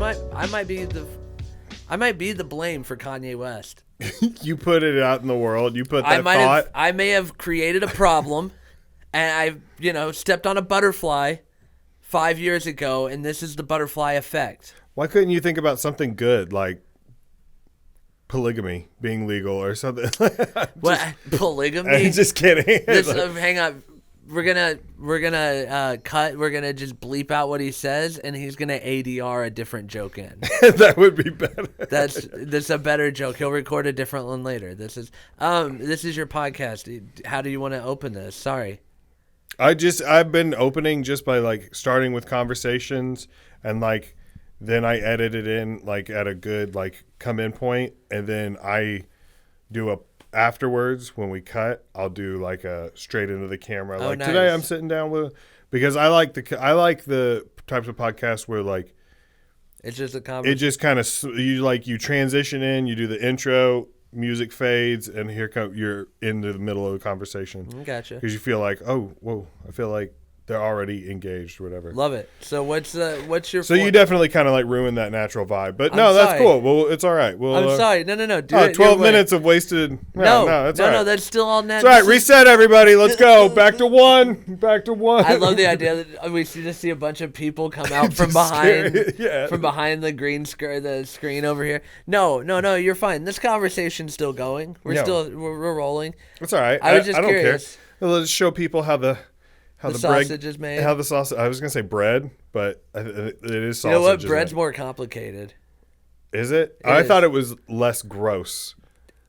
I might be the blame for Kanye West. You put it out in the world. You put that thought. I may have created a problem, and I stepped on a butterfly 5 years ago, and this is the butterfly effect. Why couldn't you think about something good like polygamy being legal or something? What polygamy? I'm just kidding. Hang on. We're gonna cut. We're gonna just bleep out what he says, and he's gonna ADR a different joke in. That would be better. That's a better joke. He'll record a different one later. This is your podcast. How do you want to open this? Sorry. I've been opening just by like starting with conversations and like then I edit it in like at a good like come in point, and then I do a afterwards when we cut. I'll do like a straight into the camera. Like nice. Today I'm sitting down with, because I like the types of podcasts where like it's just a conversation. It just kind of you transition in, you do the intro, music fades, and you're into the middle of the conversation. Gotcha. Because you feel like, oh, whoa, I feel like they're already engaged or whatever. Love it. So what's your So you definitely kind of like ruined that natural vibe. But no, that's cool. Well, it's all right. I'm sorry. No. 12 minutes of wasted. No, that's all right. No, that's still all natural. It's all right. Reset, everybody. Let's go. Back to one. I love the idea that we should just see a bunch of people come out from behind the green screen over here. No, you're fine. This conversation's still going. We're rolling. It's all right. I was just curious. Don't care. Let's show people how the sausage is made. How the sausage. I was gonna say bread, but it is sausage. You know what? Bread's more complicated. Is it? I thought it was less gross.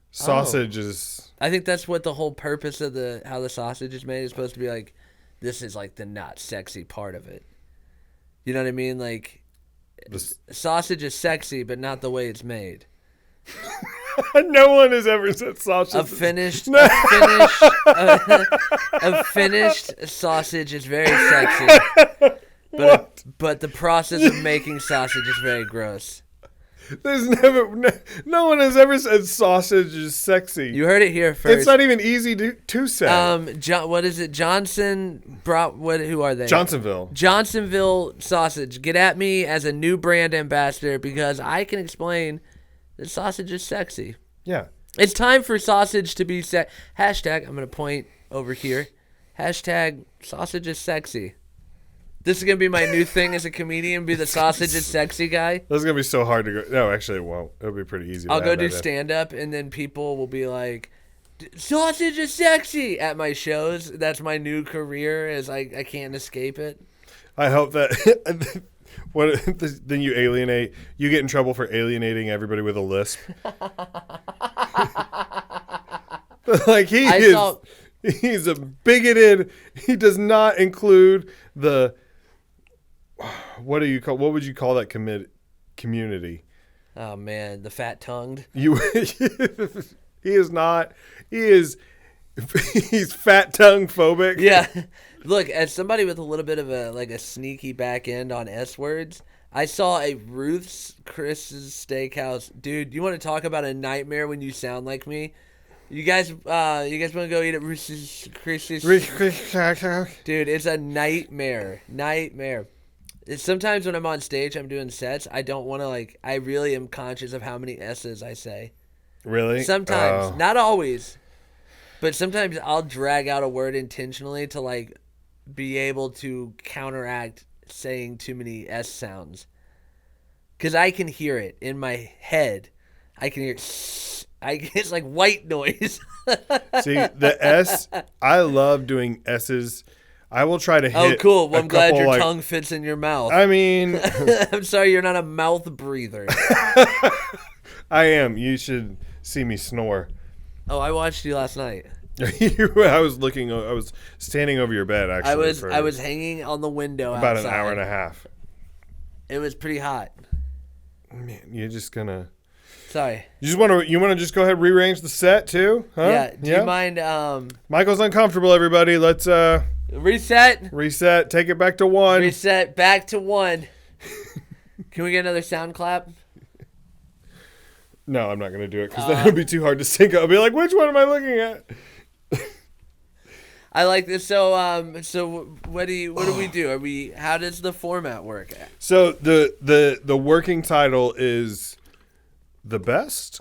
Sausage is. I think that's what the whole purpose of how the sausage is made is supposed to be like. This is like the not sexy part of it. You know what I mean? Like, sausage is sexy, but not the way it's made. No one has ever said sausage. A finished sausage is very sexy, but the process of making sausage is very gross. There's no one has ever said sausage is sexy. You heard it here first. It's not even easy to say. What is it? Johnson brought who are they? Johnsonville sausage. Get at me as a new brand ambassador because I can explain that sausage is sexy. Yeah. It's time for sausage to be hashtag, I'm going to point over here. Hashtag sausage is sexy. This is going to be my new thing as a comedian, be the sausage is sexy guy. This is going to be so hard to go. No, actually it won't. It'll be pretty easy. I'll go do stand-up, and then people will be like, sausage is sexy at my shows. That's my new career, as I can't escape it. I hope that... Then you get in trouble for alienating everybody with a lisp. Like he's a bigoted. He does not include the what would you call that community? Oh man, the fat-tongued. He is not. He's fat-tongue phobic. Yeah. Look, as somebody with a little bit of a sneaky back end on S words, I saw a Ruth's Chris's Steakhouse. Dude, you want to talk about a nightmare when you sound like me? You guys want to go eat at Ruth's Chris's? Dude, it's a nightmare. Sometimes when I'm on stage, I'm doing sets. I don't want to I really am conscious of how many S's I say. Really? Sometimes, not always, but sometimes I'll drag out a word intentionally to be able to counteract saying too many S sounds. Because I can hear it in my head. I can hear it's like white noise. See, the S, I love doing S's. I will try to hit. Oh, cool. Well, I'm glad your tongue fits in your mouth. I mean. I'm sorry you're not a mouth breather. I am. You should see me snore. Oh, I watched you last night. I was standing over your bed, actually. I was hanging on the window about outside. An hour and a half. It was pretty hot. Man, you're just gonna. Sorry. You want to just go ahead and rearrange the set too? Huh? Yeah. Do you mind? Michael's uncomfortable. Everybody, let's reset. Reset. Take it back to one. Reset. Back to one. Can we get another sound clap? No, I'm not going to do it because that would be too hard to sync up. I'll be like, which one am I looking at? I like this. So what do we do? How does the format work? So the working title is the best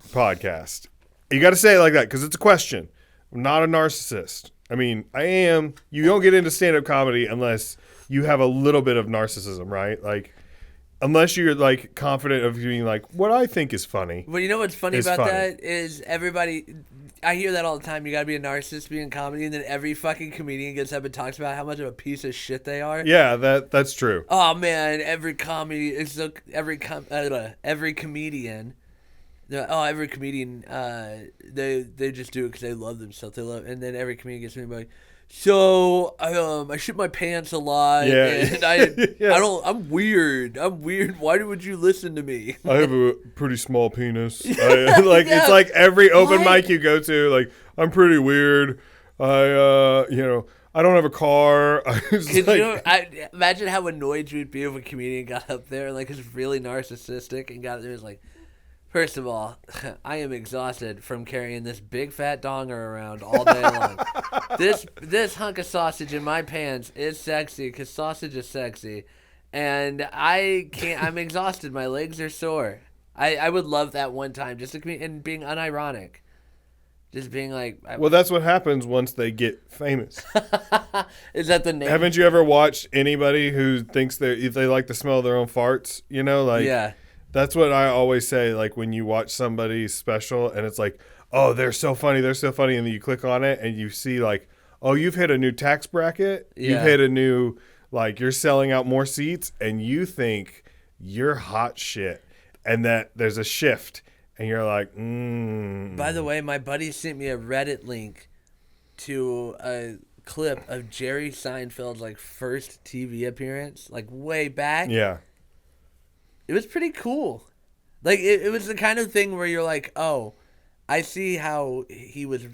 podcast. You got to say it like that because it's a question. I'm not a narcissist. I mean, I am. You don't get into stand-up comedy unless you have a little bit of narcissism, right? Like, unless you're like confident of being like, what I think is funny. Well, you know what's funny about that is everybody. I hear that all the time. You gotta be a narcissist to be in comedy, and then every fucking comedian gets up and talks about how much of a piece of shit they are. Yeah, that's true. Oh man, every comedian. Every comedian. Every comedian. They just do it because they love themselves. And then every comedian gets me like, so I shit my pants a lot. Yeah, and I'm weird. Why would you listen to me? I have a pretty small penis. It's like every open mic you go to. Like, I'm pretty weird. I don't have a car. I imagine how annoyed you would be if a comedian got up there and like is really narcissistic and got there and was like, first of all, I am exhausted from carrying this big fat donger around all day long. This hunk of sausage in my pants is sexy because sausage is sexy, and I can't. I'm exhausted. My legs are sore. I would love that one time just to and being unironic, just being like. Well, that's what happens once they get famous. Is that the name? Haven't you ever watched anybody who thinks they like the smell of their own farts? You know, like yeah. That's what I always say, like, when you watch somebody's special and it's like, oh, they're so funny, and then you click on it and you see, like, oh, you've hit a new tax bracket, you've hit a new, like, you're selling out more seats, and you think you're hot shit, and that there's a shift, and you're like, By the way, my buddy sent me a Reddit link to a clip of Jerry Seinfeld's, like, first TV appearance, like, way back. Yeah. It was pretty cool. Like, it was the kind of thing where you're like, oh, I see how he was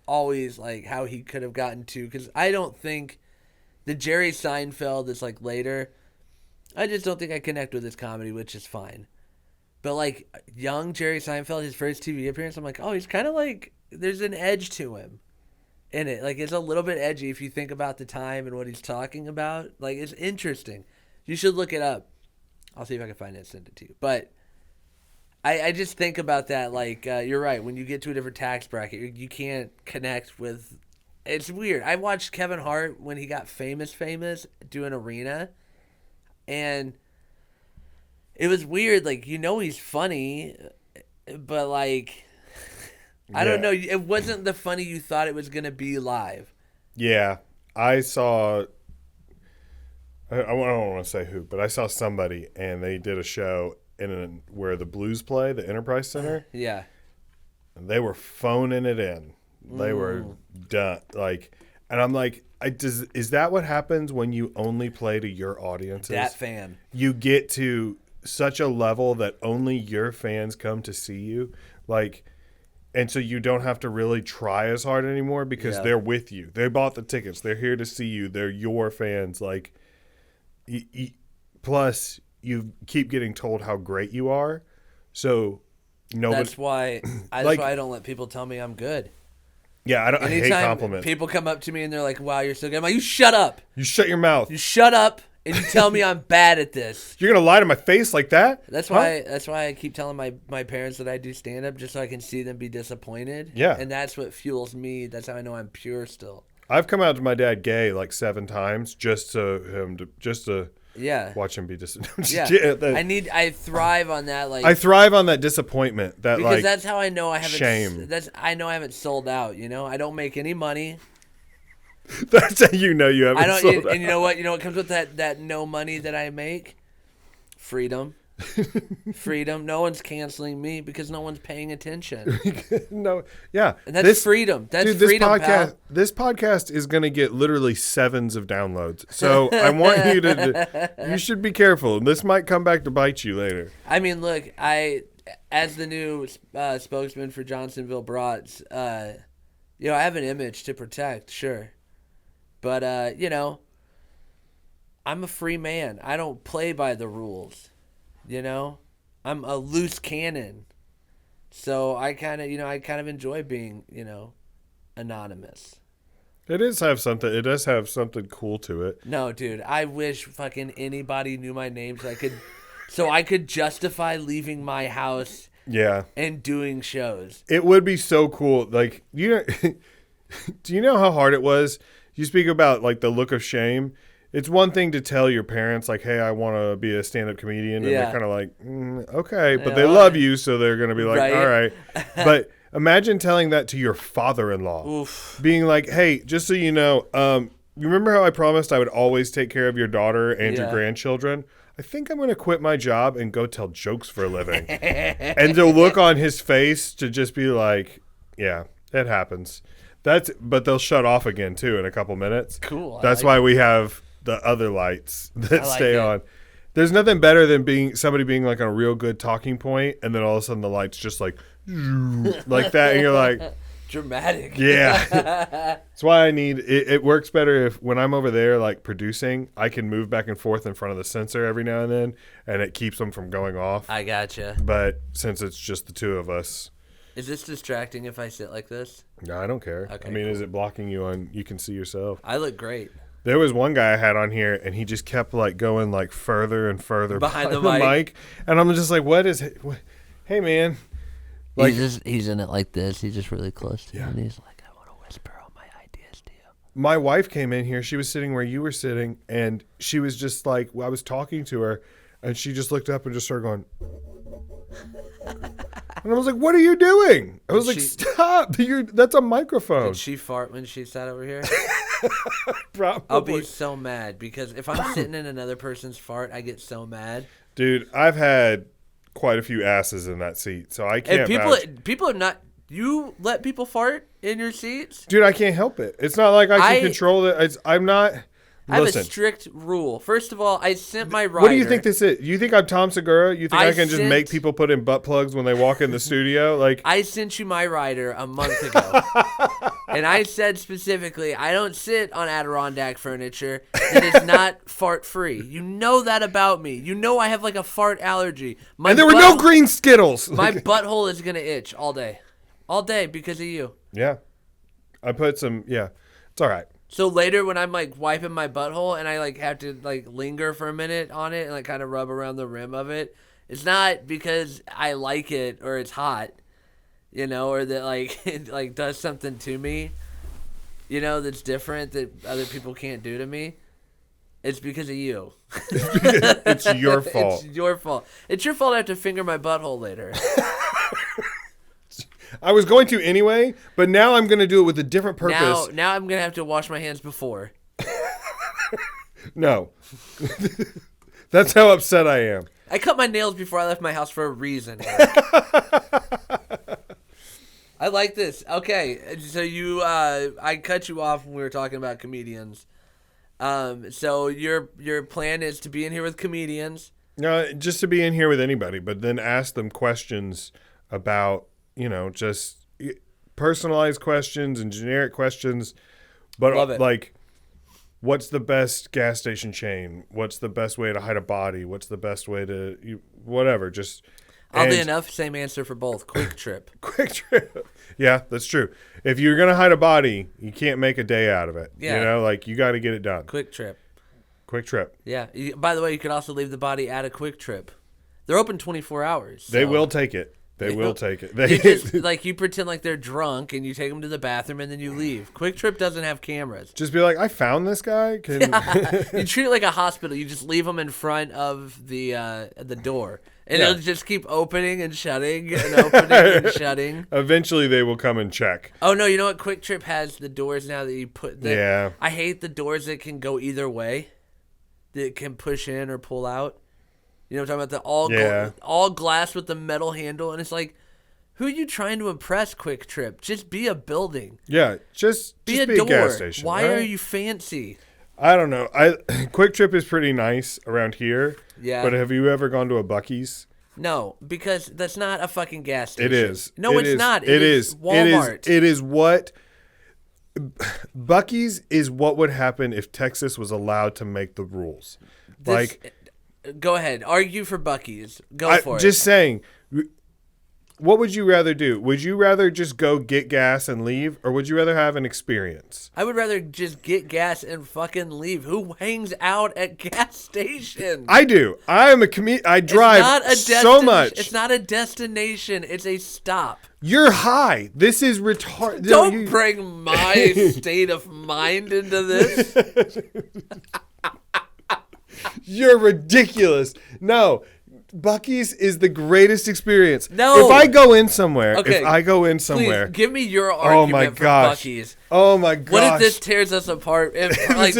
always, like, how he could have gotten to. Because I don't think the Jerry Seinfeld is, like, later. I just don't think I connect with his comedy, which is fine. But, like, young Jerry Seinfeld, his first TV appearance, I'm like, oh, he's kind of like, there's an edge to him in it. Like, it's a little bit edgy if you think about the time and what he's talking about. Like, it's interesting. You should look it up. I'll see if I can find it and send it to you. But I just think about that. Like, you're right. When you get to a different tax bracket, you can't connect with. It's weird. I watched Kevin Hart when he got famous, do an arena. And it was weird. Like, he's funny. But, like, I don't know. It wasn't the funny you thought it was going to be live. Yeah. I saw. I don't want to say who, but I saw somebody, and they did a show where the Blues play, the Enterprise Center. Yeah. And they were phoning it in. They were done. Like, and I'm like, is that what happens when you only play to your audiences? That fan. You get to such a level that only your fans come to see you. Like, and so you don't have to really try as hard anymore because they're with you. They bought the tickets. They're here to see you. They're your fans. Like, plus, you keep getting told how great you are, so that's why I don't let people tell me I'm good. Yeah, I hate compliments. People come up to me and they're like, "Wow, you're so good." I'm like, "You shut up. You shut your mouth. You shut up, and you tell me I'm bad at this." You're gonna lie to my face like that? That's why I keep telling my parents that I do stand up just so I can see them be disappointed. Yeah, and that's what fuels me. That's how I know I'm pure still. I've come out to my dad gay like 7 times just to watch him be disappointed. Yeah, I thrive on that. Like, I thrive on that disappointment. Because that's how I know I haven't. Shame. I know I haven't sold out. I don't make any money. That's how you know you haven't sold out. And you know what? You know what comes with that no money that I make? Freedom. Freedom. No one's canceling me because no one's paying attention. No, yeah, and that's freedom. That's freedom. This podcast is going to get literally 7s of downloads. So I want you to. You should be careful. This might come back to bite you later. I mean, look, as the new spokesman for Johnsonville Brats, I have an image to protect, sure, but I'm a free man. I don't play by the rules. I'm a loose cannon. So I kind of enjoy being, anonymous. It does have something. It does have something cool to it. No, dude, I wish fucking anybody knew my name so I could justify leaving my house Yeah. and doing shows. It would be so cool. Like, do you know how hard it was? You speak about like the look of shame. It's one thing to tell your parents like, "Hey, I want to be a stand-up comedian," and they're kind of like, "Okay," but they love you, so they're gonna be like, right? "All right." But imagine telling that to your father-in-law, Oof. being like, "Hey, just so you know, you remember how I promised I would always take care of your daughter and your grandchildren? I think I'm going to quit my job and go tell jokes for a living." And the look on his face to just be like, yeah, it happens. But they'll shut off again, too, in a couple minutes. Cool. That's why we have the other lights that stay on. There's nothing better than somebody being like on a real good talking point, and then all of a sudden the lights just like that, and you're like, dramatic. yeah. That's why I need it works better if when I'm over there like producing, I can move back and forth in front of the sensor every now and then, and it keeps them from going off. I gotcha. But since it's just the two of us, is this distracting if I sit like this? no, I don't care. Okay, I mean, cool. Is it blocking you on? You can see yourself. I look great. There was one guy I had on here, and he just kept like going like further and further behind the mic, and I'm just like, what is it? Hey, man. Like, he's in it like this. He's just really close to you, and he's like, I want to whisper all my ideas to you. My wife came in here. She was sitting where you were sitting, and she was just like, I was talking to her, and she just looked up and just started going. And I was like, what are you doing? I was like, stop. That's a microphone. Did she fart when she sat over here? Probably. I'll be so mad because if I'm sitting in another person's fart, I get so mad. Dude, I've had quite a few asses in that seat, so I can't. And people are not. You let people fart in your seats? Dude, I can't help it. It's not like I can control it. I'm not. I have Listen. a strict rule. First of all, I sent my rider. What do you think this is? You think I'm Tom Segura? You think I can just sent- make people put in butt plugs when they walk in the studio? Like I sent you my rider a month ago. And I said specifically, I don't sit on Adirondack furniture that is not fart free. You know that about me. You know I have like a fart allergy. And there were no green Skittles. My butthole is going to itch all day. All day because of you. Yeah. I put some, yeah. It's all right. So later when I'm like wiping my butthole and I like have to like linger for a minute on it and like kind of rub around the rim of it, it's not because I like it or it's hot, you know, or that like it like does something to me, you know, that's different that other people can't do to me. It's because of you. It's your fault. It's your fault. It's your fault I have to finger my butthole later. I was going to anyway, but now I'm going to do it with a different purpose. Now I'm going to have to wash my hands before. No. That's how upset I am. I cut my nails before I left my house for a reason, Eric. I like this. Okay, so I cut you off when we were talking about comedians. So your plan is to be in here with comedians. No, just to be in here with anybody, but then ask them questions about, you know, just personalized questions and generic questions. But Love it. Like, what's the best gas station chain? What's the best way to hide a body? What's the best way to whatever? Just Oddly enough, same answer for both. Quick Trip. Quick Trip. Yeah, that's true. If you're gonna hide a body, you can't make a day out of it. Yeah. You know, like you got to get it done. Quick Trip. Quick Trip. Yeah. By the way, you could also leave the body at a Quick Trip. They're open 24 hours. So. They will take it. They will take it. You just, like, you pretend like they're drunk and you take them to the bathroom and then you leave. Quick Trip doesn't have cameras. Just be like, I found this guy. Can You treat it like a hospital. You just leave them in front of the door. And Yeah. it'll just keep opening and shutting and opening and shutting. Eventually, they will come and check. Oh, no, you know what? Quick Trip has the doors now that you put... Yeah. I hate the doors that can go either way. That can push in or pull out. You know what I'm talking about? All glass with the metal handle. And it's like, who are you trying to impress, Quick Trip? Just be a building. Yeah, just Be a be door. a gas station. Why right? are you fancy? I don't know. Quick Trip is pretty nice around here. Yeah. But have you ever gone to a Bucky's? No, because that's not a fucking gas station. It is. No, it's not. It is Walmart. It is what... Bucky's is what would happen if Texas was allowed to make the rules. Go ahead. Argue for Bucky's. Go for it. Just saying, What would you rather do? Would you rather just go get gas and leave, or would you rather have an experience? I would rather just get gas and fucking leave. Who hangs out at gas stations? I do. I am a I drive so much. It's not a destination. It's a stop. You're high. This is retarded. Don't bring my state of mind into this. You're ridiculous. No. Bucky's is the greatest experience. No. If I go in somewhere, Okay, somewhere. please, give me your argument for Bucky's. Oh my gosh. What if this tears us apart and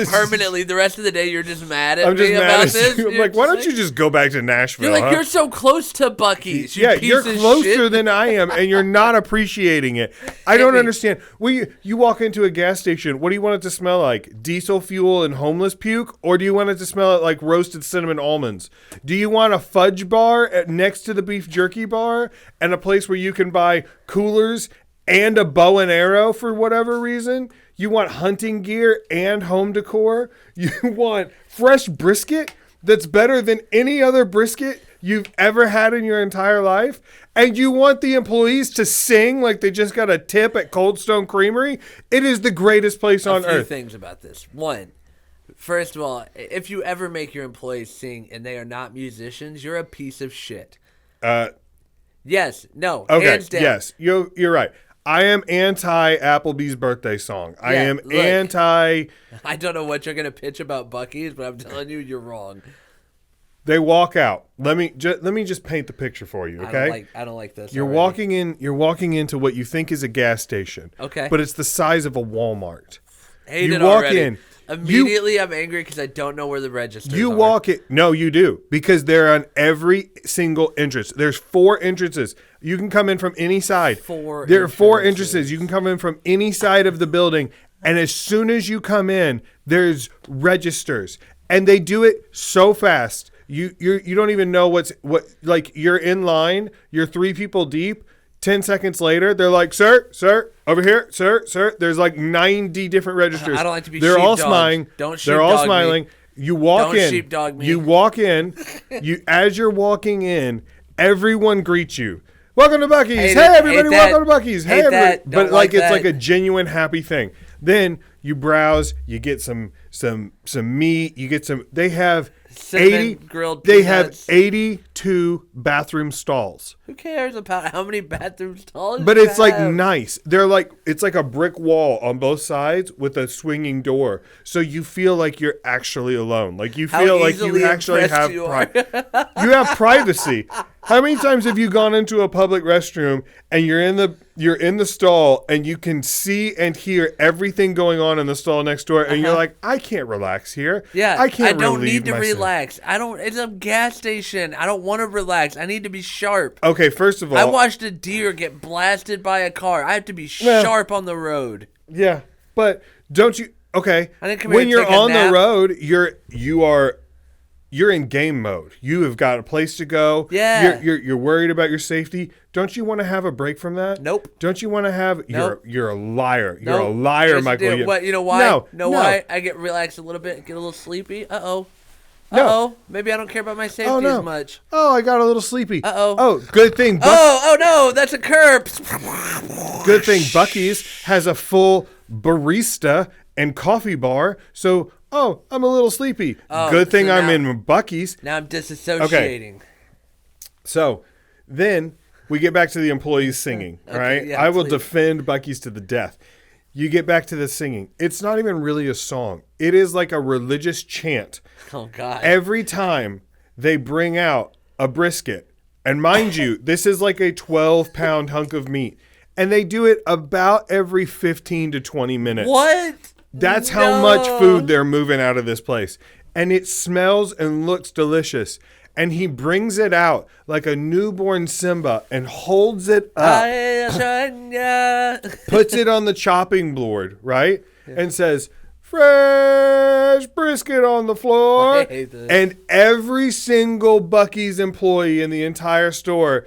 permanently? The rest of the day, you're just mad at me mad about at this. You. I'm like, why don't you just go back to Nashville? You're like, you're so close to Bucky's. You're closer than I am, and you're not appreciating it. I don't understand. Well, you walk into a gas station. What do you want it to smell like? Diesel fuel and homeless puke, or do you want it to smell like roasted cinnamon almonds? Do you want a fudge bar next to the beef jerky bar, and a place where you can buy coolers and a bow and arrow for whatever reason? You want hunting gear and home decor? You want fresh brisket that's better than any other brisket you've ever had in your entire life? And you want the employees to sing like they just got a tip at Cold Stone Creamery? It is the greatest place on earth. A few things about this. One, first of all, if you ever make your employees sing and they are not musicians, you're a piece of shit. Yes, no, okay, hands down. Yes, you're right. I am anti Applebee's birthday song. I am anti. I don't know what you're gonna pitch about Bucky's, but I'm telling you, you're wrong. They walk out. Let me just paint the picture for you, okay? I don't like this. You're walking into what you think is a gas station. Okay. But it's the size of a Walmart. Hate you it walk already. in. Immediately, I'm angry because I don't know where the registers are. You walk it. No, you do, because they're on every single entrance. There's 4 entrances. You can come in from any side. There are 4 entrances. You can come in from any side of the building, and as soon as you come in, there's registers, and they do it so fast. You don't even know what. Like, you're in line. You're 3 people deep. 10 seconds later, they're like, sir, over here, sir. There's like 90 different registers. I don't like to be They're all sheepdogged. smiling. Don't They're all sheepdog smiling. me. You walk Don't in. sheepdog me. You walk in. As you're walking in, everyone greets you. Welcome to Bucky's. Hey, everybody, welcome to Bucky's. Hey, everybody. But it's like a genuine happy thing. Then you browse, you get some meat, you get some. They have grilled They have peanuts. 82 bathroom stalls. Who cares about how many bathroom stalls? But you it's like have? nice. It's like a brick wall on both sides with a swinging door. So you feel like you're actually alone. Like you feel like you actually have you you have privacy. How many times have you gone into a public restroom and you're in the stall and you can see and hear everything going on in the stall next door, and you're like, I can't relax here. Yeah, I can't. I don't relieve need to myself. relax. It's a gas station. I don't want to relax. I need to be sharp. Okay, first of all, I watched a deer get blasted by a car. I have to be sharp on the road. Yeah, but don't you? Okay, I didn't come here when to you're take a on the nap. road, you're in game mode. You have got a place to go. Yeah. You're worried about your safety. Don't you want to have a break from that? Nope. Don't you want to have? Nope. You're a liar. You're a Nope. liar, Yes, Michael. you know why? No. Why? I get relaxed a little bit, get a little sleepy. Uh-oh. No. Maybe I don't care about my safety no. as much. Oh, I got a little sleepy. Uh-oh. Oh, good thing. Oh no, that's a curb. Good thing Bucky's has a full barista and coffee bar. So, I'm a little sleepy. Good thing I'm in Bucky's. Now I'm disassociating. So, then we get back to the employees singing, right? yeah, I will please. defend Bucky's to the death. You get back to the singing. It's not even really a song. It is like a religious chant. Oh, God. Every time they bring out a brisket, and mind you, this is like a 12-pound hunk of meat, and they do it about every 15 to 20 minutes. What? That's how much food they're moving out of this place. And it smells and looks delicious. And he brings it out like a newborn Simba and holds it up, puts it on the chopping board, right? And says, fresh brisket on the floor. I hate this. And every single Bucky's employee in the entire store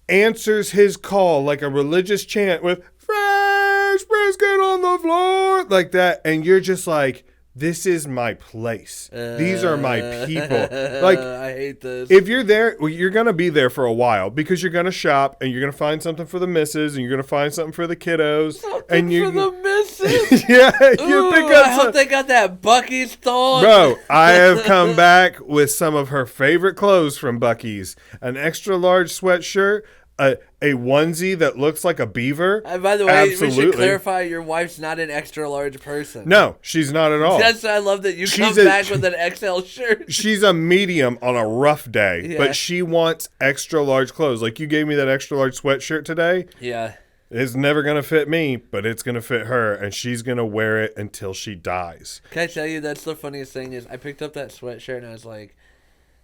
answers his call like a religious chant with fresh brisket on the floor, like that. And you're just like, This is my place. These are my people. Like, I hate this. if you're there, well, you're going to be there for a while because you're going to shop and you're going to find something for the missus and you're going to find something for the kiddos. Something and you, for the missus. yeah, you Ooh, pick up I hope they got that Bucky's thong. Bro, I have come back with some of her favorite clothes from Bucky's. An extra large sweatshirt, a onesie that looks like a beaver. And by the way, Absolutely. we should clarify your wife's not an extra large person. No, she's not at all. I love that you come back with an XL shirt. She's a medium on a rough day, Yeah. but she wants extra large clothes. Like you gave me that extra large sweatshirt today. Yeah. It's never going to fit me, but it's going to fit her, and she's going to wear it until she dies. Can I tell you, that's the funniest thing is I picked up that sweatshirt and I was like,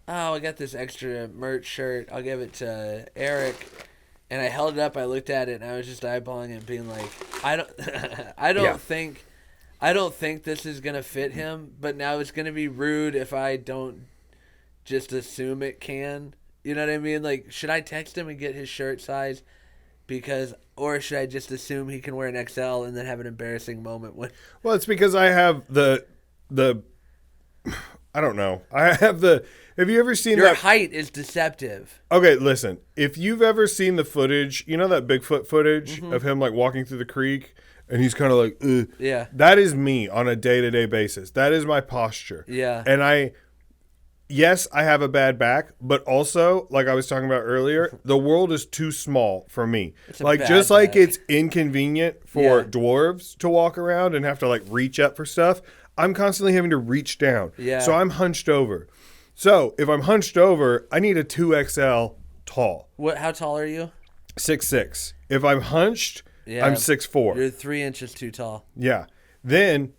oh, I got this extra merch shirt. I'll give it to Eric. And I held it up. I looked at it, and I was just eyeballing it, being like, I don't think this is gonna fit him. But now it's gonna be rude if I don't just assume it can. You know what I mean? Like, should I text him and get his shirt size? Or should I just assume he can wear an XL and then have an embarrassing moment when? Well, it's because I have the I don't know. I have the. Have you ever seen Your that? height is deceptive. Okay, listen. If you've ever seen the footage, you know that Bigfoot footage of him like walking through the creek and he's kind of like, ugh. Yeah. That is me on a day-to-day basis. That is my posture. Yeah. And yes, I have a bad back, but also, like I was talking about earlier, the world is too small for me. Like, bad just like back. it's inconvenient for Yeah. dwarves to walk around and have to like reach up for stuff, I'm constantly having to reach down. Yeah. So I'm hunched over. So if I'm hunched over, I need a 2XL tall. How tall are you? 6'6". If I'm hunched, Yeah. I'm 6'4". You're 3 inches too tall. Yeah. Then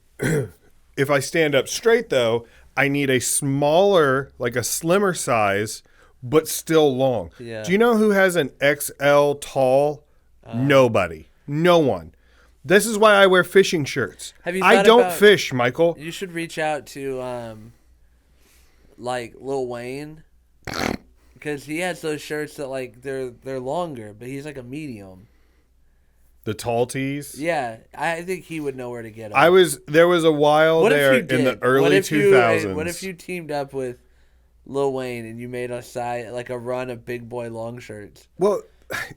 if I stand up straight though, I need a smaller, like a slimmer size, but still long. Yeah. Do you know who has an XL tall? Nobody. No one. This is why I wear fishing shirts. Have you I thought don't about- fish, Michael. You should reach out to, like Lil Wayne, because he has those shirts that like they're longer, but he's like a medium. The tall tees. Yeah, I think he would know where to get them. There was a while What there if you in did? the early 2000s. What if you teamed up with Lil Wayne and you made a run of big boy long shirts? Well,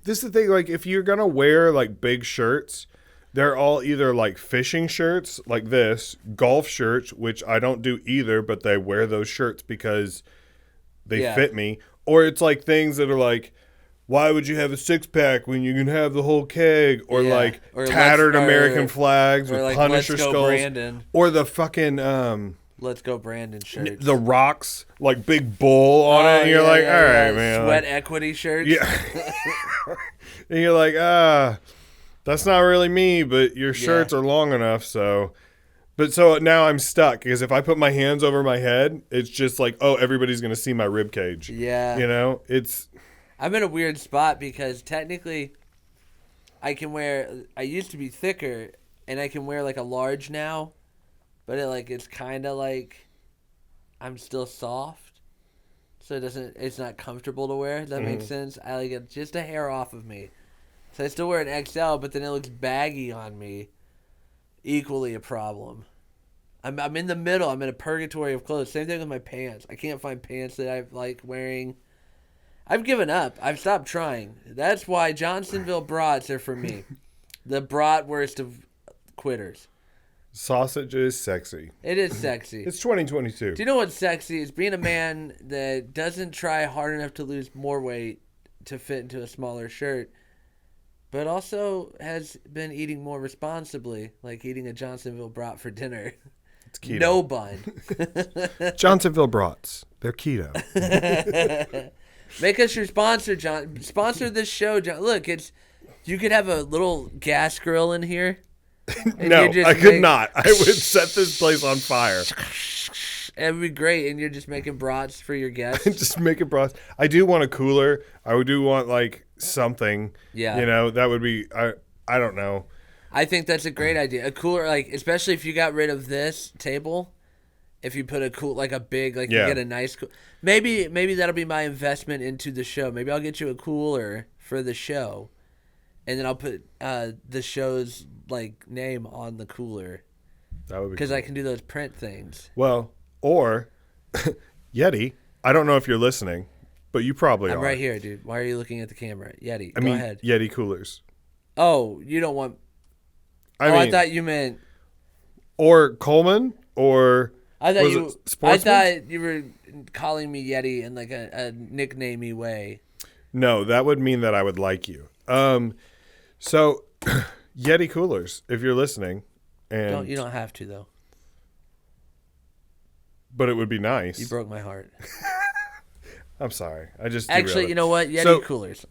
this is the thing. Like, if you're gonna wear like big shirts, they're all either like fishing shirts, like this, golf shirts, which I don't do either, but they wear those shirts because they fit me, or it's like things that are like, why would you have a six pack when you can have the whole keg, or like Or tattered American flags or with like Punisher Let's Go skulls, Brandon. or the fucking Let's Go Brandon shirts. the rocks, like big bull on it, and you're like, all right, man, Sweat equity shirts. yeah. And you're like, that's not really me, but your shirts are long enough, so. But so now I'm stuck because if I put my hands over my head, it's just like, oh, everybody's gonna see my rib cage. Yeah. You know, it's. I'm in a weird spot because technically I used to be thicker and I can wear like a large now, but it's kind of like I'm still soft. So it's not comfortable to wear. Does that make sense? I like it just a hair off of me. So I still wear an XL, but then it looks baggy on me. Equally a problem. I'm in the middle. I'm in a purgatory of clothes. Same thing with my pants. I can't find pants that I like wearing. I've given up. I've stopped trying. That's why Johnsonville brats are for me. The bratwurst of quitters. Sausage is sexy. It is sexy. It's 2022. Do you know what's sexy? Is being a man that doesn't try hard enough to lose more weight to fit into a smaller shirt, but also has been eating more responsibly, like eating a Johnsonville brat for dinner. It's keto. No bun. Johnsonville brats. They're keto. Make us your sponsor, John. Sponsor this show, John. Look, you could have a little gas grill in here. No, I could not. I would set this place on fire. It would be great, and you're just making brats for your guests. Just make it broth. I do want a cooler. I do want like something. Yeah. You know, that would be. I don't know. I think that's a great idea. A cooler, like especially if you got rid of this table, if you put a big, you get a nice. Maybe that'll be my investment into the show. Maybe I'll get you a cooler for the show, and then I'll put the show's name on the cooler. That would be because cool. I can do those print things. Well, or Yeti. I don't know if you're listening, but you probably are. I'm right here, dude. Why are you looking at the camera? Yeti, I go mean, ahead. Yeti coolers. Oh, you don't want... I thought you meant... Or Coleman, or I was thought it Sportsman? you were calling me Yeti in like a nicknamey way. No, that would mean that I would like you. So Yeti coolers, if you're listening, and You don't have to though. but it would be nice. You broke my heart. I'm sorry. I just Actually, derailed you it. know what? Yeti So- coolers.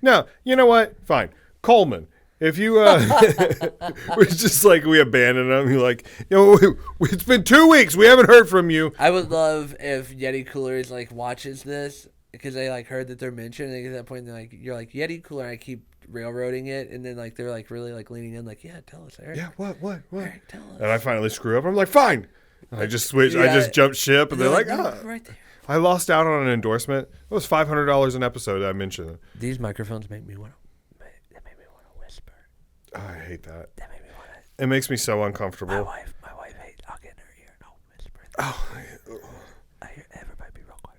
No, you know what? Fine. Coleman. If you, we're just like, we abandoned him. You're like, it's been 2 weeks. We haven't heard from you. I would love if Yeti coolers like watches this because they like heard that they're mentioned. And they get to that point, they're like, you're like Yeti cooler. And I keep railroading it, and then like they're like really like leaning in, like, yeah, tell us, Eric. Yeah, what? Eric, tell us. And I finally screw up. I'm like, fine. And I just switch. I Yeah. just jumped ship, and they're like, "No, ah. right there. I lost out on an endorsement. It was $500 an episode. I mentioned it. These microphones make me want to. They make me want to whisper. Oh, I hate that. That made me want to. It makes me so uncomfortable. My wife hates. I'll get in her ear and I'll whisper. I hear everybody be real quiet.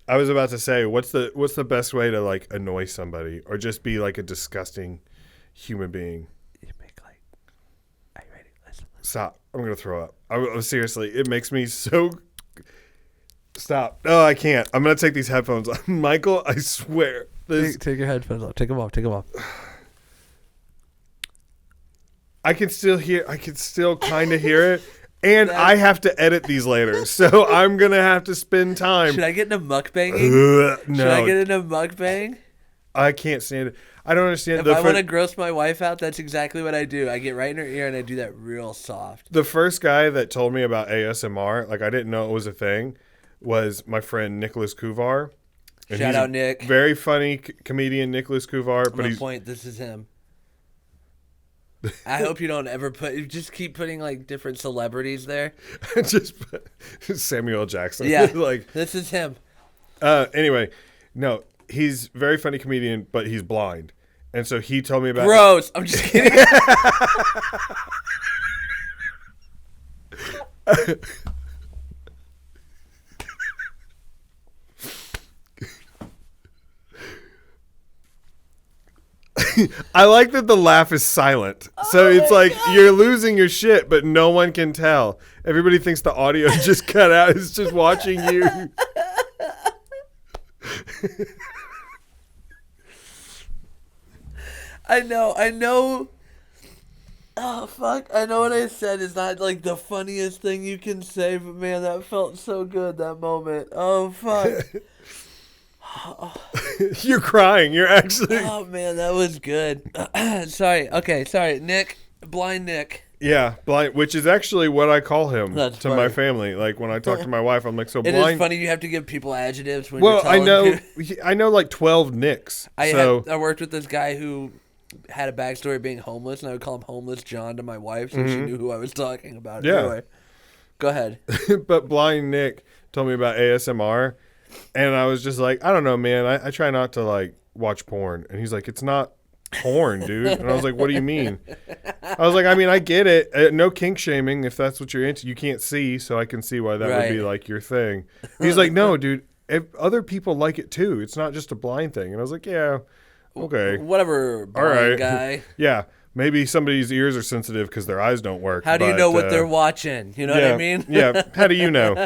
I was about to say, what's the best way to like annoy somebody or just be like a disgusting human being? You make like. Are you ready? Listen. Stop. I'm gonna throw up. Seriously, it makes me so. Stop. No, I can't. I'm gonna take these headphones off. Michael, I swear. Take your headphones off. Take them off. Take them off. I can still kind of hear it, and I have to edit these later, so I'm gonna have to spend time. Should I get into mukbanging? No, Should I get into mukbang? I can't stand it. I don't understand. If I want to gross my wife out, that's exactly what I do. I get right in her ear and I do that real soft. The first guy that told me about ASMR, like I didn't know it was a thing, was my friend Nicholas Kuvar. And Shout he's out, a Nick. Very funny comedian, Nicholas Kuvar. I'm gonna point. This is him. I hope you don't ever just keep putting like different celebrities there. just Samuel L. Jackson. Yeah, like this is him. Anyway, no, he's a very funny comedian, but he's blind, and so he told me about. Gross. I'm just kidding. I like that the laugh is silent. So it's like you're losing your shit, but no one can tell. Everybody thinks the audio just cut out. It's just watching you. I know. Oh, fuck. I know what I said is not like the funniest thing you can say, but man, that felt so good, that moment. Oh, fuck. You're crying. You're actually. Oh, man, that was good. Sorry. Okay, sorry. Nick. Blind Nick. Yeah, blind, which is actually what I call him That's to funny. my family. Like when I talk to my wife, I'm like, so It blind. is funny you have to give people adjectives when Well, you're I telling know, people. I know like 12 Nicks. I worked with this guy who had a backstory of being homeless, and I would call him Homeless John to my wife, so she knew who I was talking about. Yeah. Anyway, go ahead. But blind Nick told me about ASMR, and I was just like, I don't know, man. I try not to like watch porn, and he's like, it's not porn, dude. And I was like, what do you mean? I was like, I mean, I get it. No kink shaming if that's what you're into. You can't see, so I can see why that would be Right. like your thing. He's like, no, dude. Other people like it too. It's not just a blind thing. And I was like, yeah, okay, Whatever, blind all right, guy. yeah. Maybe somebody's ears are sensitive because their eyes don't work. How do you but, know what they're watching? You know what I mean? Yeah. How do you know?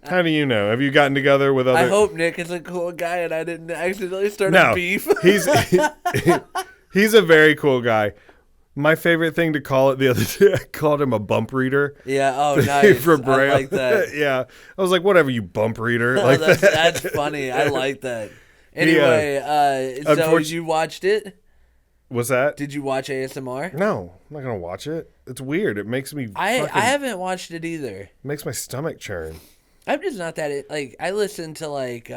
How do you know? Have you gotten together with other? I hope Nick is a cool guy and I didn't accidentally start No, a beef. he's a very cool guy. My favorite thing to call it the other day, I called him a bump reader. Yeah. Oh, nice. For I Braille. like that. Yeah. I was like, whatever, you bump reader. Oh, Like that's funny. I like that. Anyway, so you watched it? What's that? Did you watch ASMR? No, I'm not gonna watch it. It's weird. It makes me. I haven't watched it either. Makes my stomach churn. I'm just not that like I listen to like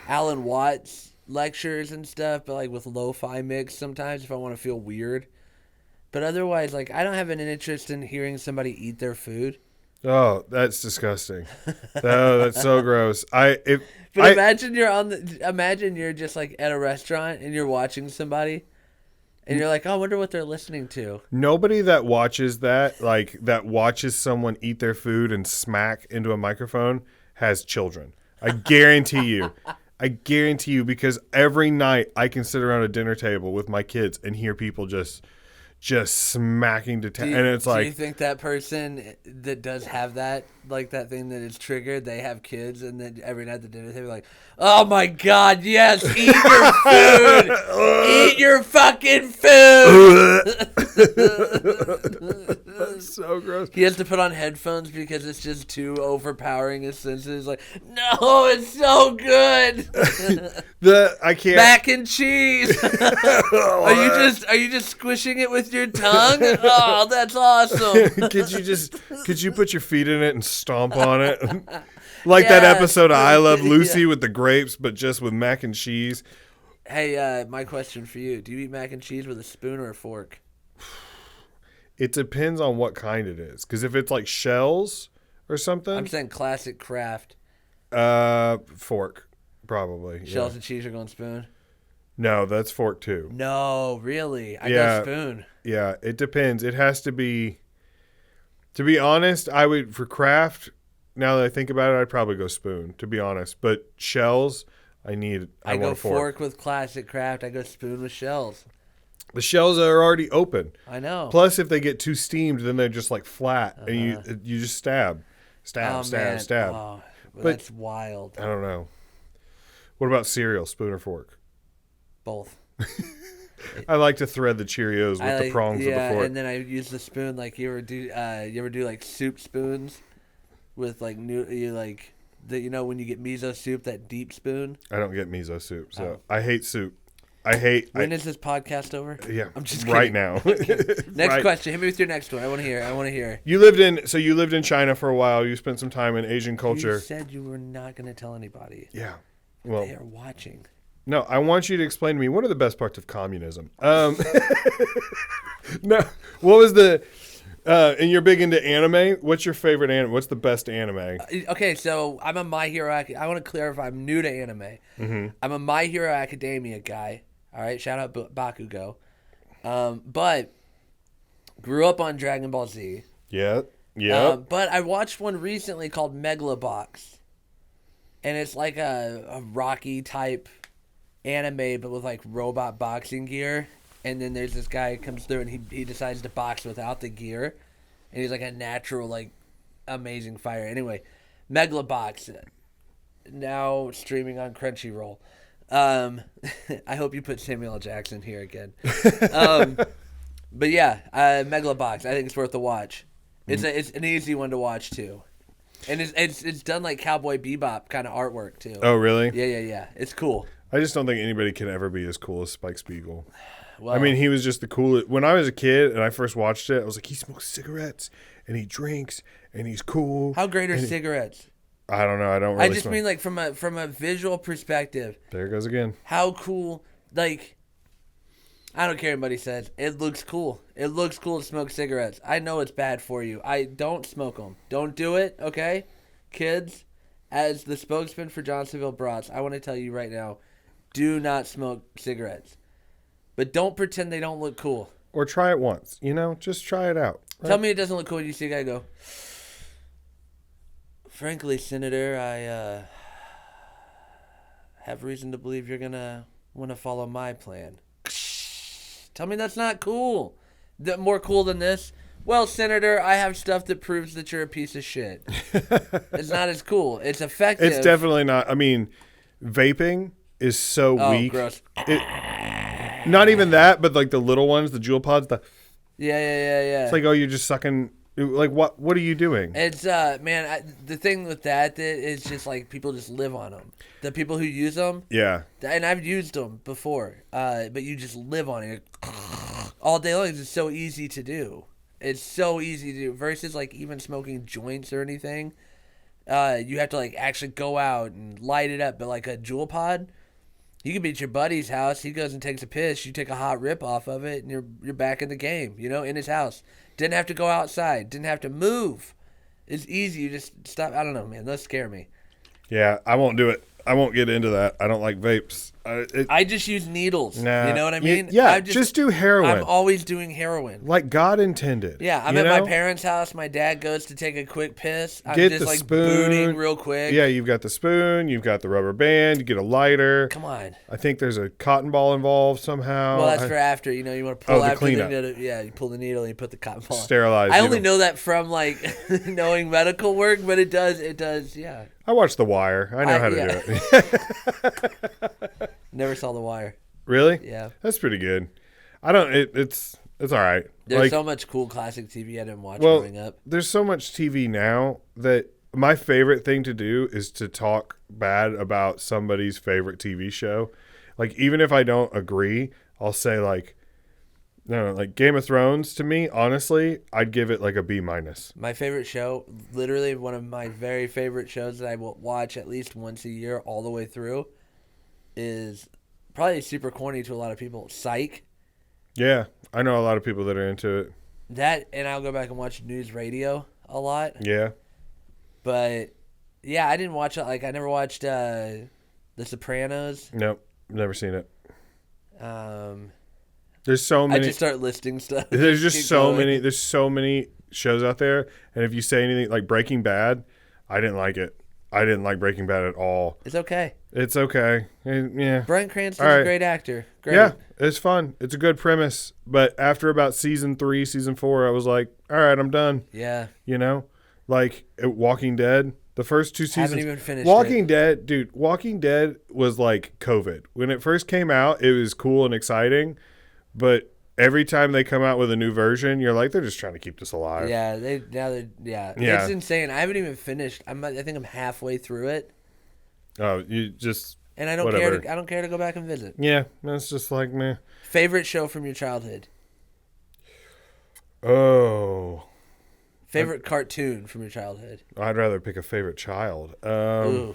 Alan Watts lectures and stuff, but like with lo-fi mix sometimes if I want to feel weird. But otherwise, like I don't have an interest in hearing somebody eat their food. Oh, that's disgusting. Oh, that's so gross. Imagine you're just like at a restaurant and you're watching somebody, And you're like, oh, I wonder what they're listening to. Nobody that watches that, like that watches someone eat their food and smack into a microphone, has children. I guarantee you. I guarantee you, because every night I can sit around a dinner table with my kids and hear people just smacking to town. And it's do like, you think that person that does have that, like that thing that is triggered, they have kids, and then every night at the dinner table, like, oh my God, yes, eat your food, eat your fucking food. that's so gross. He has to put on headphones because it's just too overpowering his senses. Like, no, it's so good. I can't. Mac and cheese. Are you just squishing it with your tongue? Oh, that's awesome. Could you put your feet in it and stomp on it? Like that episode of I Love Lucy with the grapes, but just with mac and cheese. Hey, my question for you. Do you eat mac and cheese with a spoon or a fork? It depends on what kind it is. Because if it's like shells or something. I'm saying classic craft. Fork, probably. Shells and cheese are going spoon? No, that's fork too. No, really? I go spoon. Yeah, it depends. It has to be. To be honest, I would, for craft, now that I think about it, I'd probably go spoon, to be honest. But shells, I want go a fork. fork with classic craft. I go spoon with shells. The shells are already open. I know. Plus, if they get too steamed, then they're just like flat, and you just stab. Oh, but that's wild. I don't know. What about cereal, spoon or fork? Both. I like to thread the Cheerios with the prongs of the fork. Yeah, and then I use the spoon. Like you ever do like soup spoons with like when you get miso soup, that deep spoon. I don't get miso soup, so I hate soup. When is this podcast over? Yeah, I'm just kidding. right now. Next question. Hit me with your next one. I want to hear. You lived in China for a while. You spent some time in Asian culture. You said you were not going to tell anybody. Yeah. Well, they are watching. No, I want you to explain to me, what are the best parts of communism? No, what was and you're big into anime. What's your favorite anime? What's the best anime? Okay, so I'm a My Hero Academia. I want to clarify, I'm new to anime. Mm-hmm. I'm a My Hero Academia guy. All right, shout out Bakugo. But grew up on Dragon Ball Z. Yeah. But I watched one recently called Megalobox. And it's like a Rocky type anime, but with like robot boxing gear. And then there's this guy who comes through and he decides to box without the gear. And he's like a natural, like, amazing fighter. Anyway, Megalobox, now streaming on Crunchyroll. I hope you put Samuel L. Jackson here again. But yeah, Megalobox, I think it's worth a watch. It's an easy one to watch too. And it's done like Cowboy Bebop kind of artwork too. Oh, really? Yeah. It's cool. I just don't think anybody can ever be as cool as Spike Spiegel. Well, I mean, he was just the coolest. When I was a kid and I first watched it, I was like, he smokes cigarettes and he drinks and he's cool. How great are cigarettes? I don't know. I don't really I just mean like from a visual perspective. There it goes again. How cool, like, I don't care what anybody says. It looks cool. It looks cool to smoke cigarettes. I know it's bad for you. I don't smoke them. Don't do it, okay? Kids, as the spokesman for Johnsonville Brats, I want to tell you right now, do not smoke cigarettes. But don't pretend they don't look cool. Or try it once. Just try it out. Right? Tell me it doesn't look cool when you see a guy go, frankly, Senator, I have reason to believe you're going to want to follow my plan. Tell me that's not cool. More cool than this? Well, Senator, I have stuff that proves that you're a piece of shit. It's not as cool. It's effective. It's definitely not. I mean, vaping is so weak. Gross. Not even that, but like the little ones, the Juul pods. Yeah. It's like, oh, you're just sucking. Like, what are you doing? It's, the thing with that is just like people just live on them. The people who use them. Yeah. And I've used them before, but you just live on it all day long. It's so easy to do. It's so easy to do versus like even smoking joints or anything. You have to like actually go out and light it up. But like a Juul pod, you can be at your buddy's house. He goes and takes a piss. You take a hot rip off of it, and you're back in the game. In his house. Didn't have to go outside. Didn't have to move. It's easy. You just stop. I don't know, man. Those scare me. Yeah, I won't do it. I won't get into that. I don't like vapes. I just use needles. Nah. You know what I mean? Yeah, just do heroin. I'm always doing heroin. Like God intended. Yeah, I'm at my parents' house. My dad goes to take a quick piss. I'm Get just the like spoon. booting real quick. Yeah, you've got the spoon. You've got the rubber band. You get a lighter. Come on. I think there's a cotton ball involved somehow. Well, that's for after. You know, you want to pull the after cleanup. you pull the needle and you put the cotton ball. Sterilize. I only know that from like knowing medical work, but it does. Yeah. I watched The Wire. I know how to do it. Never saw The Wire. Really? Yeah. That's pretty good. I don't. It's all right. There's so much cool classic TV I didn't watch growing up. There's so much TV now that my favorite thing to do is to talk bad about somebody's favorite TV show. Like, even if I don't agree, I'll say like, no, like Game of Thrones to me, honestly, I'd give it like a B-. My favorite show, literally one of my very favorite shows that I will watch at least once a year all the way through, is probably super corny to a lot of people. Psych. Yeah, I know a lot of people that are into it. That, and I'll go back and watch news radio a lot. Yeah. But yeah, I didn't watch it. Like, I never watched The Sopranos. Nope, never seen it. There's so many. I just start listing stuff. There's just so many. There's so many shows out there, and if you say anything like Breaking Bad, I didn't like it. I didn't like Breaking Bad at all. It's okay. It's okay. Yeah. Bryan Cranston's a great actor. Great. Yeah, it's fun. It's a good premise. But after about season 3, season 4, I was like, all right, I'm done. Yeah. You know? Like Walking Dead, the first 2 seasons. Haven't even finished Walking Dead, dude, Walking Dead was like COVID. When it first came out, it was cool and exciting. But every time they come out with a new version, you're like, they're just trying to keep this alive. Yeah, it's insane. I haven't even finished. I think I'm halfway through it. Oh, you just and I don't whatever. care. I don't care to go back and visit. Yeah, that's just like meh. Favorite show from your childhood? Oh. Favorite cartoon from your childhood? I'd rather pick a favorite child. Ooh.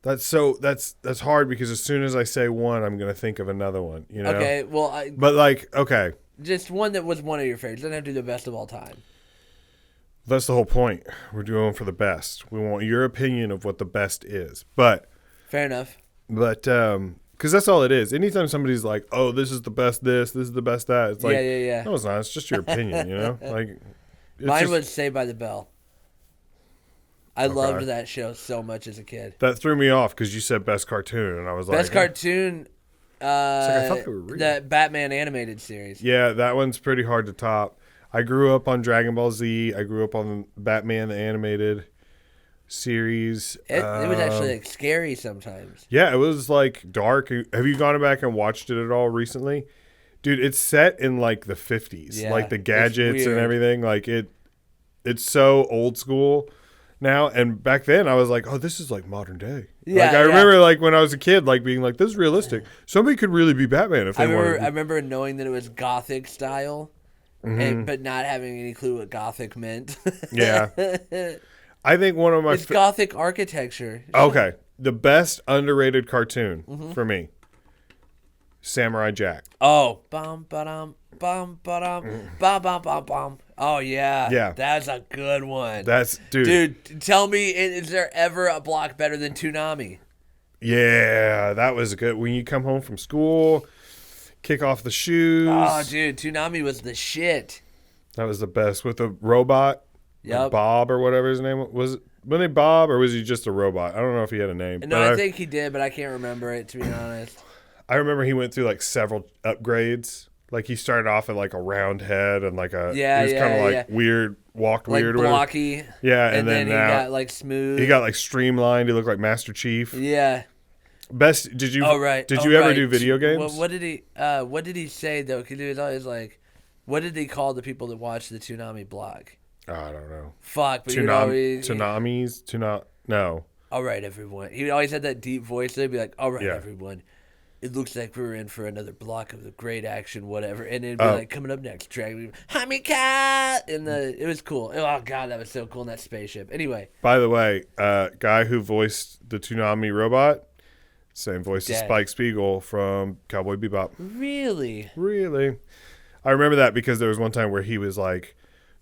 That's hard because as soon as I say one, I'm gonna think of another one. You know. Okay. Well, okay. Just one that was one of your favorites. Doesn't have to be the best of all time. That's the whole point. We're doing for the best. We want your opinion of what the best is. But fair enough. But because that's all it is. Anytime somebody's like, "Oh, this is the best this is the best that," it's like, yeah. No, it's not. It's just your opinion. You know. Like mine was Saved by the Bell. I loved that show so much as a kid. That threw me off because you said best cartoon, and I was like, best cartoon. I thought they were real. The Batman animated series. Yeah, that one's pretty hard to top. I grew up on Dragon Ball Z. I grew up on Batman the animated series. It was actually like scary sometimes. Yeah, it was like dark. Have you gone back and watched it at all recently? Dude, it's set in like the 50s. Yeah, like the gadgets and everything. Like it's so old school now. And back then I was like, oh, this is like modern day. Yeah, like I remember like when I was a kid, like being like, this is realistic. Somebody could really be Batman if they wanted. I remember knowing that it was Gothic style. Mm-hmm. But not having any clue what Gothic meant. Yeah. I think one of my... It's Gothic architecture. Okay. The best underrated cartoon for me. Samurai Jack. Oh. Bum, ba-dum, bum, ba-dum, bum, bum, bum, bum. Oh, yeah. Yeah. That's a good one. Dude, tell me, is there ever a block better than Toonami? Yeah, that was good. When you come home from school... Kick off the shoes. Oh, dude, Toonami was the shit. That was the best with the robot. Yep. Bob or whatever his name was. Was it Bob or was he just a robot? I don't know if he had a name. No, I think he did, but I can't remember it, to be honest. I remember he went through like several upgrades. Like he started off at like a round head and like he was kind of like weird, walked like weird. Blocky. Yeah, and then he got like smooth. He got like streamlined. He looked like Master Chief. Yeah. Best? Did you? Did you ever do video games? What did he say though? Because he was always like, what did he call the people that watch the Toonami blog? Oh, I don't know. Fuck. But No. All right, everyone. He always had that deep voice. They'd be like, all right, everyone. It looks like we're in for another block of the great action, whatever. And it'd be like, coming up next, Dragon Hamika! And it was cool. Oh, God, that was so cool in that spaceship. Anyway. By the way, guy who voiced the Toonami robot, same voice as Spike Spiegel from Cowboy Bebop. Really? I remember that because there was one time where he was like,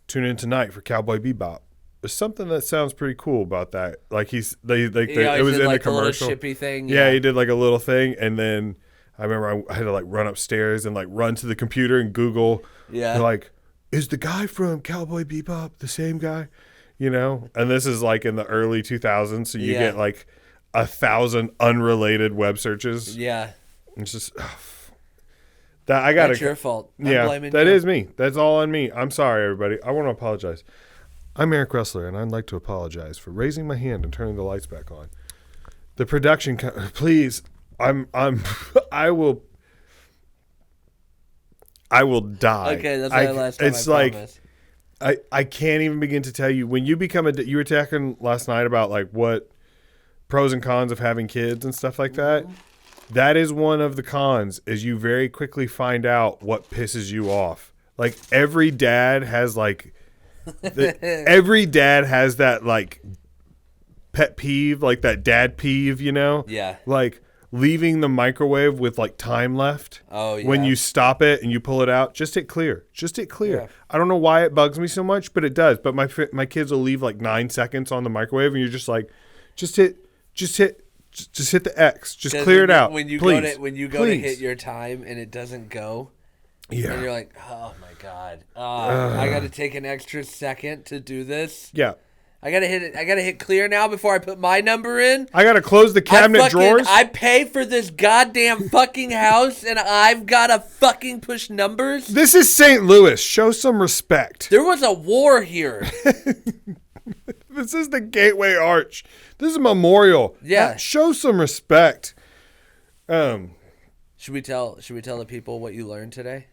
tune in tonight for Cowboy Bebop. there's something that sounds pretty cool about that. Like it was did in like the commercial. little shippy thing. Yeah, he did like a little thing, and then I remember I had to like run upstairs and like run to the computer and Google. Yeah. Like, is the guy from Cowboy Bebop the same guy? You know, and this is like in the early 2000s, so you get like 1,000 unrelated web searches. Yeah. It's just that I got. That's your fault. I'm blaming that you. is me. That's all on me. I'm sorry, everybody. I want to apologize. I'm Eric Rueseler, and I'd like to apologize for raising my hand and turning the lights back on. The production, please. I will die. Okay, that's my last time. It's I promise. I can't even begin to tell you when you become you were talking last night about like what pros and cons of having kids and stuff like that. That is one of the cons, is you very quickly find out what pisses you off. Like every dad has like every dad has that like pet peeve, like that dad peeve, you know? Yeah. Like leaving the microwave with like time left. Oh, yeah. When you stop it and you pull it out, just hit clear. Just hit clear. Yeah. I don't know why it bugs me so much, but it does. But my kids will leave like 9 seconds on the microwave, and you're just like, just hit the X. Just clear it out. When you please. go to hit your time and it doesn't go. Yeah. And you're like, oh my God. I got to take an extra second to do this. Yeah. I gotta hit clear now before I put my number in. I gotta close the cabinet drawers. I pay for this goddamn fucking house, and I've gotta fucking push numbers. This is St. Louis. Show some respect. There was a war here. This is the Gateway Arch. This is a memorial. Yeah. Show some respect. Should we tell the people what you learned today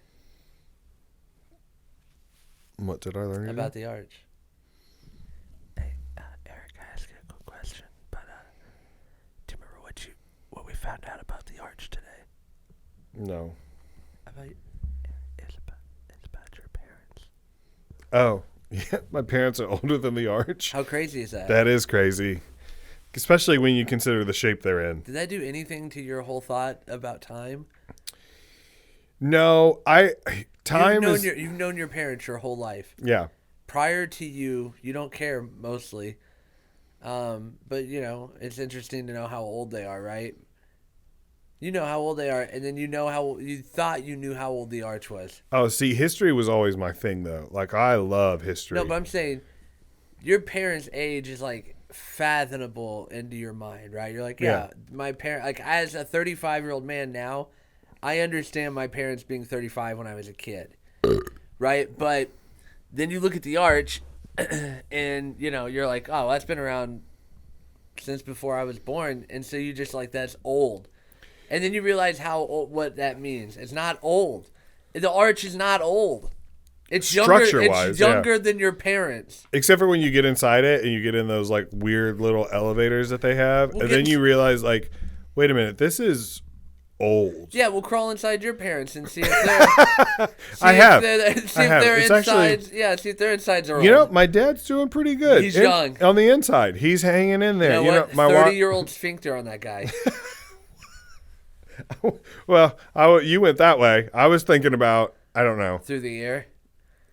What did I learn today? about the arch? Hey, Eric, I asked you a quick question, but do you remember what we found out about the arch today? No. It's about your parents. Oh, yeah. My parents are older than the arch. How crazy is that? That is crazy. Especially when you consider the shape they're in. Did that do anything to your whole thought about time? No, You've known your parents your whole life. Yeah. Prior to you don't care mostly. But it's interesting to know how old they are, right? You know how old they are, and then you know how you thought you knew how old the arch was. Oh, see, history was always my thing, though. Like, I love history. No, but I'm saying your parents' age is like fathomable into your mind, right? You're like, yeah. My parent, like as a 35-year-old man now, I understand my parents being 35 when I was a kid, right? But then you look at the arch, and you're like, oh, that's been around since before I was born, and so you just like, that's old. And then you realize what that means. It's not old. The arch is not old. It's younger. It's younger than your parents. Except for when you get inside it and you get in those like weird little elevators that they have, and then you realize like, wait a minute, this is old. Yeah, we'll crawl inside your parents and see if they're. See if their insides are old. My dad's doing pretty good. He's young on the inside. He's hanging in there. My 30-year-old sphincter on that guy. Well, you went that way. I was thinking about, I don't know, through the ear.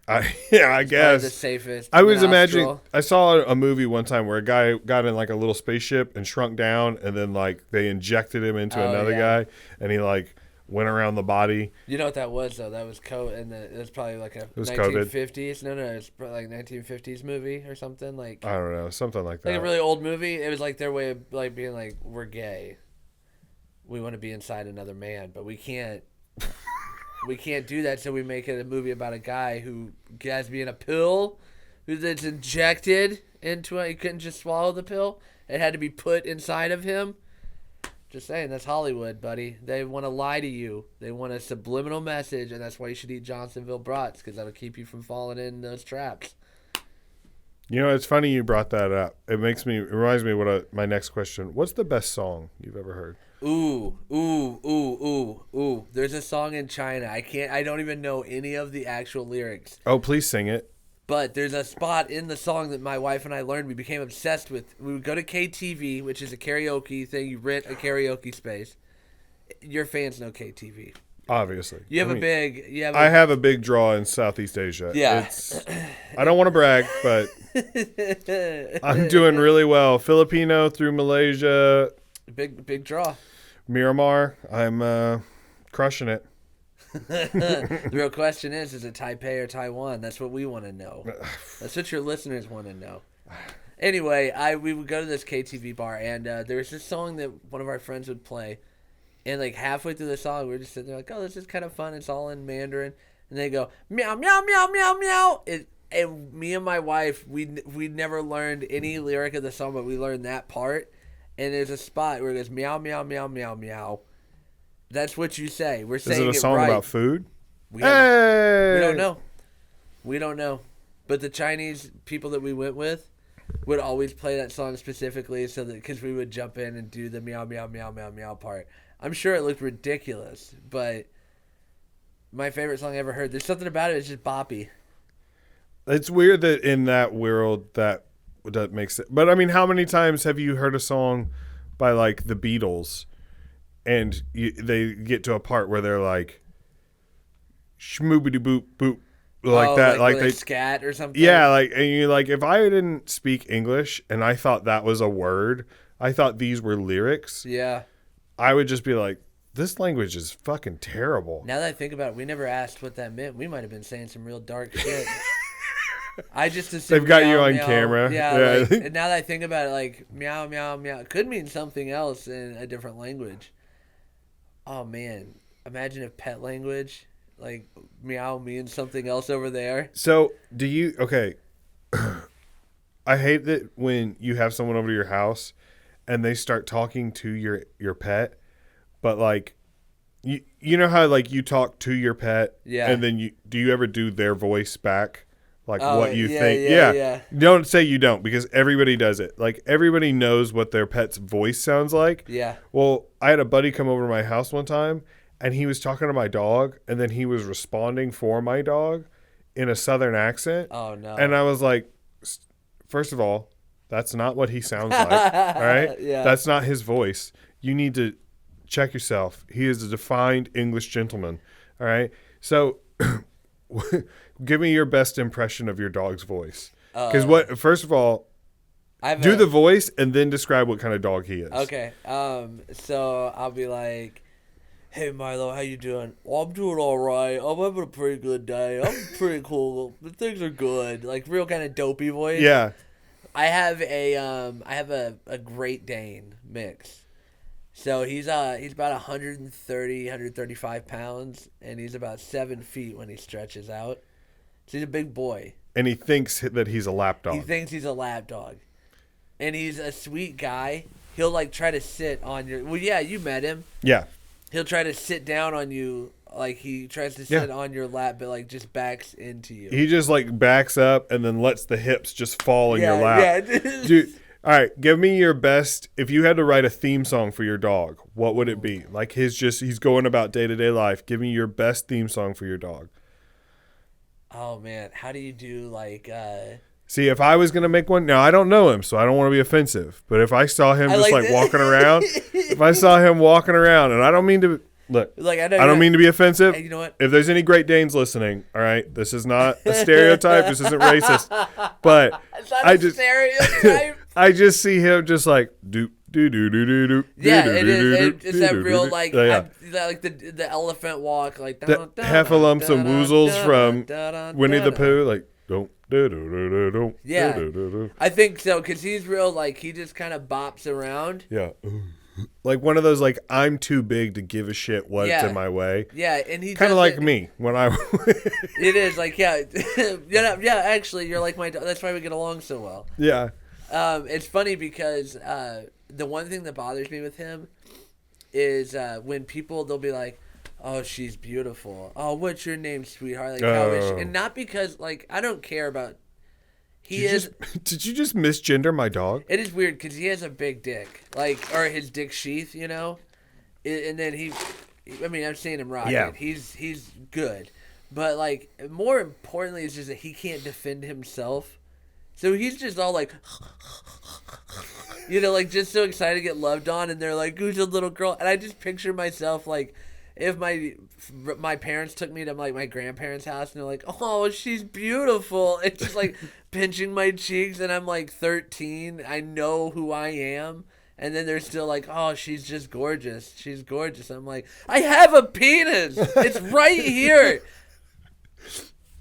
I guess the safest. I was imagining. I saw a movie one time where a guy got in like a little spaceship and shrunk down, and then like they injected him into another guy, and he like went around the body. You know what that was though? That was it was probably like a 1950s. No, it's probably like 1950s movie or something like. I don't know, something like that. Like a really old movie. It was like their way of like being like, we're gay. We want to be inside another man, but we can't. We can't do that, so we make it a movie about a guy who has to be in a pill, that's injected into it. He couldn't just swallow the pill. It had to be put inside of him. Just saying, that's Hollywood, buddy. They want to lie to you. They want a subliminal message, and that's why you should eat Johnsonville brats, because that'll keep you from falling in those traps. It's funny you brought that up. It reminds me of my next question. What's the best song you've ever heard? Ooh. There's a song in China. I don't even know any of the actual lyrics. Oh, please sing it. But there's a spot in the song that my wife and I learned. We became obsessed with. We would go to KTV, which is a karaoke thing. You rent a karaoke space. Your fans know KTV. Obviously. You have I have a big draw in Southeast Asia. Yeah. I don't want to brag, but I'm doing really well. Filipino through Malaysia. Big draw. Miramar. I'm crushing it. The real question is it Taipei or Taiwan? That's what we want to know. That's what your listeners want to know. Anyway, we would go to this KTV bar, and there was this song that one of our friends would play, and like halfway through the song, we were just sitting there like, oh, this is kind of fun. It's all in Mandarin, and they go meow meow meow meow meow. And me and my wife, we never learned any lyric of the song, but we learned that part. And there's a spot where it goes meow meow meow meow meow. That's what you say. We're saying it right. Is it a song about food? We don't know. We don't know. But the Chinese people that we went with would always play that song specifically so that because we would jump in and do the meow meow meow meow meow part. I'm sure it looked ridiculous, but my favorite song I ever heard. There's something about it. It's just boppy. It's weird that in that world that makes it. But I mean, how many times have you heard a song by like the Beatles? And they get to a part where they're like, shmoobity boop boop, like that, like they scat or something. Yeah, like and you like if I didn't speak English and I thought that was a word, I thought these were lyrics. Yeah, I would just be like, this language is fucking terrible. Now that I think about it, we never asked what that meant. We might have been saying some real dark shit. I just assumed they've got meow, you on meow. camera. Yeah. Like, and now that I think about it, like meow meow meow, it could mean something else in a different language. Oh man, imagine if pet language, like meow, means something else over there. So do you? Okay, I hate that when you have someone over to your house and they start talking to your pet, but like you know how like you talk to your pet, yeah, and then do you ever do their voice back? Like what you yeah, think. Yeah. Don't say you don't because everybody does it. Like everybody knows what their pet's voice sounds like. Yeah. Well, I had a buddy come over to my house one time and he was talking to my dog and then he was responding for my dog in a southern accent. Oh no. And I was like, first of all, that's not what he sounds like. All right? Yeah. That's not his voice. You need to check yourself. He is a defined English gentleman. All right? So give me your best impression of your dog's voice. Because first of all, do the voice and then describe what kind of dog he is. Okay. So I'll be like, hey Milo, how you doing? Well, I'm doing all right. I'm having a pretty good day. I'm pretty cool. Things are good. Like real kind of dopey voice. Yeah. I have a Great Dane mix. So he's about 130, 135 pounds, and he's about 7 feet when he stretches out. So he's a big boy. And he thinks that he's a lap dog. He thinks he's a lap dog. And he's a sweet guy. He'll like try to sit on your... Well, yeah, you met him. Yeah. He'll try to sit down on you. Like he tries to sit on your lap, but like just backs into you. He just like backs up and then lets the hips just fall in your lap. Yeah. Dude, all right, give me your best. If you had to write a theme song for your dog, what would it be? Like he's going about day-to-day life. Give me your best theme song for your dog. Oh man, how do you do like See, if I was going to make one, now I don't know him, so I don't want to be offensive, but if I saw him just like walking around, if I saw him walking around, and I don't mean to look, like I don't mean to be offensive. Hey, you know what? If there's any Great Danes listening, all right, this is not a stereotype. This isn't racist, but it's not a stereotype. I just see him just like do. Yeah, it is. It's that real like like the elephant walk, like the heffalumps and woozles from Winnie the Pooh, like don't. Yeah, I think so because he's real. Like he just kind of bops around. Yeah, like one of those like I'm too big to give a shit what's in my way. Yeah, and he kind of like me when I. It is like yeah. Actually, you're like my. That's why we get along so well. Yeah. It's funny because the one thing that bothers me with him is when people they'll be like, "Oh, she's beautiful. Oh, what's your name, sweetheart? Like, how is she?" And not because like I don't care about. Did you just misgender my dog? It is weird because he has a big dick, like or his dick sheath, you know, and then I mean, I've seen him rock it. He's good, but like more importantly, it's just that he can't defend himself. So he's just all like, you know, like just so excited to get loved on, and they're like, "Who's a little girl?" And I just picture myself like if my parents took me to like my grandparents' house and they're like, "Oh, she's beautiful," it's just like pinching my cheeks, and I'm like 13. I know who I am, and then they're still like, "Oh, she's just gorgeous. She's gorgeous." I'm like, I have a penis. It's right here.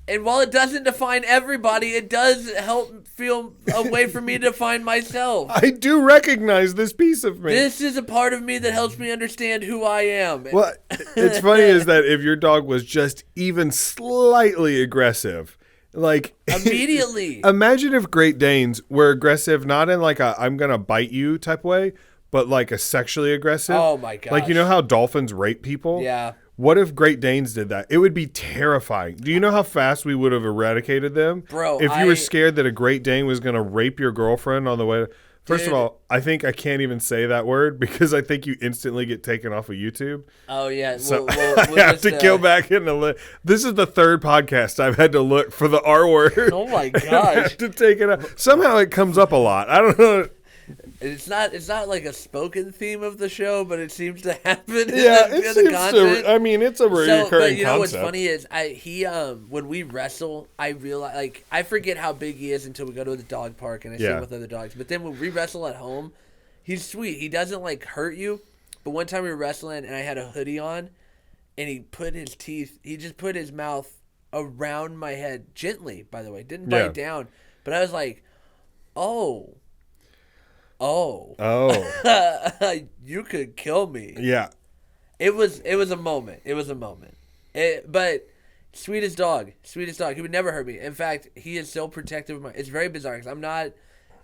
And while it doesn't define everybody, it does help feel a way for me to define myself. I do recognize this piece of me. This is a part of me that helps me understand who I am. Well, it's funny is that if your dog was just even slightly aggressive, like immediately. Imagine if Great Danes were aggressive, not in like a "I'm gonna bite you" type way, but like a sexually aggressive. Oh my gosh. Like, you know how dolphins rape people? Yeah. What if Great Danes did that? It would be terrifying. Do you know how fast we would have eradicated them? Bro, if you were scared that a Great Dane was going to rape your girlfriend on the way. First of all, I think I can't even say that word because I think you instantly get taken off of YouTube. Oh, yeah. So I have to go back in the This is the third podcast I've had to look for the R word. Oh, my gosh. To take it out. Somehow it comes up a lot. I don't know. It's not like a spoken theme of the show, but it seems to happen. Yeah, in the content. I mean, it's a recurring but you know concept. what's funny is when we wrestle, I realize like I forget how big he is until we go to the dog park and I see him with other dogs. But then when we wrestle at home, he's sweet. He doesn't like hurt you. But one time we were wrestling and I had a hoodie on, and he just put his mouth around my head gently. By the way, didn't bite down. But I was like, oh. You could kill me. Yeah. It was a moment. But sweetest dog. He would never hurt me. In fact, he is so protective of my. It's very bizarre because I'm not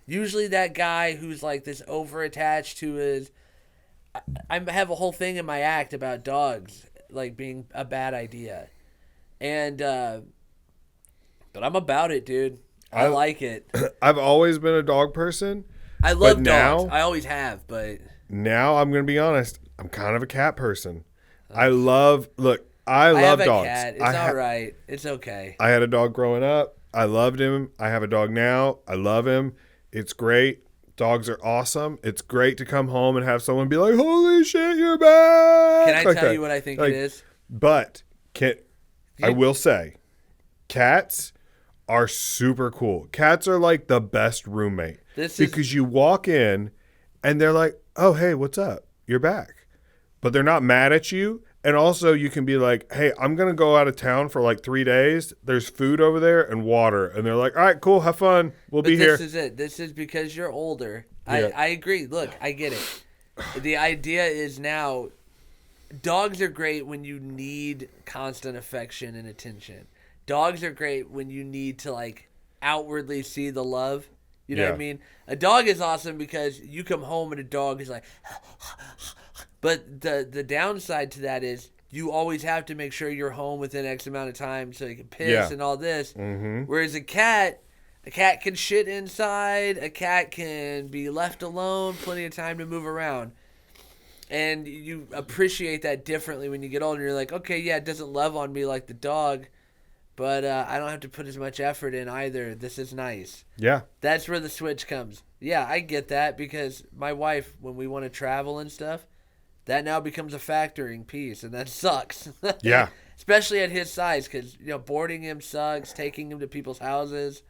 usually that guy who's like this over attached to his. I have a whole thing in my act about dogs like being a bad idea, and but I'm about it, dude. I like it. I've always been a dog person. I love dogs. I always have, but now I'm going to be honest. I'm kind of a cat person. I love dogs. I have a cat. It's all right. It's okay. I had a dog growing up. I loved him. I have a dog now. I love him. It's great. Dogs are awesome. It's great to come home and have someone be like, "Holy shit, you're back." Can I tell you what I think it is? But I will say, cats are super cool. Cats are like the best roommate. Because you walk in and they're like, "Oh, hey, what's up? You're back." But they're not mad at you. And also you can be like, "Hey, I'm going to go out of town for like 3 days. There's food over there and water." And they're like, "All right, cool. Have fun. We'll be here." This is it. This is because you're older. Yeah. I agree. Look, I get it. The idea is now dogs are great when you need constant affection and attention. Dogs are great when you need to like outwardly see the love. You know what I mean? A dog is awesome because you come home and a dog is like, but the downside to that is you always have to make sure you're home within X amount of time so you can piss and all this. Mm-hmm. Whereas a cat can shit inside. A cat can be left alone, plenty of time to move around. And you appreciate that differently when you get older. You're like, okay, yeah, it doesn't love on me like the dog. But I don't have to put as much effort in either. This is nice. Yeah. That's where the switch comes. Yeah, I get that because my wife, when we want to travel and stuff, that now becomes a factoring piece, and that sucks. Yeah. Especially at his size because, boarding him sucks, taking him to people's houses.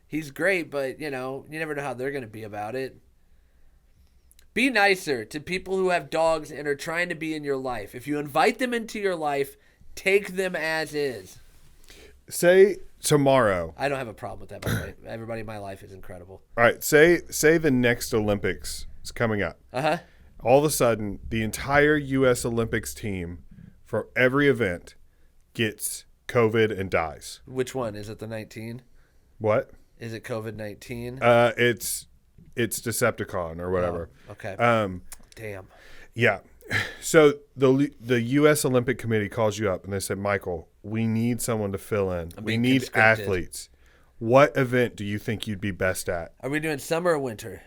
He's great, but, you never know how they're going to be about it. Be nicer to people who have dogs and are trying to be in your life. If you invite them into your life, take them as is. Say tomorrow. I don't have a problem with that, by the way. Everybody in my life is incredible. All right. Say the next Olympics is coming up. Uh-huh. All of a sudden, the entire U.S. Olympics team for every event gets COVID and dies. Which one? Is it the 19? What? Is it COVID-19? It's Decepticon or whatever. Oh, okay. Damn. Yeah. So the U.S. Olympic Committee calls you up and they said, "Michael, we need someone to fill in. We need athletes. What event do you think you'd be best at?" Are we doing summer or winter?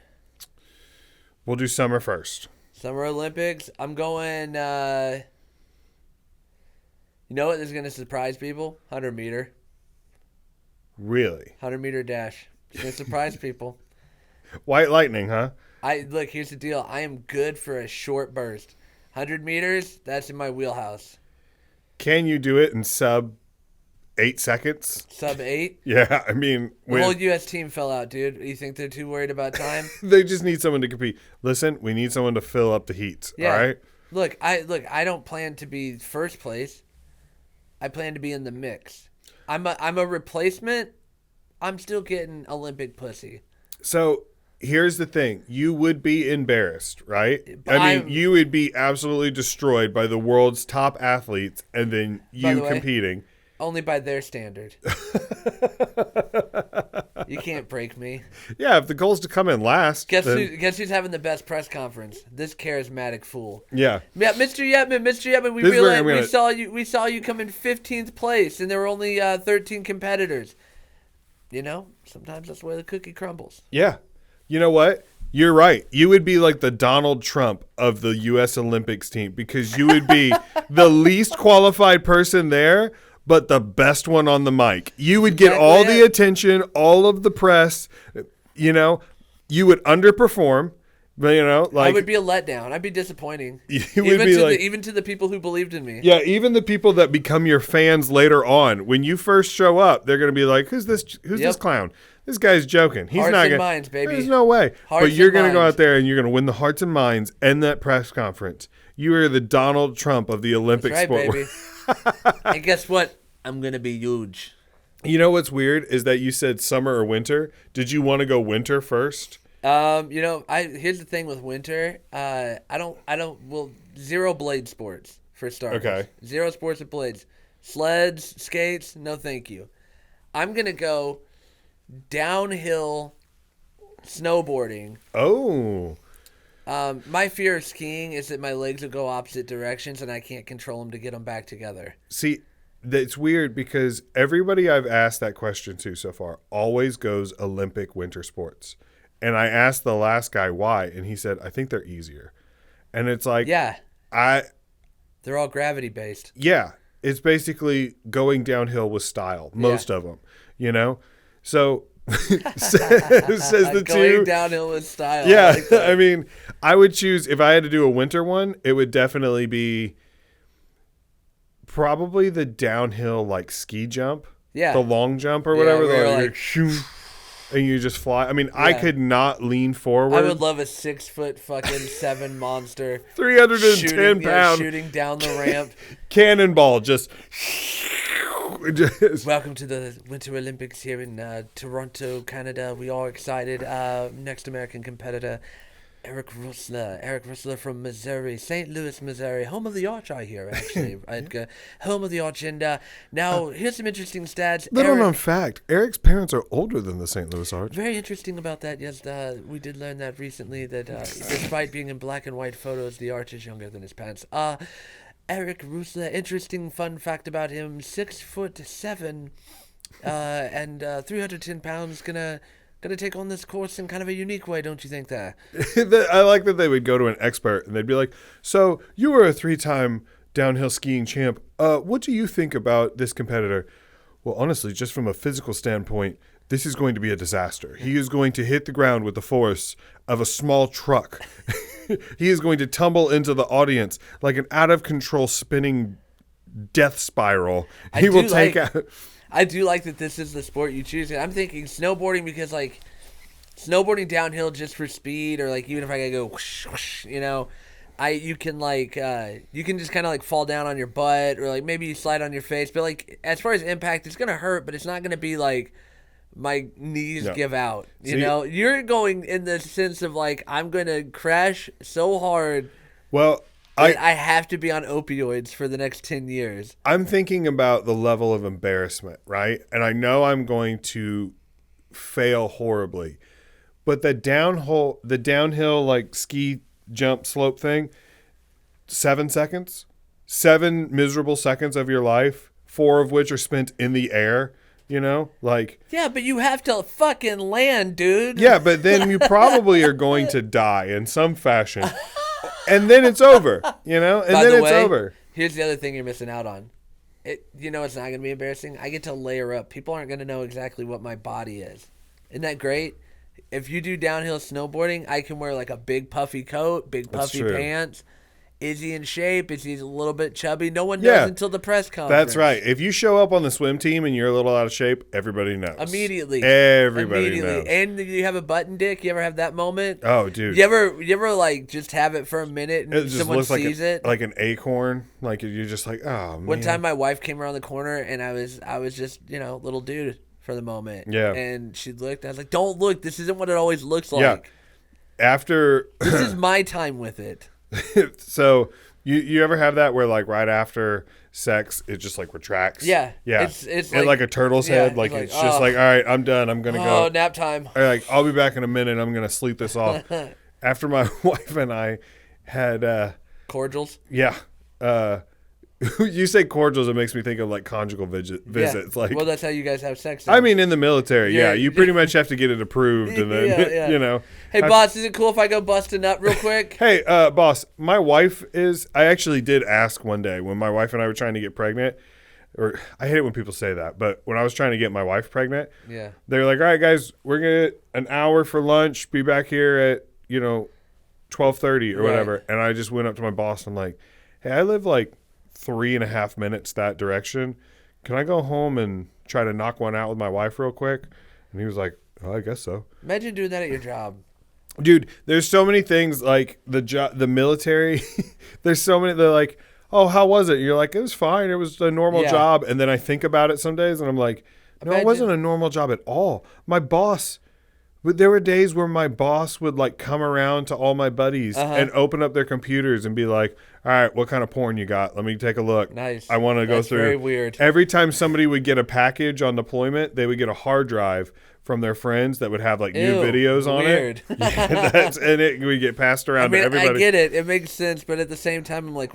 We'll do summer first. Summer Olympics. I'm going, you know what is going to surprise people? 100 meter. Really? 100 meter dash. It's going to surprise people. White lightning, huh? Look, here's the deal. I am good for a short burst. 100 meters, that's in my wheelhouse. Can you do it in sub 8 seconds? Sub 8? Yeah, I mean, The whole U.S. team fell out, dude. You think they're too worried about time? they just need someone to compete. Listen, we need someone to fill up the heats. Yeah. All right. Look, I don't plan to be first place. I plan to be in the mix. I'm a replacement. I'm still getting Olympic pussy. So here's the thing: you would be embarrassed, right? But I mean, you would be absolutely destroyed by the world's top athletes, and then you competing. Only by their standard. You can't break me. Yeah, if the goal's to come in last. Guess who's having the best press conference? This charismatic fool. Yeah. Yeah, Mr. Yetman, we realized we saw you come in 15th place, and there were only 13 competitors. You know, sometimes that's where the cookie crumbles. Yeah. You know what? You're right. You would be like the Donald Trump of the U.S. Olympics team, because you would be the least qualified person there, but the best one on the mic. You would get all the attention, all of the press. You know, you would underperform. But, you know, like, I would be a letdown. I'd be disappointing. Even to the people who believed in me. Yeah, even the people that become your fans later on. When you first show up, they're going to be like, "Who's this? This clown? This guy's joking. He's hearts not and going. minds, baby. There's no way." Hearts but you're going to go minds. out there and you're going to win the hearts and minds and that press conference. You are the Donald Trump of the Olympic That's right, sport. baby. And guess what? I'm gonna be huge. You know what's weird is that you said summer or winter. Did you want to go winter first? You know, here's the thing with winter. Zero blade sports for starters. Okay. Zero sports with blades. Sleds, skates, no thank you. I'm gonna go downhill snowboarding. Oh. My fear of skiing is that my legs will go opposite directions and I can't control them to get them back together. See, that's weird because everybody I've asked that question to so far always goes Olympic winter sports. And I asked the last guy why, and he said, I think they're easier. And it's like, yeah, they're all gravity based. Yeah, it's basically going downhill with style, most of them, you know? So says the going downhill with style. Yeah, I mean, I would choose, if I had to do a winter one, it would definitely be probably the downhill, like, ski jump. Yeah. The long jump or whatever. Like, and you just fly. I mean, I could not lean forward. I would love a 6 foot fucking 7 monster. 310 pounds. Shooting down the ramp. Cannonball just. Welcome to the Winter Olympics here in Toronto, Canada. We are excited. Next American competitor, Eric Rueseler from Missouri, St. Louis, Missouri, home of the Arch, I hear, actually. Home of the Arch. And now, here's some interesting stats. Little known fact, Eric's parents are older than the St. Louis Arch. Very interesting about that, yes. We did learn that recently, that despite being in black and white photos, the Arch is younger than his parents. Eric Rueseler, interesting fun fact about him, 6'7", and 310 pounds, gonna take on this course in kind of a unique way, don't you think that? I like that they would go to an expert and they'd be like, so you were a 3-time downhill skiing champ. What do you think about this competitor? Well, honestly, just from a physical standpoint, this is going to be a disaster. He is going to hit the ground with the force of a small truck. He is going to tumble into the audience like an out-of-control spinning death spiral. He will take out... I do like that this is the sport you choose. I'm thinking snowboarding because, like, snowboarding downhill just for speed, or, like, even if I gotta go whoosh, whoosh, you know, you can just kind of, like, fall down on your butt, or, like, maybe you slide on your face. But, like, as far as impact, it's gonna hurt, but it's not gonna be, like, my knees give out. You know, you're going in the sense of, like, I'm gonna crash so hard. Well, I have to be on opioids for the next 10 years. I'm thinking about the level of embarrassment, right? And I know I'm going to fail horribly. But the downhill like ski jump slope thing, 7 seconds, 7 miserable seconds of your life, 4 of which are spent in the air, you know? Like, yeah, but you have to fucking land, dude. Yeah, but then you probably are going to die in some fashion. And then it's over, you know? And then it's over. Here's the other thing you're missing out on. You know it's not going to be embarrassing? I get to layer up. People aren't going to know exactly what my body is. Isn't that great? If you do downhill snowboarding, I can wear like a big puffy coat, big puffy pants, Is he in shape? Is he a little bit chubby? No one knows Yeah. until the press conference. That's right. If you show up on the swim team and you're a little out of shape, everybody knows. Immediately. Everybody knows. And you have a button dick. You ever have that moment? Oh, dude. You ever like just have it for a minute and It just someone looks like sees it? like an acorn. Like you're just like, oh man. One time my wife came around the corner and I was just, little dude for the moment. Yeah. And she looked. I was like, don't look. This isn't what it always looks like. Yeah. After This is my time with it. So you ever have that where like right after sex it just like retracts? Yeah. Yeah. It's like a turtle's head. Like it's just like, all right, I'm done. I'm gonna go. Oh, nap time. Or like I'll be back in a minute. I'm gonna sleep this off. After my wife and I had Cordials. yeah. You say cordials, it makes me think of like conjugal visits. Yeah. Like, well, that's how you guys have sex. I mean, in the military, Yeah. you pretty much have to get it approved, and then Yeah. Hey, boss, is it cool if I go bust a nut real quick? Hey, boss, my wife is. I actually did ask one day when my wife and I were trying to get pregnant. Or I hate it when people say that, but when I was trying to get my wife pregnant, Yeah. they were like, "All right, guys, we're gonna get an hour for lunch. Be back here at 12:30 or whatever." And I just went up to my boss and I'm like, "Hey, I live like 3.5 minutes that direction. Can I go home and try to knock one out with my wife real quick?" And he was like, "Oh, I guess so." Imagine doing that at your job. Dude, there's so many things like the military. There's so many. They're like, "Oh, how was it?" You're like, "It was fine. It was a normal job." And then I think about it some days and I'm like, "No, it wasn't a normal job at all." My boss. But there were days where my boss would like come around to all my buddies and open up their computers and be like, "All right, what kind of porn you got? Let me take a look. Nice. I want to go through." Very weird. Every time somebody would get a package on deployment, they would get a hard drive from their friends that would have like new videos on weird. it. Yeah, and it would get passed around to everybody. I get it. It makes sense, but at the same time, I'm like,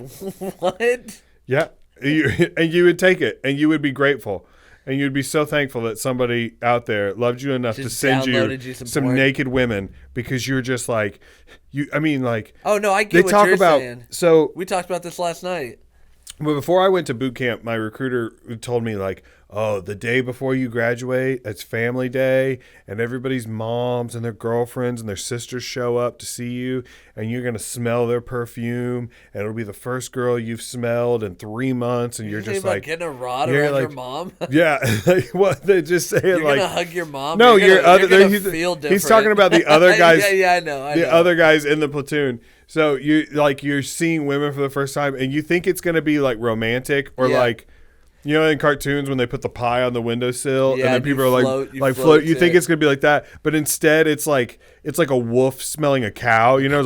what? Yeah, and you would take it, and you would be grateful. And you'd be so thankful that somebody out there loved you enough to send you some naked women because you're just like, oh no, I get what you're saying. So we talked about this last night. But before I went to boot camp, my recruiter told me like, "Oh, the day before you graduate, it's family day, and everybody's moms and their girlfriends and their sisters show up to see you, and you're gonna smell their perfume, and it'll be the first girl you've smelled in 3 months, and you're just like getting a rod around your mom." Yeah, like, what they just say you're like, gonna hug your mom. No, you're gonna feel different. He's talking about the other guys. Yeah, I know. Other guys in the platoon. So you're seeing women for the first time, and you think it's gonna be like romantic or like, in cartoons when they put the pie on the windowsill and then people are like float. You think it's gonna be like that, but instead it's like a wolf smelling a cow. It's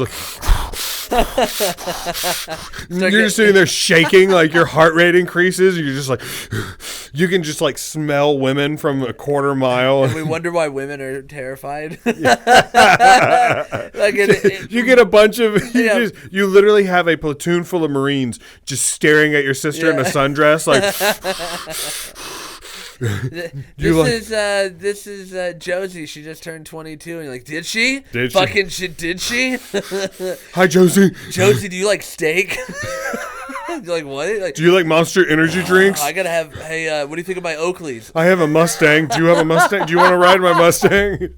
like you're just sitting there shaking, like your heart rate increases. And you're just like, you can just like smell women from a quarter mile. And we wonder why women are terrified. You get a bunch of you literally have a platoon full of Marines just staring at your sister in a sundress, like. This is Josie. She just turned 22, and you're like, did she? Did she? Hi, Josie. Josie, do you like steak? You're like, what? Like, do you like Monster Energy drinks? I gotta have. Hey, what do you think of my Oakleys? I have a Mustang. Do you have a Mustang? Do you want to ride my Mustang?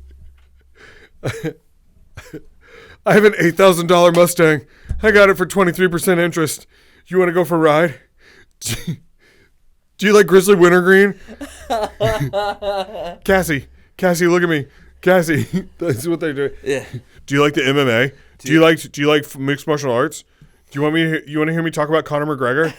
I have an $8,000 Mustang. I got it for 23% interest. You want to go for a ride? Do you like Grizzly Wintergreen? Cassie, look at me. Cassie, that's what they're doing. Yeah. Do you like the MMA? Do you like mixed martial arts? Do you want to hear me talk about Conor McGregor?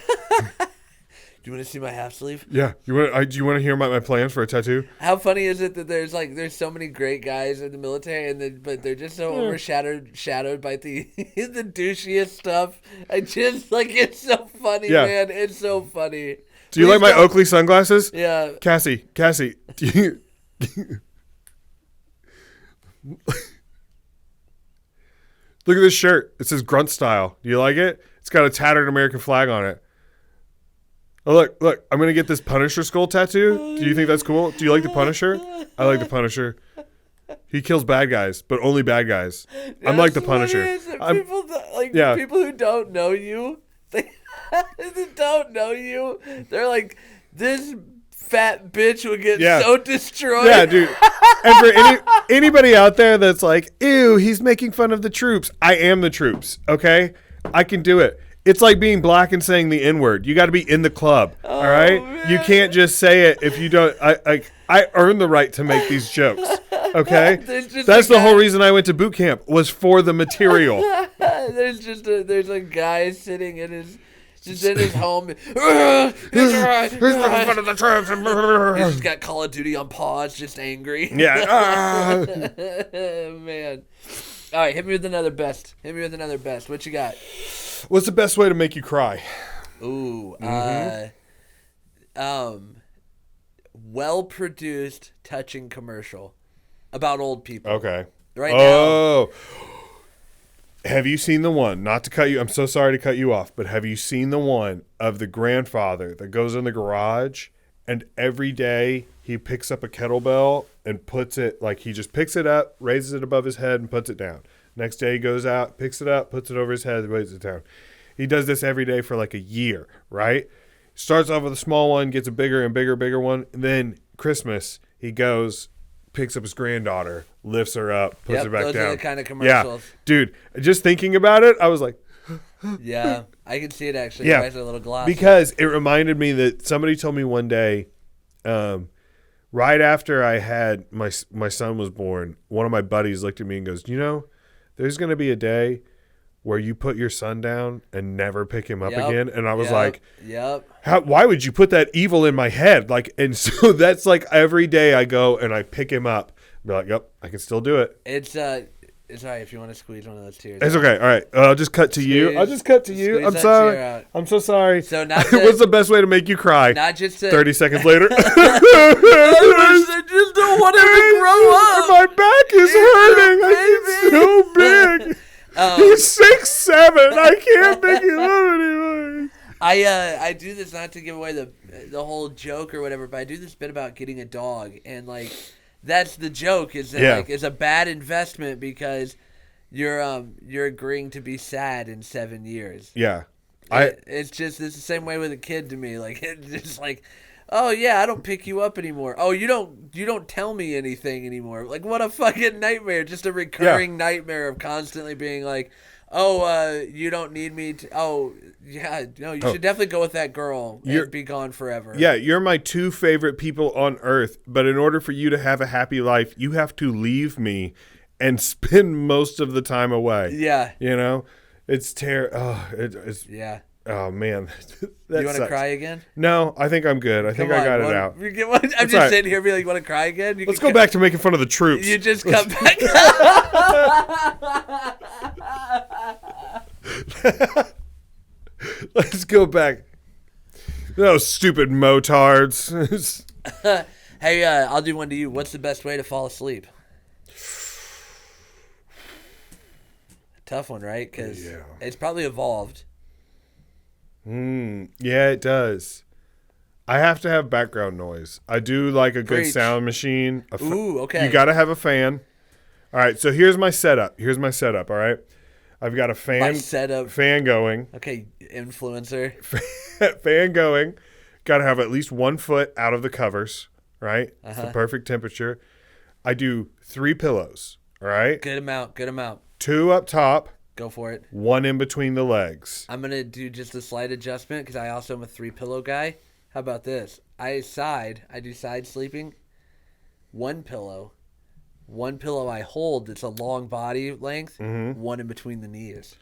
Do you want to see my half sleeve? Yeah. Do you want to hear about my plans for a tattoo? How funny is it that there's so many great guys in the military but they're just so overshadowed by the the douchiest stuff. It's so funny, man. It's so funny. Do you like my Oakley sunglasses? Yeah. Cassie, do you... Look at this shirt. It says Grunt Style. Do you like it? It's got a tattered American flag on it. Oh, look. I'm going to get this Punisher skull tattoo. Do you think that's cool? Do you like the Punisher? I like the Punisher. He kills bad guys, but only bad guys. I'm like the Punisher. People who don't know you, they don't know you. They're like, this fat bitch would get so destroyed. Yeah, dude. And for anybody out there that's like, ew, he's making fun of the troops. I am the troops, okay? I can do it. It's like being black and saying the N-word. You got to be in the club. All right. Man. You can't just say it if you don't. I earn the right to make these jokes. Okay. That's the whole reason I went to boot camp was for the material. There's a guy sitting in his home. He's just got Call of Duty on pause, just angry. Yeah. Man. All right, hit me with another best. What you got? What's the best way to make you cry? Ooh, well-produced, touching commercial about old people. Okay. Right now. Oh. Have you seen the one, not to cut you, I'm so sorry to cut you off, but have you seen the one of the grandfather that goes in the garage and every day he picks up a kettlebell and puts it, like he just picks it up, raises it above his head and puts it down. Next day he goes out, picks it up, puts it over his head, raises it down. He does this every day for like a year, right? Starts off with a small one, gets a bigger and bigger one. And then Christmas, he goes, picks up his granddaughter, lifts her up, puts her back down. Those are the kind of commercials. Yeah, dude, just thinking about it, I was like, yeah, I can see it actually. Yeah, Your eyes are a little glossy. because it reminded me that somebody told me one day, right after I had my son was born, one of my buddies looked at me and goes, you know, there's going to be a day where you put your son down and never pick him up again. And I was like, why would you put that evil in my head? Like, and so that's like every day I go and I pick him up. Be like, yep, I can still do it. It's all right if you want to squeeze one of those tears. It's okay. All right. I'll just cut to you. I'm sorry. I'm so sorry. So what's the best way to make you cry? Not just 30 seconds later. I just don't want him to grow up. My back is hurting. It's so big. He's 6'7". I can't pick him up anymore. I do this not to give away the whole joke or whatever, but I do this bit about getting a dog, and like that's the joke is that like it's a bad investment because you're agreeing to be sad in 7 years. Yeah, it's the same way with a kid to me. Like it's just like, oh yeah, I don't pick you up anymore. Oh, you don't tell me anything anymore. Like what a fucking nightmare! Just a recurring nightmare of constantly being like, oh, you don't need me to. Oh, yeah, no, you should definitely go with that girl and be gone forever. Yeah, you're my two favorite people on earth, but in order for you to have a happy life, you have to leave me and spend most of the time away. Yeah, you know, it's it's yeah. Oh man, you want to cry again? No, I think I'm good. I think I got it out. I'm just sitting here being like, want to cry again? Let's go back to making fun of the troops. You just come back. Let's go back. Those stupid motards. Hey, I'll do one to you. What's the best way to fall asleep? Tough one, right? Because it's probably evolved. Yeah, it does. I have to have background noise. I do like a good sound machine. Ooh, okay. You got to have a fan. All right, so here's my setup. All right. I've got a fan going. Okay, influencer. Fan going. Got to have at least 1 foot out of the covers, right? It's the perfect temperature. I do 3 pillows, all right? Good amount. 2 up top. Go for it. 1 in between the legs. I'm going to do just a slight adjustment because I also am a 3-pillow guy. How about this? I do side sleeping. 1 pillow. 1 pillow I hold that's a long body length. 1 in between the knees.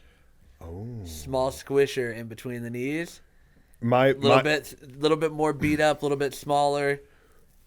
Oh. Small squisher in between the knees. Little bit more beat up, a little bit smaller.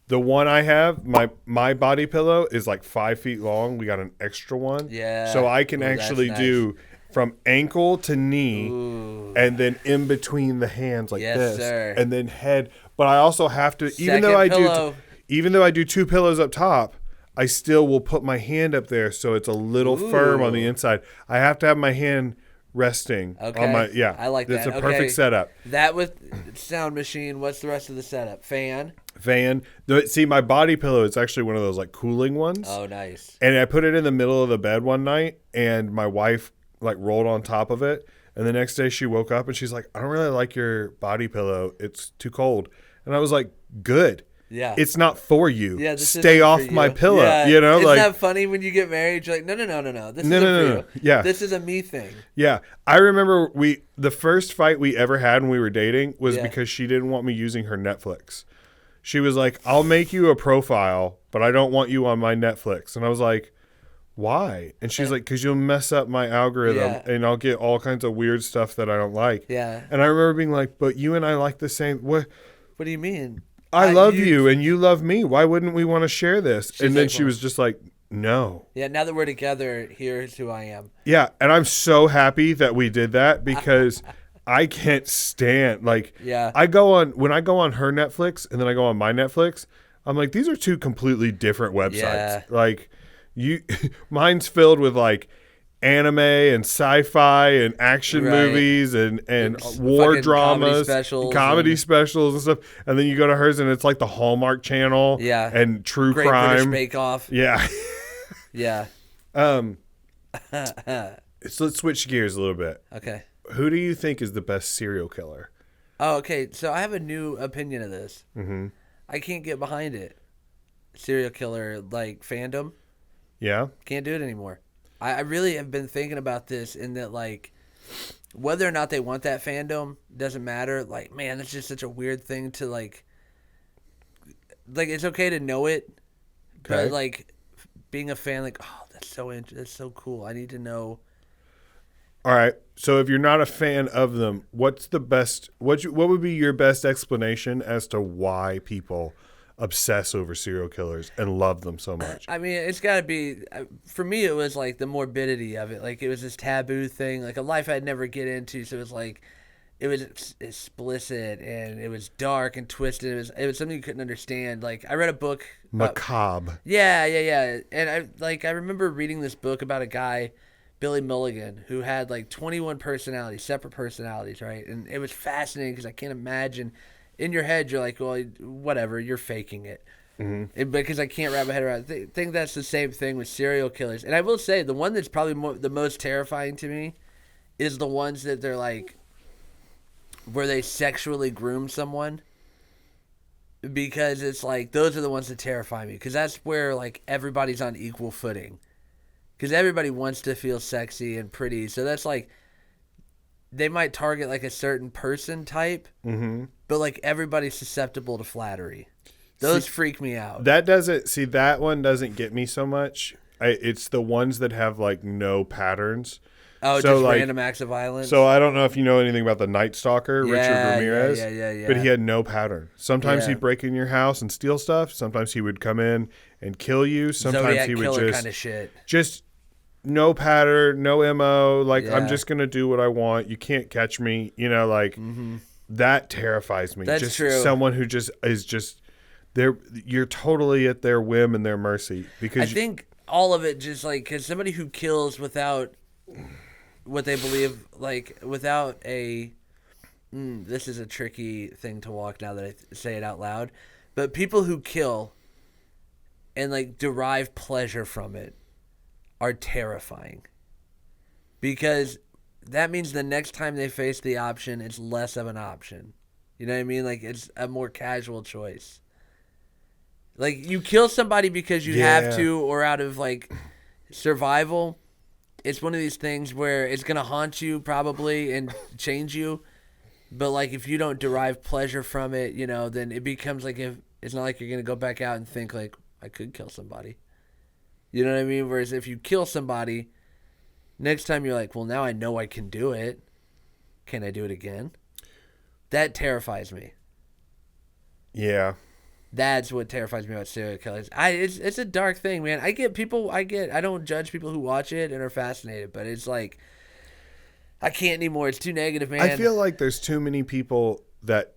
The one I have, my body pillow is like 5 feet long. We got an extra one. Yeah. So I can actually do from ankle to knee. Ooh. And then in between the hands like this. Sir. And then head. But I also have to, even though I do 2 pillows up top, I still will put my hand up there so it's a little firm on the inside. I have to have my hand resting on my I like that. It's a perfect setup. That with sound machine. What's the rest of the setup? Fan. See, my body pillow is actually one of those like cooling ones. Oh, nice. And I put it in the middle of the bed one night, and my wife like rolled on top of it. And the next day she woke up and she's like, "I don't really like your body pillow. It's too cold." And I was like, "Good, Yeah. It's not for you. Yeah, this Stay isn't off for my you. pillow. Yeah. You know, Isn't like that funny when you get married? You're like, no. This No, isn't no, for no. you. Yeah. This is a me thing. yeah. I remember the first fight we ever had when we were dating was Yeah. because she didn't want me using her Netflix. She was like, I'll make you a profile, but I don't want you on my Netflix. And I was like, why? And she's like, because you'll mess up my algorithm Yeah. and I'll get all kinds of weird stuff that I don't like. Yeah. And I remember being like, but you and I like the same. What? What do you mean? I love you and you love me. Why wouldn't we want to share this? And then like, she was just like, no. Yeah, now that we're together, here's who I am. Yeah. And I'm so happy that we did that because I can't stand, like, Yeah. when I go on her Netflix and then I go on my Netflix, I'm like, these are two completely different websites. Yeah. Like, mine's filled with like anime and sci-fi and action Right. movies and war fucking dramas, comedy specials and stuff. And then you go to hers and it's like the Hallmark Channel, Yeah. and true Great British crime. Bake Off. Yeah. Yeah. So let's switch gears a little bit. Okay. Who do you think is the best serial killer? Oh, okay. So I have a new opinion of this. Mm-hmm. I can't get behind it. Serial killer, like, fandom. Yeah. Can't do it anymore. I really have been thinking about this in that, like, whether or not they want that fandom doesn't matter. Like, man, that's just such a weird thing to, like, it's okay to know it, Okay. but, like, being a fan, like, oh, that's so cool. I need to know. All right. So if you're not a fan of them, what's the best? What would be your best explanation as to why people obsess over serial killers and love them so much? I mean, it's got to be, for me, it was like the morbidity of it. Like, it was this taboo thing, like a life I'd never get into. So it was like, it was explicit and it was dark and twisted. It was something you couldn't understand. Like, I read a book. Macabre. Yeah. And I remember reading this book about a guy, Billy Milligan, who had like 21 personalities, separate personalities, right? And it was fascinating because I can't imagine. In your head, you're like, well, whatever, you're faking it. Mm-hmm. Because I can't wrap my head around it. I think that's the same thing with serial killers. And I will say, the one that's probably the most terrifying to me is the ones that they're like, where they sexually groom someone. Because it's like, those are the ones that terrify me. Because that's where, like, everybody's on equal footing. Because everybody wants to feel sexy and pretty. So that's like, they might target like a certain person type, but like everybody's susceptible to flattery. Those freak me out. That one doesn't get me so much. It's the ones that have like no patterns. Oh, so just like, random acts of violence. So I don't know if you know anything about the Night Stalker, Richard Ramirez. Yeah. But he had no pattern. Sometimes he'd break in your house and steal stuff. Sometimes he would come in and kill you. Sometimes Zodiac he would killer kind of shit. Just no pattern, no MO. Like, Yeah. I'm just going to do what I want. You can't catch me. You know, like, that terrifies me. That's just true. Someone who just is just, you're totally at their whim and their mercy. Because I think all of it just like, because somebody who kills without what they believe, like, without a, this is a tricky thing to walk now that I say it out loud, but people who kill and like derive pleasure from it are terrifying, because that means the next time they face the option, it's less of an option. You know what I mean? Like, it's a more casual choice. Like, you kill somebody because you have to, or out of like survival. It's one of these things where it's gonna haunt you probably and change you. But like, if you don't derive pleasure from it, you know, then it becomes like, if it's not like you're gonna go back out and think like, I could kill somebody. You know what I mean? Whereas if you kill somebody, next time you're like, well, now I know I can do it. Can I do it again? That terrifies me. Yeah. That's what terrifies me about serial killers. It's a dark thing, man. I don't judge people who watch it and are fascinated, but it's like, I can't anymore. It's too negative, man. I feel like there's so many people that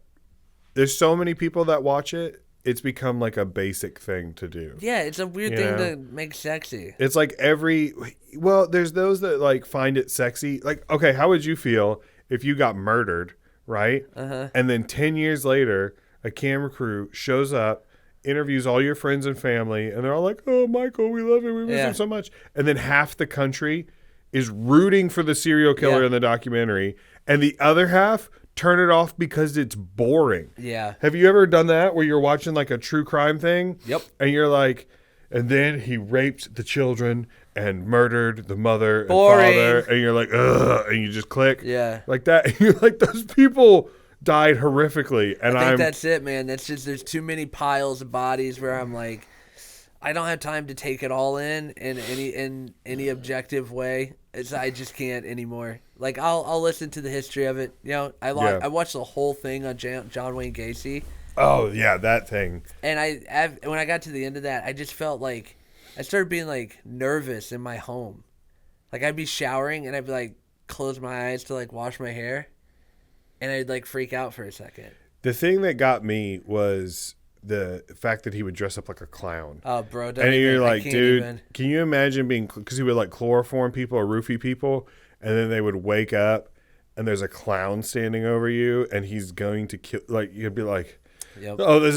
watch it. It's become like a basic thing to do. Yeah, it's a weird thing to make sexy. It's like there's those that like find it sexy. Like, okay, how would you feel if you got murdered, right? And then 10 years later, a camera crew shows up, interviews all your friends and family, and they're all like, oh, Michael, we love him. We miss him so much. And then half the country is rooting for the serial killer in the documentary, and the other half turn it off because it's boring. Yeah. Have you ever done that where you're watching like a true crime thing? Yep. And you're like, and then he raped the children and murdered the mother Boring. and father, and you're like, ugh, and you just click. Yeah. Like that. And you're like, those people died horrifically. And I think that's it, man. That's just, there's too many piles of bodies where I'm like, I don't have time to take it all in any objective way. I just can't anymore. Like I'll listen to the history of it. You know, I watched the whole thing on John Wayne Gacy. Oh yeah, that thing. And when I got to the end of that, I just felt like I started being like nervous in my home. Like I'd be showering and I'd be like close my eyes to like wash my hair, and I'd like freak out for a second. The thing that got me was the fact that he would dress up like a clown. Oh, bro. And you're like, dude, can you imagine being, because he would like chloroform people or roofie people, and then they would wake up and there's a clown standing over you and he's going to kill, like, you'd be like, yep. Oh, this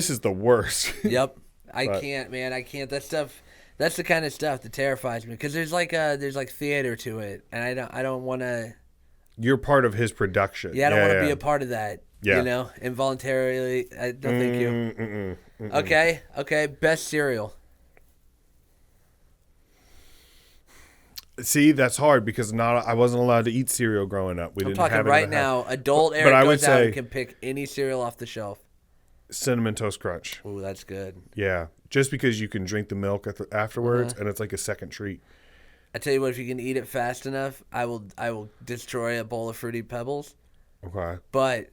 is the worst. Yep. I can't, man. I can't. That stuff, that's the kind of stuff that terrifies me, because there's like theater to it, and I don't want to. You're part of his production. Yeah, I don't want to be a part of that. Yeah. You know, involuntarily. I don't think you. Okay. Best cereal. See, that's hard because I wasn't allowed to eat cereal growing up. I'm talking right now. Adult Eric goes out and can pick any cereal off the shelf. Cinnamon Toast Crunch. Ooh, that's good. Yeah, just because you can drink the milk afterwards, and it's like a second treat. I tell you what, if you can eat it fast enough, I will destroy a bowl of Fruity Pebbles. Okay. But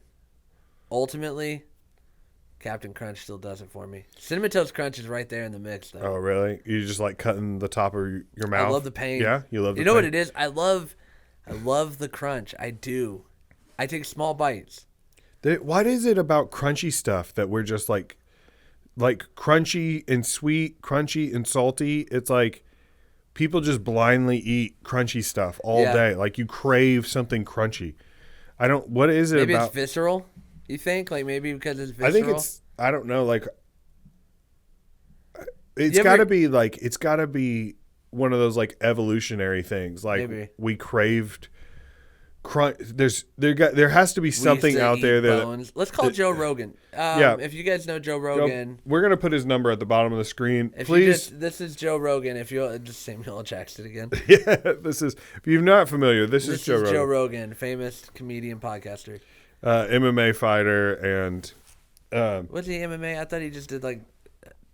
ultimately, Captain Crunch still does it for me. Cinnamon Toast Crunch is right there in the mix, though. Oh, really? You just like cutting the top of your mouth? I love the pain. Yeah, you love the pain. You know what it is? I love the crunch. I do. I take small bites. What is it about crunchy stuff that we're just like crunchy and sweet, crunchy and salty? It's like people just blindly eat crunchy stuff all day. Like you crave something crunchy. What is it maybe about? It's visceral, you think? Like maybe because it's visceral? I don't know, like it's got to be one of those like evolutionary things. Like maybe. We craved crunch. There has to be something out there that let's call Joe Rogan. If you guys know Joe Rogan, we're gonna put his number at the bottom of the screen. Please, this is Joe Rogan. If you just Samuel Jackson again. Yeah, if you're not familiar, this is Joe Rogan. Joe Rogan, famous comedian, podcaster, MMA fighter, and what's he MMA? I thought he just did like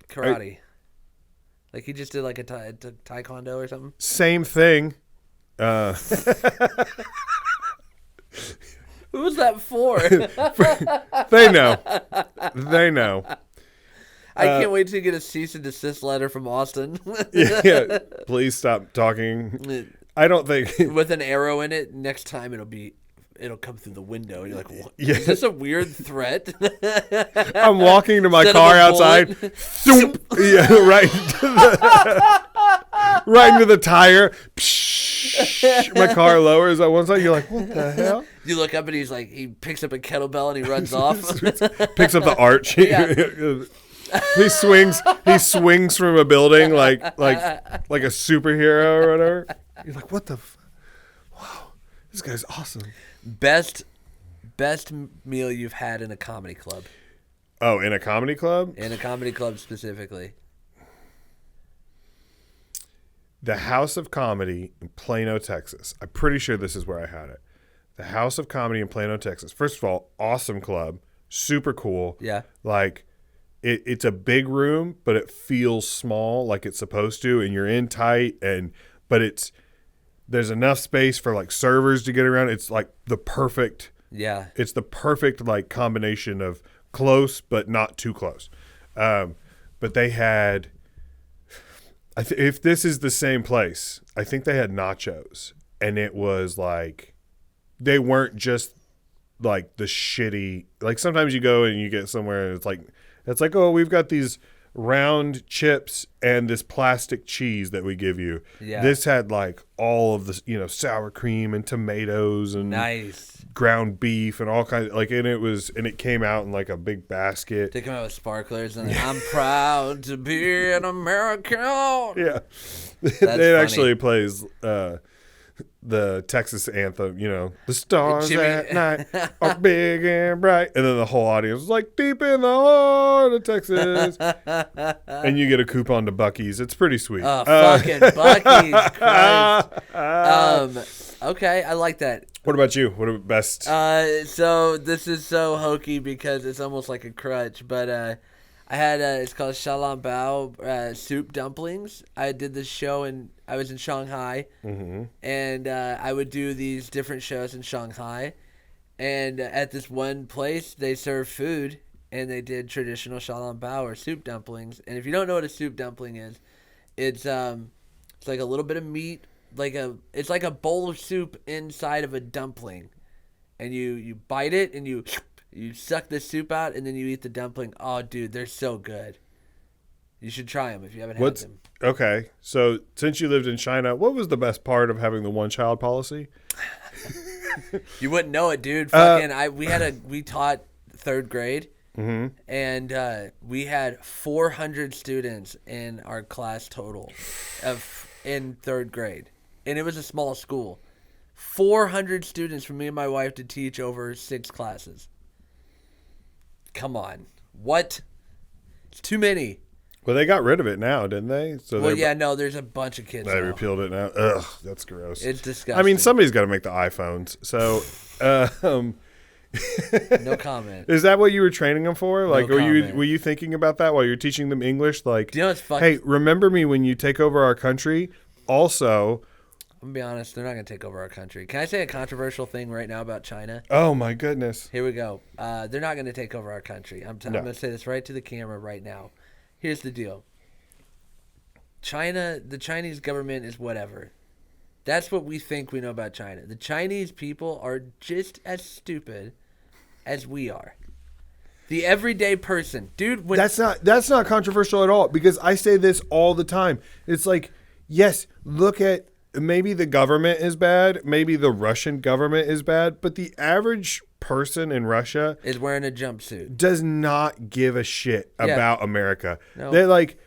karate. Like he just did like a taekwondo or something. Same thing. Who was that for? They know. They know. I can't wait to get a cease and desist letter from Austin. Yeah, please stop talking. I don't think with an arrow in it. Next time it'll come through the window. And you're like, what? Yeah. Is this a weird threat? I'm walking to my car outside. Thump, yeah, right into the tire. My car lowers on one side. You're like, what the hell? You look up and he picks up a kettlebell and he runs off. Picks up the arch. Yeah. He swings from a building like a superhero or whatever. You're like, what the? Wow, this guy's awesome. Best meal you've had in a comedy club? Oh, in a comedy club? In a comedy club specifically. The House of Comedy in Plano, Texas. I'm pretty sure this is where I had it. The House of Comedy in Plano, Texas. First of all, awesome club. Super cool. Yeah. Like, it's a big room, but it feels small like it's supposed to, and you're in tight, but there's enough space for like servers to get around. It's like the perfect. Yeah. It's the perfect like combination of close but not too close. But they had. If this is the same place, I think they had nachos, and it was like they weren't just like the shitty. Like sometimes you go and you get somewhere and it's like oh, we've got these round chips and this plastic cheese that we give you. Yeah. This had like all of the sour cream and tomatoes and nice ground beef and all kinds and it came out in like a big basket. They come out with sparklers and I'm proud to be an American. Yeah. That's it funny. actually plays the Texas anthem, the stars Jimmy- at night are big and bright. And then the whole audience was like, deep in the heart of Texas. And you get a coupon to Bucky's. It's pretty sweet. Oh, fucking Bucky's Christ. Okay, I like that. What about you? What are best? So this is so hokey because it's almost like a crutch, but I had it's called Xiaolong Bao soup dumplings. I did this show I was in Shanghai, and I would do these different shows in Shanghai, and at this one place they serve food, and they did traditional Xiaolong Bao or soup dumplings. And if you don't know what a soup dumpling is, it's like a little bit of meat. It's like a bowl of soup inside of a dumpling, and you bite it and you suck the soup out and then you eat the dumpling. Oh, dude, they're so good. You should try them if you haven't had them. Okay, so since you lived in China, what was the best part of having the one-child policy? You wouldn't know it, dude. Fucking, we taught third grade, and we had 400 students in our class total in third grade. And it was a small school. 400 students for me and my wife to teach over 6 classes. Come on. What? It's too many. Well, they got rid of it now, didn't they? So there's a bunch of kids They now. repealed it now. Ugh, that's gross. It's disgusting. I mean, somebody's got to make the iPhones. So, no comment. is that what you were training them for? Like, comment. were you thinking about that while you're teaching them English? Like, Do you know what's fucking... hey, remember me when you take over our country? Also... I'm going to be honest, they're not going to take over our country. Can I say a controversial thing right now about China? Oh, my goodness. Here we go. They're not going to take over our country. I'm going to say this right to the camera right now. Here's the deal. The Chinese government is whatever. That's what we think we know about China. The Chinese people are just as stupid as we are. The everyday person. Dude, That's not controversial at all, because I say this all the time. It's like, yes, look at... Maybe the government is bad. Maybe the Russian government is bad. But the average person in Russia is wearing a jumpsuit. Does not give a shit about America. No. They're like,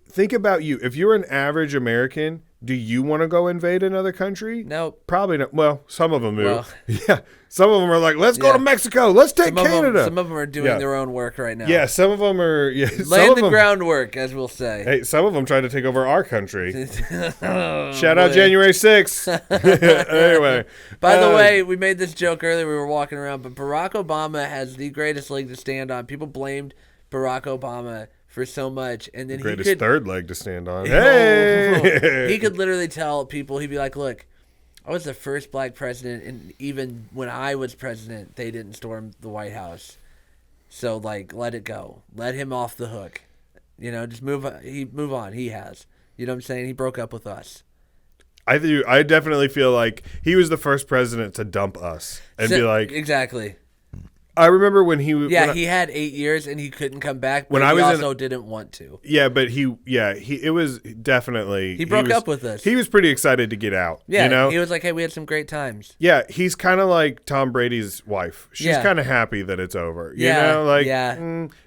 think about you. If you're an average American, do you want to go invade another country? No. Probably not. Well, some of them do. Yeah. Some of them are like, let's go to Mexico. Let's take Canada. Some of them are doing their own work right now. Yeah, some of them are... Yeah, laying the groundwork, as we'll say. Hey, some of them tried to take over our country. Shout out January 6th. Anyway. By the way, we made this joke earlier. We were walking around, but Barack Obama has the greatest leg to stand on. People blamed Barack Obama for so much, and then greatest third leg to stand on. Hey! He could literally tell people, he'd be like, look, I was the first black president, and even when I was president, they didn't storm the White House. So, like, let it go. Let him off the hook. Just move on. He has. You know what I'm saying? He broke up with us. I definitely feel like he was the first president to dump us and be like... Exactly. I remember when he... Yeah, he had 8 years and he couldn't come back, but he also didn't want to. Yeah, but it was definitely... He broke up with us. He was pretty excited to get out. Yeah, he was like, hey, we had some great times. Yeah, he's kind of like Tom Brady's wife. She's kind of happy that it's over.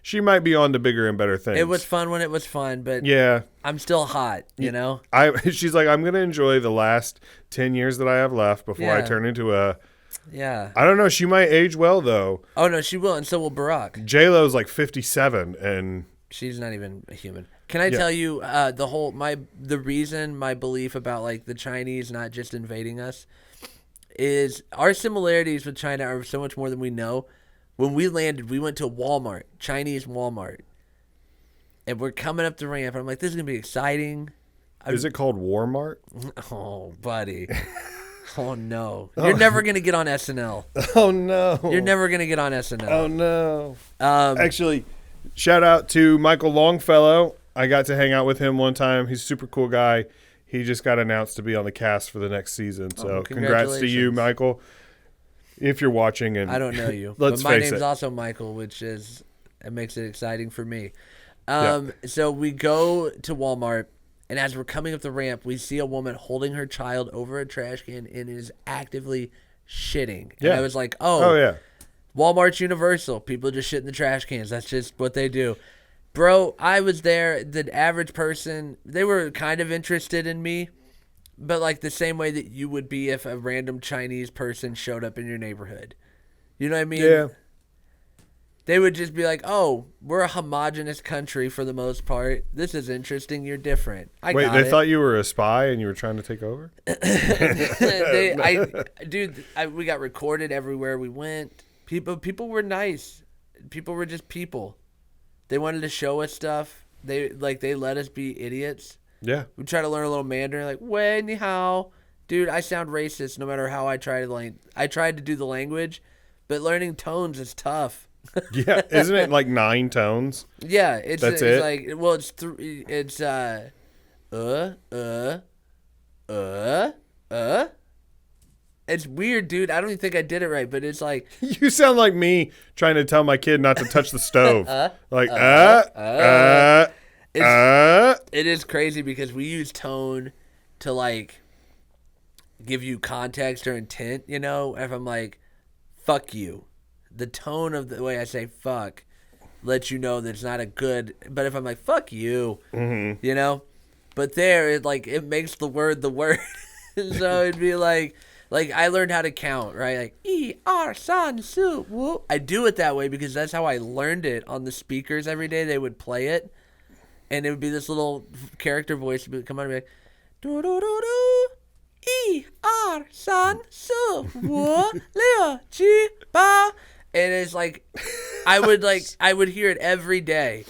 She might be on to bigger and better things. It was fun when it was fun, but I'm still hot, She's like, I'm going to enjoy the last 10 years that I have left before I turn into a... Yeah. I don't know. She might age well, though. Oh, no, she will, and so will Barack. J-Lo's like 57, and... She's not even a human. Can I tell you the reason my belief about, like, the Chinese not just invading us is our similarities with China are so much more than we know. When we landed, we went to Walmart, Chinese Walmart, and we're coming up the ramp, and I'm like, this is going to be exciting. Is it called Walmart? Oh, buddy. Oh, no. You're never going to get on SNL. Oh, no. You're never going to get on SNL. Oh, no. Actually, shout out to Michael Longfellow. I got to hang out with him one time. He's a super cool guy. He just got announced to be on the cast for the next season. So congrats to you, Michael, if you're watching. And I don't know you. Let's but my face name's it. also Michael, it makes it exciting for me. So we go to Walmart. And as we're coming up the ramp, we see a woman holding her child over a trash can and is actively shitting. And I was like, oh, yeah. Walmart's universal. People just shit in the trash cans. That's just what they do. Bro, I was there. The average person, they were kind of interested in me. but like the same way that you would be if a random Chinese person showed up in your neighborhood. You know what I mean? Yeah. They would just be like, "Oh, we're a homogenous country for the most part. This is interesting. You're different." Wait, they thought you were a spy and you were trying to take over? We got recorded everywhere we went. People were nice. People were just people. They wanted to show us stuff. They let us be idiots. Yeah. We try to learn a little Mandarin, like "Wei ni hao." Dude, I sound racist no matter how I try to I tried to do the language, but learning tones is tough. Yeah, isn't it like 9 tones? Yeah, it's it? like, well, it's It's weird, dude. I don't even think I did it right, but it's like You sound like me trying to tell my kid not to touch the stove. it is crazy because we use tone to like give you context or intent, you know? If I'm like, fuck you, the tone of the way I say fuck lets you know that it's not a good, but if I'm like, fuck you, you know? But there, it makes the word. So it'd be like I learned how to count, right? Like, E-R, san, su, woo. I do it that way because that's how I learned it on the speakers every day. They would play it, and it would be this little character voice would come on and be like, do, do, do, do. E-R, san, su, woo, liu, chi, ba. And it's like, I would hear it every day,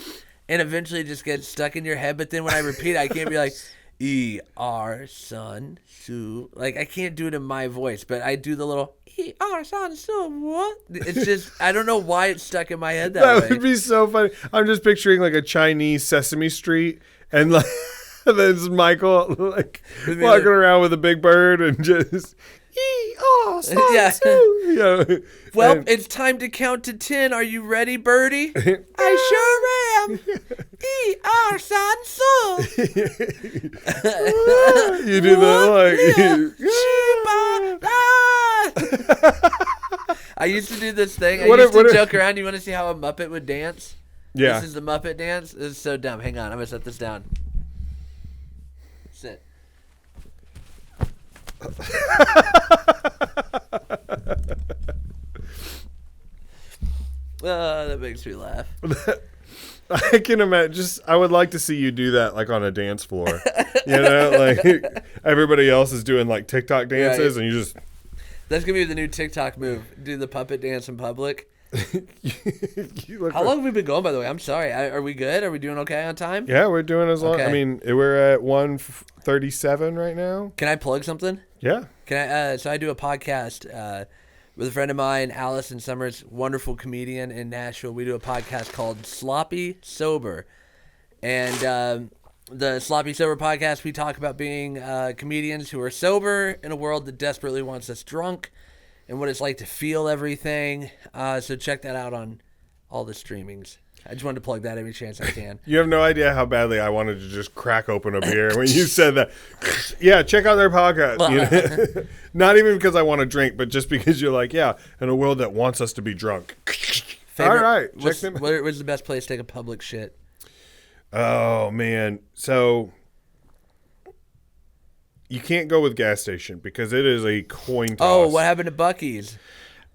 and eventually it just gets stuck in your head. But then when I repeat it, I can't be like, E-R, son, su. Like, I can't do it in my voice, but I do the little E-R, son, su, what? It's just, I don't know why it's stuck in my head that way. That would be so funny. I'm just picturing like a Chinese Sesame Street and like, and then it's Michael like walking around with a big bird and just Yeah. you know, Well, and it's time to count to 10. Are you ready, Birdie? I sure am. E-R, son, su. you do I used to do this thing. I used to joke around. You want to see how a Muppet would dance? Yeah. This is the Muppet dance. This is so dumb. Hang on. I'm going to set this down. Sit. That makes me laugh. I can imagine. I would like to see you do that, like on a dance floor. You know, like everybody else is doing like TikTok dances, and you just. That's gonna be the new TikTok move. Do the puppet dance in public. How long have we been going, by the way? I'm sorry. Are we good? Are we doing okay on time? Yeah, we're doing as long. Okay. I mean, we're at 1:37 right now. Can I plug something? Yeah. Can I? So I do a podcast with a friend of mine, Allison Summers, wonderful comedian in Nashville. We do a podcast called Sloppy Sober, and the Sloppy Sober podcast, we talk about being comedians who are sober in a world that desperately wants us drunk, and what it's like to feel everything. So check that out on all the streamings. I just wanted to plug that every chance I can. You have no idea how badly I wanted to just crack open a beer when you said that. Yeah, check out their podcast. Well, you know? Not even because I want to drink, but just because you're like, yeah, in a world that wants us to be drunk. All right. What's the best place to take a public shit? Oh, man. So you can't go with gas station because it is a coin toss. Oh, what happened to Bucky's?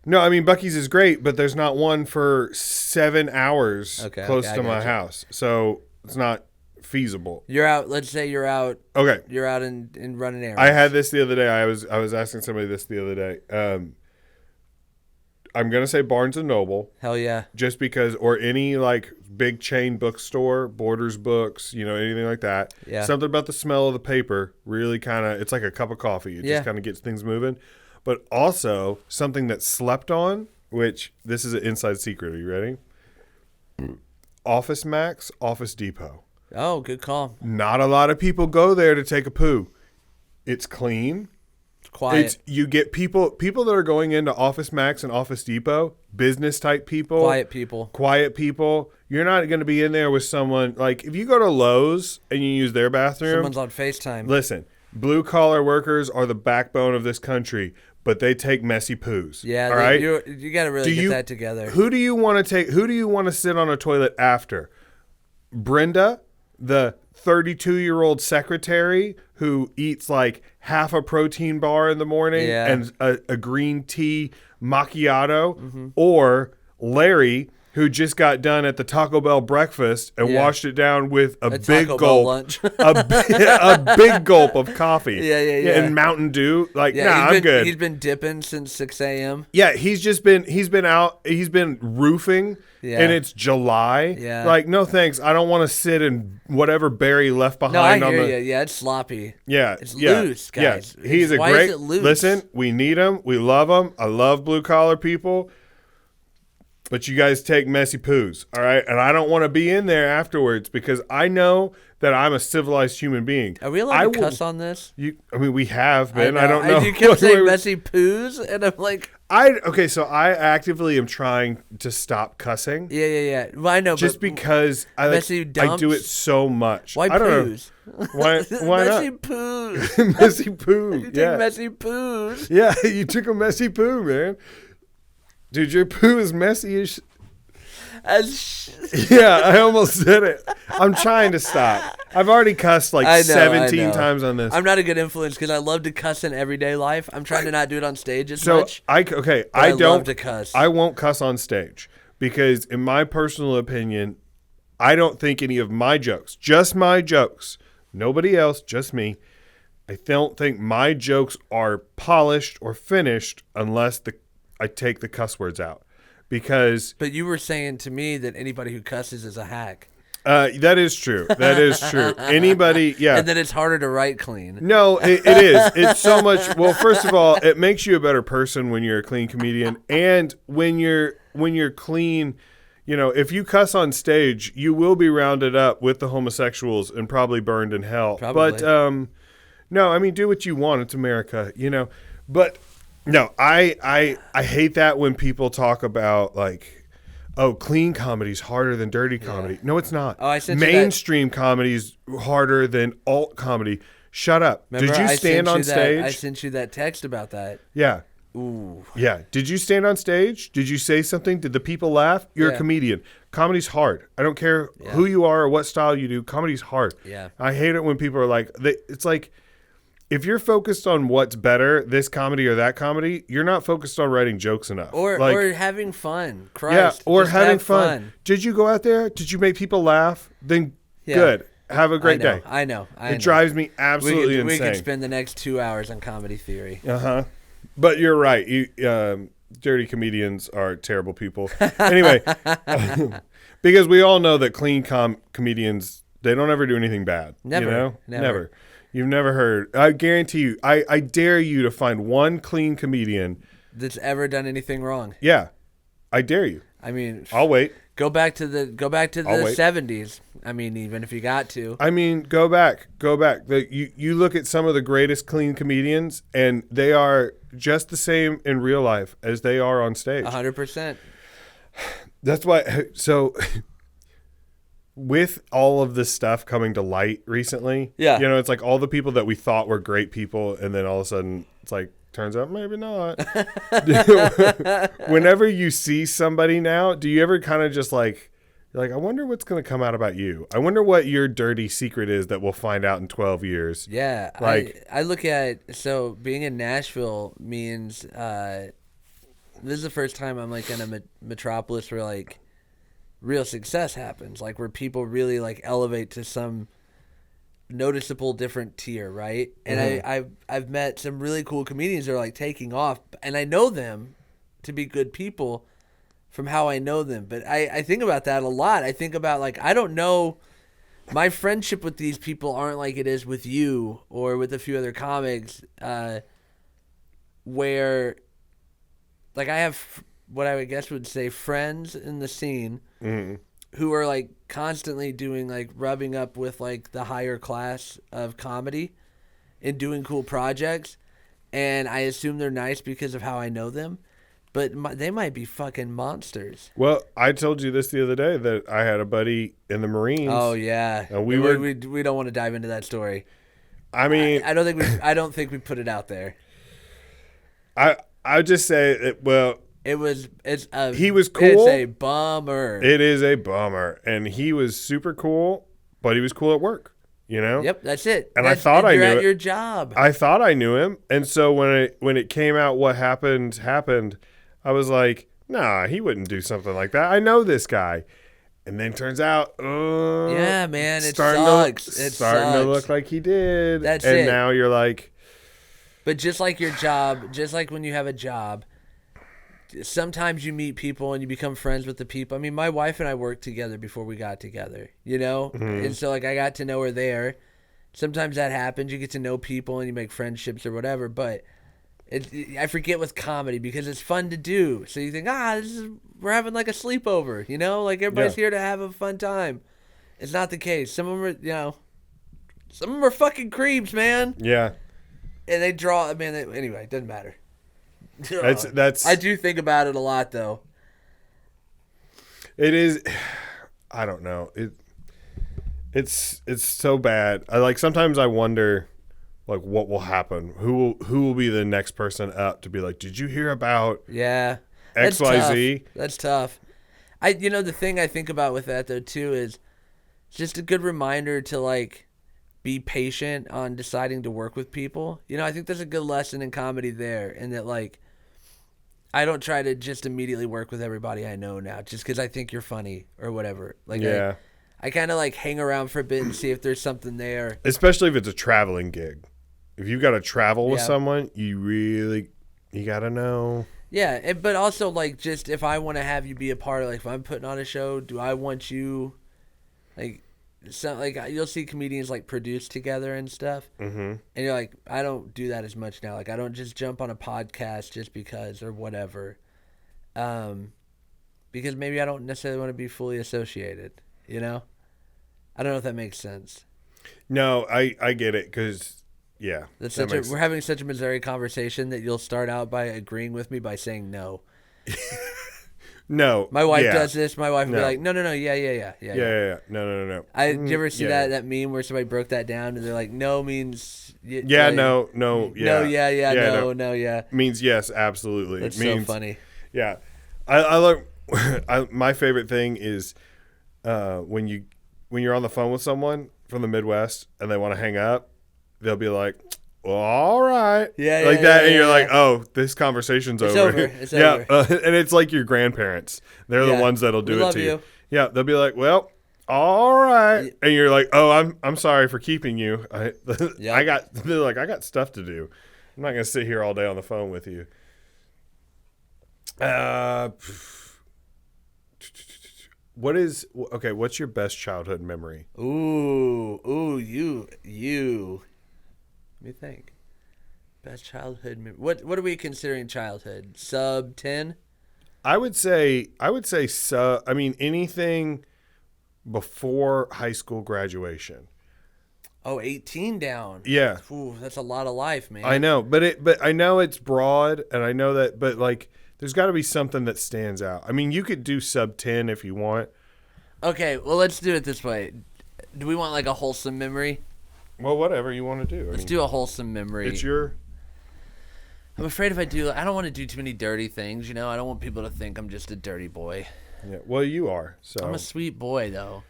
No, I mean, Bucky's is great, but there's not one for 7 hours close to my house. So it's not feasible. You're out. Let's say you're out. Okay. You're out and running errands. I had this the other day. I was asking somebody this the other day. I'm going to say Barnes & Noble. Hell yeah. Just because, or any like big chain bookstore, Borders Books, you know, anything like that. Yeah. Something about the smell of the paper really kind of, it's like a cup of coffee. It just kind of gets things moving. But also something that's slept on, which this is an inside secret. Are you ready? Office Max, Office Depot. Oh, good call. Not a lot of people go there to take a poo. It's clean. It's quiet. You get people that are going into Office Max and Office Depot, business type people. Quiet people. You're not going to be in there with someone. Like, if you go to Lowe's and you use their bathroom. Someone's on FaceTime. Listen, blue collar workers are the backbone of this country, but they take messy poos. Yeah, all right. You got to really get that together. Who do you want to sit on a toilet after? Brenda, the 32-year-old secretary who eats like half a protein bar in the morning and a green tea macchiato, or Larry, who just got done at the Taco Bell breakfast and washed it down with a big gulp, lunch. a big gulp of coffee. Yeah. And Mountain Dew. Like, I'm good. He's been dipping since 6 a.m. Yeah, he's been roofing, and it's July. Yeah. Like, no thanks. I don't want to sit in whatever Barry left behind. No, I hear you. Yeah, it's sloppy. Yeah. It's loose, guys. Yeah. He's Why is it loose? Listen, we need him. We love him. I love blue collar people. But you guys take messy poos, all right? And I don't want to be in there afterwards because I know that I'm a civilized human being. Are we allowed to cuss on this? We have been. I don't know. You kept saying messy poos, and I'm like... So I actively am trying to stop cussing. Yeah. Well, I know, just because I do it so much. Why I don't poos? Know. Why messy not? Poos. Messy poo. You take messy poos. Yeah, you took a messy poo, man. Dude, your poo is messy as Yeah, I almost said it. I'm trying to stop. I've already cussed 17 times on this. I'm not a good influence because I love to cuss in everyday life. I'm trying to not do it on stage as much. I love to cuss. I won't cuss on stage because, in my personal opinion, I don't think any of my jokes, just my jokes, nobody else, just me, I don't think my jokes are polished or finished unless I take the cuss words out. But you were saying to me that anybody who cusses is a hack. That is true. That is true. Anybody, yeah. And then it's harder to write clean. No, it is. It's so much. Well, first of all, it makes you a better person when you're a clean comedian, and when you're clean. If you cuss on stage, you will be rounded up with the homosexuals and probably burned in hell. Probably. But no, I mean, do what you want. It's America, But no, I hate that when people talk about clean comedy's harder than dirty comedy. Yeah. No, it's not. Oh, I sent Mainstream comedy's harder than alt comedy. Shut up. Remember, did you stand on stage? I sent you that text about that. Yeah. Ooh. Yeah. Did you stand on stage? Did you say something? Did the people laugh? You're a comedian. Comedy's hard. I don't care who you are or what style you do. Comedy's hard. Yeah. I hate it when people are like, it's like, if you're focused on what's better, this comedy or that comedy, you're not focused on writing jokes enough. Or having fun. Christ. Yeah, or having fun. Did you go out there? Did you make people laugh? Then good. Have a great day. I know. It drives me absolutely insane. We could spend the next 2 hours on comedy theory. Uh-huh. But you're right. Dirty comedians are terrible people. Anyway, because we all know that clean comedians, they don't ever do anything bad. Never. Never. You've never heard. I guarantee you. I dare you to find one clean comedian that's ever done anything wrong. Yeah, I dare you. I mean, I'll wait. Go back to the 70s. I mean, even if you got to. I mean, go back. You look at some of the greatest clean comedians, and they are just the same in real life as they are on stage. 100%. That's why. So. With all of this stuff coming to light recently, it's like all the people that we thought were great people, and then all of a sudden it's like, turns out maybe not. Whenever you see somebody now, do you ever kind of just you're like, I wonder what's going to come out about you. I wonder what your dirty secret is that we'll find out in 12 years. Yeah. I look at, so being in Nashville means, this is the first time I'm in a metropolis where real success happens, where people really elevate to some noticeable different tier, right? And I've met some really cool comedians that are taking off, and I know them to be good people from how I know them. But I think about that a lot. I think about I don't know, my friendship with these people aren't like it is with you or with a few other comics, where I have what I would guess would say friends in the scene who are constantly doing rubbing up with the higher class of comedy and doing cool projects, and I assume they're nice because of how I know them, but they might be fucking monsters. Well, I told you this the other day that I had a buddy in the Marines. Oh yeah, and we don't want to dive into that story. I mean, I don't think we put it out there. I just say it, well. He was cool. It's a bummer. It is a bummer. And he was super cool, but he was cool at work. you know? Yep, that's it. And I thought I you're knew at it. your job. I thought I knew him. And so when it came out what happened, I was like, nah, he wouldn't do something like that. I know this guy. And then turns out, Yeah, man, it starting sucks. starting to look like he did. That's and it. now you're like, But just like your job, just like when you have a job, sometimes you meet people and you become friends with the people. I mean, my wife and I worked together before we got together, you know? And so, like, I got to know her there. Sometimes that happens. You get to know people and you make friendships or whatever. But I forget with comedy because it's fun to do. So you think, we're having like a sleepover, you know? Like, everybody's here to have a fun time. It's not the case. Some of them are, some of them are fucking creeps, man. yeah. And they draw, anyway, it doesn't matter. That's I do think about it a lot, though. It is. I don't know. It's so bad. Sometimes I wonder, like, what will happen. Who will be the next person up to be like, did you hear about Yeah, XYZ? That's tough. The thing I think about with that though too is just a good reminder to like be patient on deciding to work with people. I think there's a good lesson in comedy there, and that like. I don't try to just immediately work with everybody I know now just because I think you're funny or whatever. Like, yeah. I kind of like hang around for a bit and see if there's something there. Especially if it's a traveling gig. If you've got to travel with Yeah. someone, you got to know. Yeah, but also like just if I want to have you be a part of, like, if I'm putting on a show, do I want you like you'll see comedians like produce together and stuff, and you're like, I don't do that as much now. Like, I don't just jump on a podcast just because or whatever, because maybe I don't necessarily want to be fully associated. I don't know if that makes sense. No, I get it because yeah, We're having such a Missouri conversation that you'll start out by agreeing with me by saying no. No, My wife yeah. does this. My wife will No. be like, no, yeah. Yeah. No. Did you ever see yeah. that meme where somebody broke that down and they're like, no means Yeah, like, no, yeah. no, yeah. Means yes, absolutely. That's means, so funny. Yeah, I look. My favorite thing is when you're on the phone with someone from the Midwest and they want to hang up, they'll be like, well, all right, like that, and you're like, oh, this conversation's over. It's over. And it's like your grandparents. They're the ones that'll do it to you. Yeah, they'll be like, well, all right, and you're like, oh, I'm sorry for keeping you. I got stuff to do. I'm not gonna sit here all day on the phone with you. What's your best childhood memory? Ooh, you. Let me think. Best childhood memory. What are we considering childhood? Sub 10? I would say anything before high school graduation. Oh, 18 down. Yeah. Ooh, that's a lot of life, man. I know, but I know it's broad, and I know that, but like, there's got to be something that stands out. I mean, you could do sub 10 if you want. Okay, well, let's do it this way. Do we want like a wholesome memory? Well, whatever you want to do. Let's do a wholesome memory. It's your. I'm afraid if I do, I don't want to do too many dirty things. I don't want people to think I'm just a dirty boy. Yeah. Well, you are. So I'm a sweet boy, though.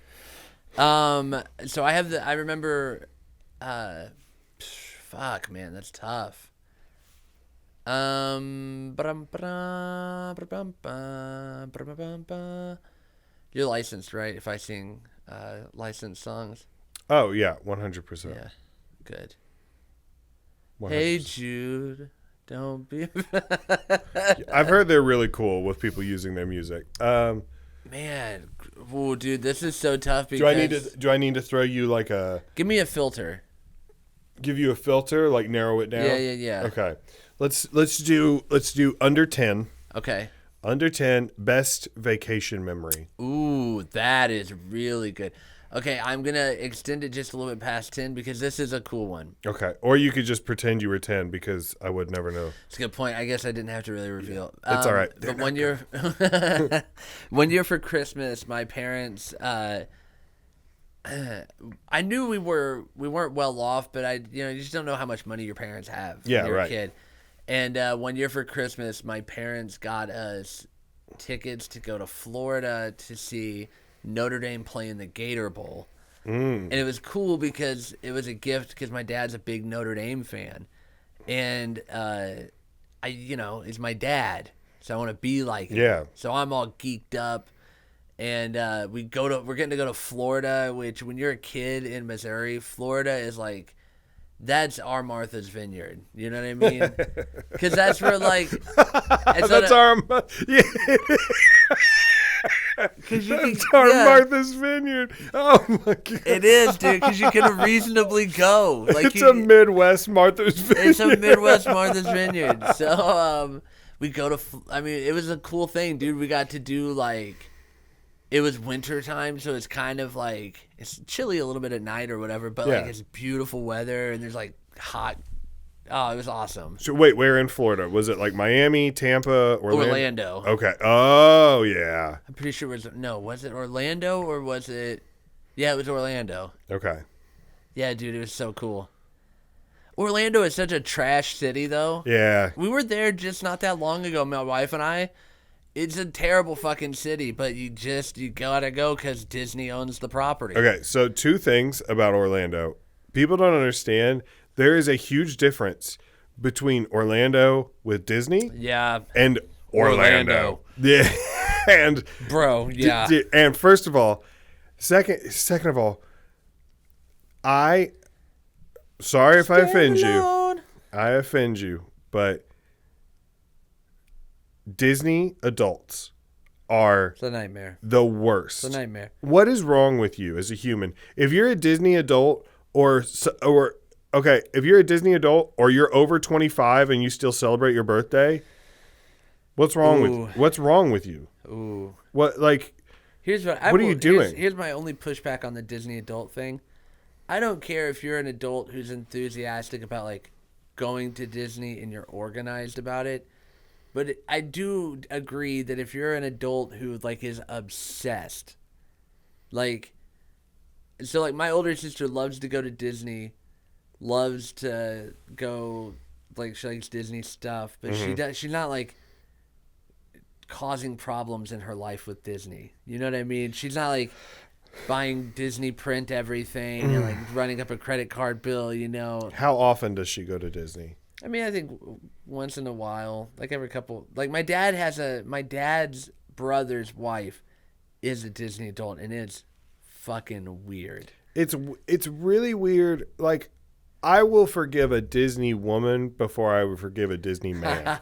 So I remember. Fuck, man, that's tough. You're licensed, right? If I sing licensed songs. Oh yeah, 100%. Yeah, good. 100%. Hey Jude, don't be. I've heard they're really cool with people using their music. Man, ooh, dude, this is so tough because. Do I need to throw you like a? Give me a filter. Give you a filter, like narrow it down. Yeah. Okay, let's do under 10. Okay. Under 10, best vacation memory. Ooh, that is really good. Okay, I'm going to extend it just a little bit past 10 because this is a cool one. Okay. Or you could just pretend you were 10 because I would never know. It's a good point. I guess I didn't have to really reveal. That's all right. But one year for Christmas, my parents, I knew we weren't well off, but you just don't know how much money your parents have when you're a kid. And one year for Christmas, my parents got us tickets to go to Florida to see Notre Dame play in the Gator Bowl. And it was cool because it was a gift because my dad's a big Notre Dame fan. And, he's my dad. So I want to be like him. Yeah. So I'm all geeked up. And we're getting to go to Florida, which when you're a kid in Missouri, Florida is like, that's our Martha's Vineyard. You know what I mean? Because that's where like that's our yeah. That's our Martha's Vineyard. Oh my god! It is, dude. Because you can reasonably go. Like it's a Midwest Martha's Vineyard. It's a Midwest Martha's Vineyard. So we go to. I mean, it was a cool thing, dude. We got to do like. It was winter time, so it's kind of like it's chilly a little bit at night or whatever, but like it's beautiful weather and there's like hot. Oh, it was awesome. So wait, where in Florida? Was it like Miami, Tampa, Orlando? Okay. Oh yeah. I'm pretty sure was it Orlando or was it? Yeah, it was Orlando. Okay. Yeah, dude, it was so cool. Orlando is such a trash city, though. Yeah. We were there just not that long ago, my wife and I. It's a terrible fucking city, but you gotta go because Disney owns the property. Okay, so 2 things about Orlando. People don't understand there is a huge difference between Orlando with Disney and Orlando. Yeah. And bro, yeah. And first of all, second of all, sorry if I offend you. I offend you, but Disney adults are it's a nightmare. The worst. It's a nightmare. What is wrong with you as a human? If you're a Disney adult if you're a Disney adult or you're over 25 and you still celebrate your birthday, what's wrong with you? Ooh. What like what are you doing? Here's my only pushback on the Disney adult thing. I don't care if you're an adult who's enthusiastic about like going to Disney and you're organized about it. But I do agree that if you're an adult who like is obsessed, like, so like my older sister loves to go to Disney, loves to go, like she likes Disney stuff, but she's not like causing problems in her life with Disney. You know what I mean? She's not like buying Disney print everything and like running up a credit card bill, you know. How often does she go to Disney? I mean, I think once in a while, like every couple. Like my dad's brother's wife is a Disney adult, and it's fucking weird. It's really weird. Like, I will forgive a Disney woman before I would forgive a Disney man.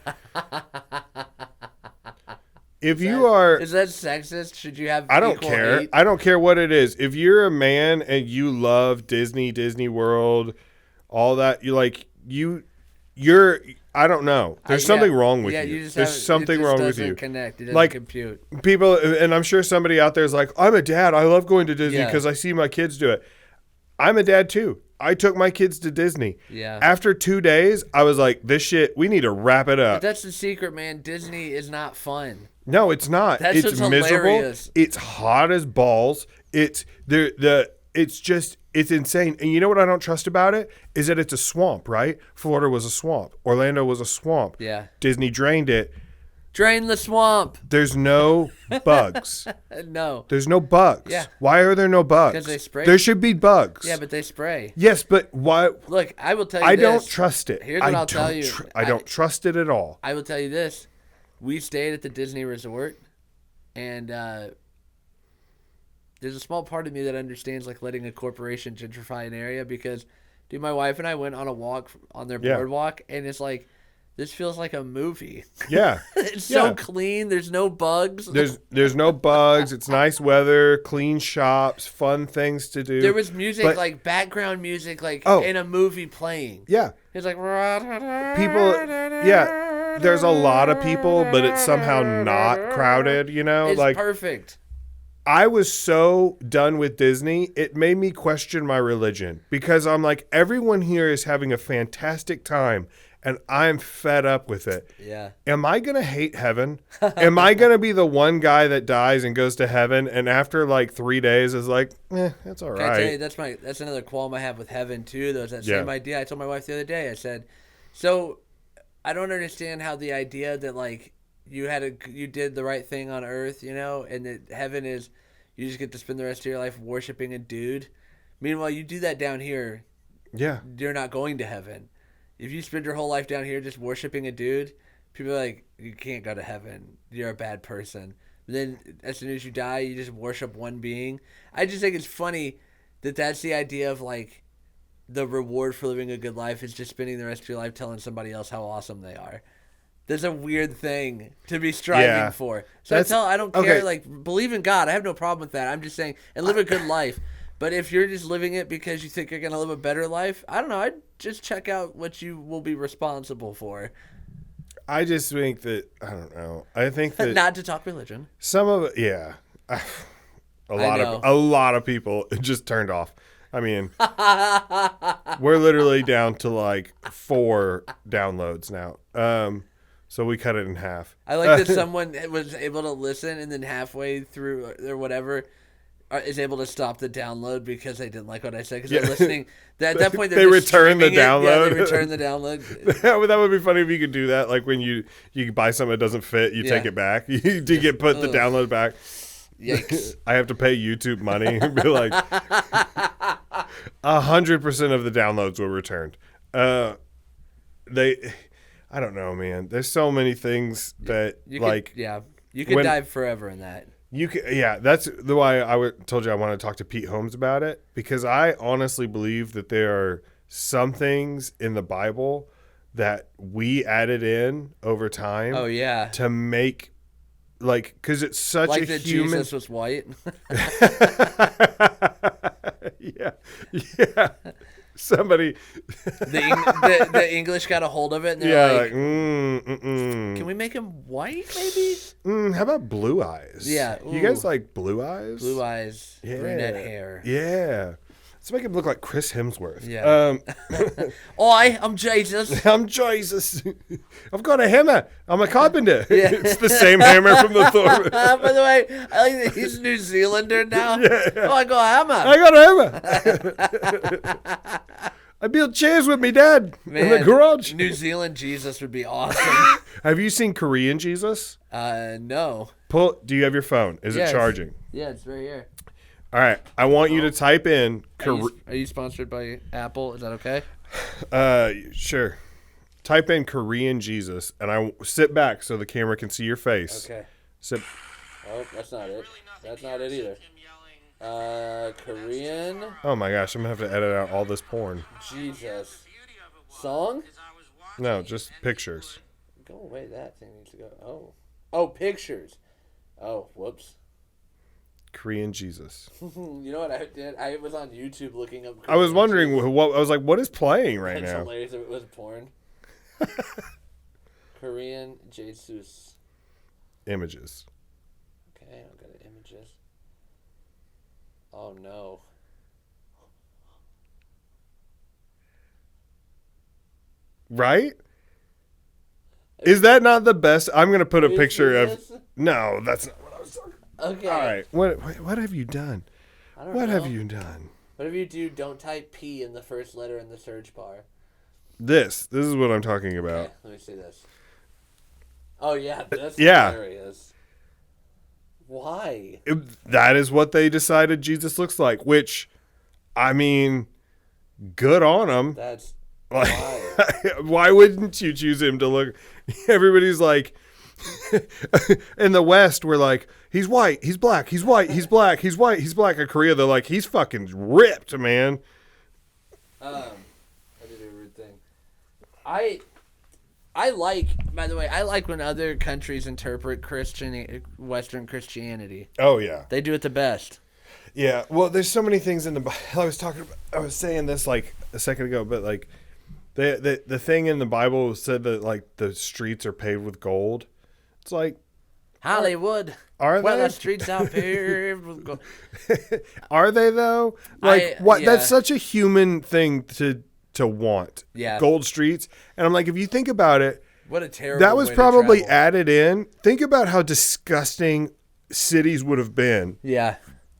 Is that sexist? Should you have? I don't care. Hate? I don't care what it is. If you're a man and you love Disney World, all that, you're I don't know. There's something wrong with you. There's something wrong with you. Connect. It doesn't compute. People, and I'm sure somebody out there is like, I'm a dad. I love going to Disney because I see my kids do it. I'm a dad too. I took my kids to Disney. Yeah. After 2 days, I was like, this shit, we need to wrap it up. But that's the secret, man. Disney is not fun. No, it's not. That's it's miserable. Hilarious. It's hot as balls. It's insane. And you know what I don't trust about it? Is that it's a swamp, right? Florida was a swamp. Orlando was a swamp. Yeah. Disney drained it. Drain the swamp. There's no bugs. No. There's no bugs. Yeah. Why are there no bugs? Because they spray. There should be bugs. Yeah, but they spray. Yes, but why? Look, I will tell you I this. don't trust it. Here's what I'll tell you. I don't trust it at all. I will tell you this. We stayed at the Disney Resort, and there's a small part of me that understands like letting a corporation gentrify an area because, dude, my wife and I went on a walk on their boardwalk, and it's like, this feels like a movie. Yeah. It's so clean. There's no bugs. There's no bugs. It's nice weather, clean shops, fun things to do. There was music, like background music, like in a movie playing. Yeah. It's like people. Yeah. There's a lot of people, but it's somehow not crowded. You know, it's like perfect. I was so done with Disney, it made me question my religion because I'm like, everyone here is having a fantastic time. And I'm fed up with it. Yeah. Am I going to hate heaven? Am I going to be the one guy that dies and goes to heaven and after like 3 days is like, that's all right. Can I tell you, that's another qualm I have with heaven too, though, is that same idea. I told my wife the other day, I said, so I don't understand how the idea that like you did the right thing on earth, you know, and that heaven is you just get to spend the rest of your life worshiping a dude. Meanwhile, you do that down here, Yeah. you're not going to heaven. If you spend your whole life down here just worshiping a dude, people are like, you can't go to heaven. You're a bad person. But then as soon as you die, you just worship one being. I just think it's funny that that's the idea of like the reward for living a good life is just spending the rest of your life telling somebody else how awesome they are. That's a weird thing to be striving for. So I don't care. Okay. Like, believe in God. I have no problem with that. I'm just saying, and live a good life. But if you're just living it because you think you're going to live a better life, I don't know. I'd just check out what you will be responsible for. I just think that, I don't know. I think that Not to talk religion. some of it, yeah. A lot of people it just turned off. I mean, we're literally down to like 4 downloads now. So we cut it in half. I like that someone was able to listen and then halfway through or whatever is able to stop the download because they didn't like what I said because they're listening. At that point, they return the download. Yeah, they return the download. That would be funny if you could do that. Like when you buy something that doesn't fit, you take it back. You get put the download back. Yikes! I have to pay YouTube money. Be like 100% of the downloads were returned. I don't know, man. There's so many things that you could dive forever in that. That's the why told you I want to talk to Pete Holmes about it, because I honestly believe that there are some things in the Bible that we added in over time. Oh yeah, to make because it's such like a that human. Jesus was white. yeah. Somebody, the English got a hold of it, and they're can we make him white, maybe? How about blue eyes? Yeah, you guys like blue eyes? Blue eyes, brunette hair. Yeah, let's make him look like Chris Hemsworth. Yeah. I'm Jesus. I'm Jesus. I've got a hammer. I'm a carpenter. Yeah. It's the same hammer from the Thor. By the way, I like that he's New Zealander now. Yeah. Oh, I got a hammer. I got a hammer. I built chairs with me dad in the garage. New Zealand Jesus would be awesome. Have you seen Korean Jesus? No. Do you have your phone? Is it charging? Yeah, it's right here. All right. I want you to type in. Are you sponsored by Apple? Is that okay? Sure. Type in Korean Jesus, and I sit back so the camera can see your face. Okay. Sit. Oh, that's not it. That's not it either. Korean. Oh my gosh, I'm gonna have to edit out all this porn. Jesus. Song? No, just pictures. Go away. That thing needs to go. Oh, pictures. Oh, whoops. Korean Jesus. You know what I did? I was on YouTube looking up. I was wondering what I was like. What is playing right That's now? hilarious if it was porn. Korean Jesus. Images. Okay, I'll go to images. Oh no. Right? Is that not the best? I'm gonna put a picture of. No, that's not what I was talking about. Okay. All right. What have you done? I don't What know. have you done? Whatever you do, don't type P in the first letter in the search bar. This is what I'm talking about. Okay, let me see this. Oh yeah, that's Yeah. hilarious. Why? That is what they decided Jesus looks like, which, I mean, good on them. That's Like, why. why wouldn't you choose him to look? Everybody's like, in the West, we're like, he's white, he's black, he's white, he's black, he's white, he's black. In Korea, they're like, he's fucking ripped, man. I did a rude thing. I like, by the way, I like when other countries interpret Western Christianity. Oh yeah, They do it the best. yeah. Well, there's so many things in the Bible. I was saying this like a second ago, but like the thing in the Bible said that like the streets are paved with gold. It's like Hollywood. Are well, they? the streets out here. Are they though? Like what? Yeah. That's such a human thing to want. Yeah. Gold streets, and I'm like, if you think about it, What a terrible. that was way to probably travel. added in. Think about how disgusting cities would have been. Yeah,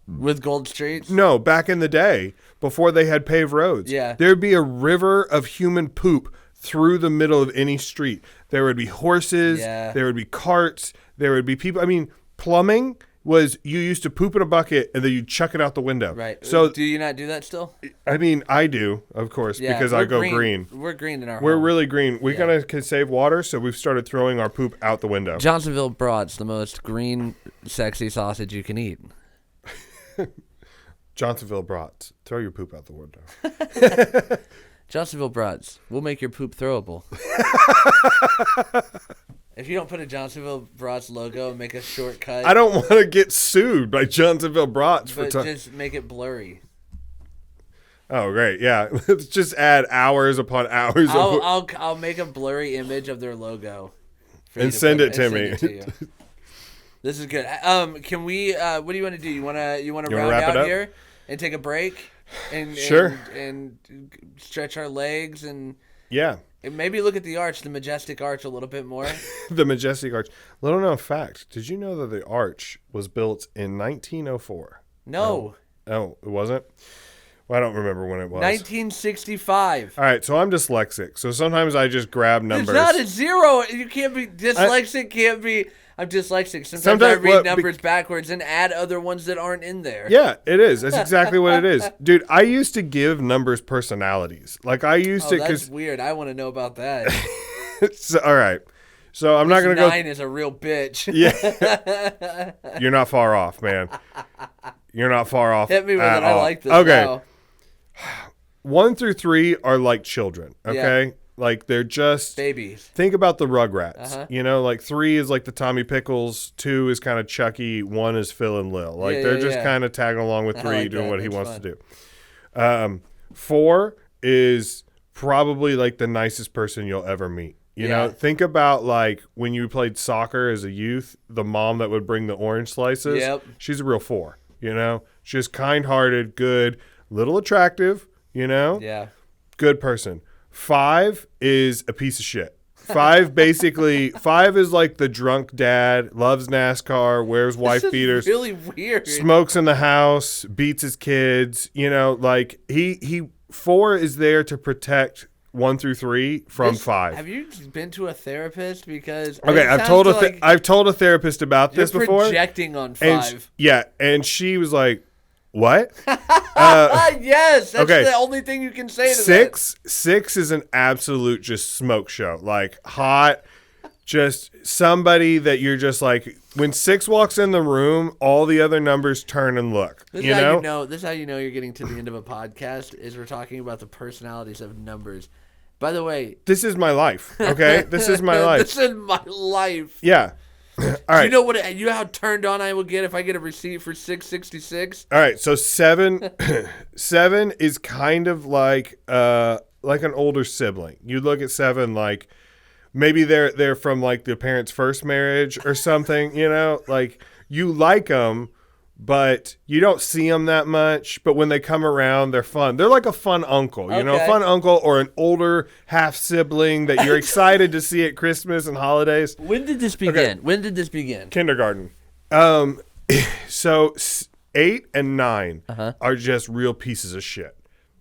with gold streets. No, back in the day, before they had paved roads. Yeah. There'd be a river of human poop through the middle of any street. There would be horses. Yeah. There would be carts. There would be people. I mean, plumbing. was you used to poop in a bucket and then you chuck it out the window. Right. So do you not do that still? I mean, I do, of course, because I go green. We're green in our We're home. really green. We're going to save water, so we've started throwing our poop out the window. Johnsonville brats, the most green, sexy sausage you can eat. Johnsonville brats. Throw your poop out the window. Johnsonville brats, we'll make your poop throwable. If you don't put a Johnsonville brats logo and make a shortcut, I don't want to get sued by Johnsonville brats but just make it blurry. Oh, great. Yeah. Let's just add hours upon hours. I'll make a blurry image of their logo. And send it to me. This is good. Can we, what do you want to do? You want to round wrap it out up here and take a break? And, sure. And stretch our legs and maybe look at the arch, the majestic arch a little bit more. The majestic arch. Little known fact. Did you know that the arch was built in 1904? No. Oh, it wasn't? Well, I don't remember when it was. 1965. All right, so I'm dyslexic. So sometimes I just grab numbers. It's not a zero. You can't be dyslexic. Can't be. I'm dyslexic. Sometimes I read numbers backwards and add other ones that aren't in there. Yeah, it is. That's exactly what it is. Dude, I used to give numbers personalities. Like I used to. That's weird. I want to know about that. So, all right. So I'm not going to go. 9 is a real bitch. Yeah. You're not far off, man. You're not far off. Hit me with it. All. I like this. Okay. Now. 1 through 3 are like children. Okay. Yeah. Like they're just babies. Think about the Rugrats. You know, like 3 is like the Tommy Pickles, 2 is kind of Chucky, 1 is Phil and Lil. Like they're just kind of tagging along with 3, doing what he wants to do. 4 is probably like the nicest person you'll ever meet. You know, think about like when you played soccer as a youth, the mom that would bring the orange slices. Yep. She's a real 4. You know, she's kind-hearted, good, little attractive. You know, good person. 5 is a piece of shit. 5 is like the drunk dad, loves NASCAR, wears wife beaters, really weird, smokes in the house, beats his kids. You know, like he 4 is there to protect 1 through 3 from 5. Have you been to a therapist? Because I've told a therapist about this before. Projecting on 5. And she was like, "What?" Yes, that's the only thing you can say to 6 is an absolute just smoke show. Like hot, just somebody that you're just like when 6 walks in the room, all the other numbers turn and look. This is how you know you're getting to the end of a podcast is we're talking about the personalities of numbers. By the way, this is my life. Okay, this is my life. This is my life. Yeah. All right. You know how turned on I will get if I get a receipt for 666? All right, so 7 is kind of like an older sibling. You look at 7 like maybe they're from like the parents' first marriage or something, you know? Like you like them, but you don't see them that much, but when they come around, they're fun. They're like a fun uncle, you know, a fun uncle or an older half sibling that you're excited to see at Christmas and holidays. When did this begin? Kindergarten. So 8 and 9 are just real pieces of shit.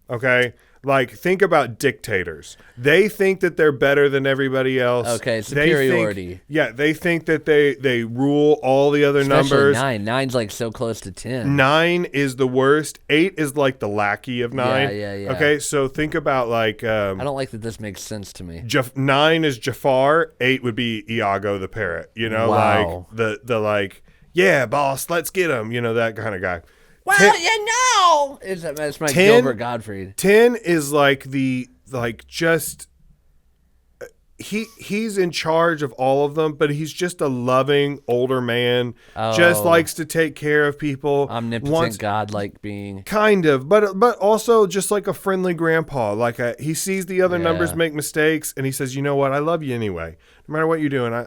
Okay? Like, think about dictators. They think that they're better than everybody else. Okay, superiority. They think that they rule all the other numbers. 9. 9's like so close to 10. 9 is the worst. 8 is like the lackey of 9. Yeah. Okay, so think about like... I don't like that this makes sense to me. 9 is Jafar. 8 would be Iago the parrot. You know, wow. like the like, yeah, boss, let's get him. You know, that kind of guy. Well, that's my 10, Gilbert Gottfried. 10 is like he's in charge of all of them, but he's just a loving older man. Just likes to take care of people. Omnipotent God-like being. Kind of, but also just like a friendly grandpa. Like he sees the other numbers make mistakes, and he says, "You know what? I love you anyway. No matter what you're doing, I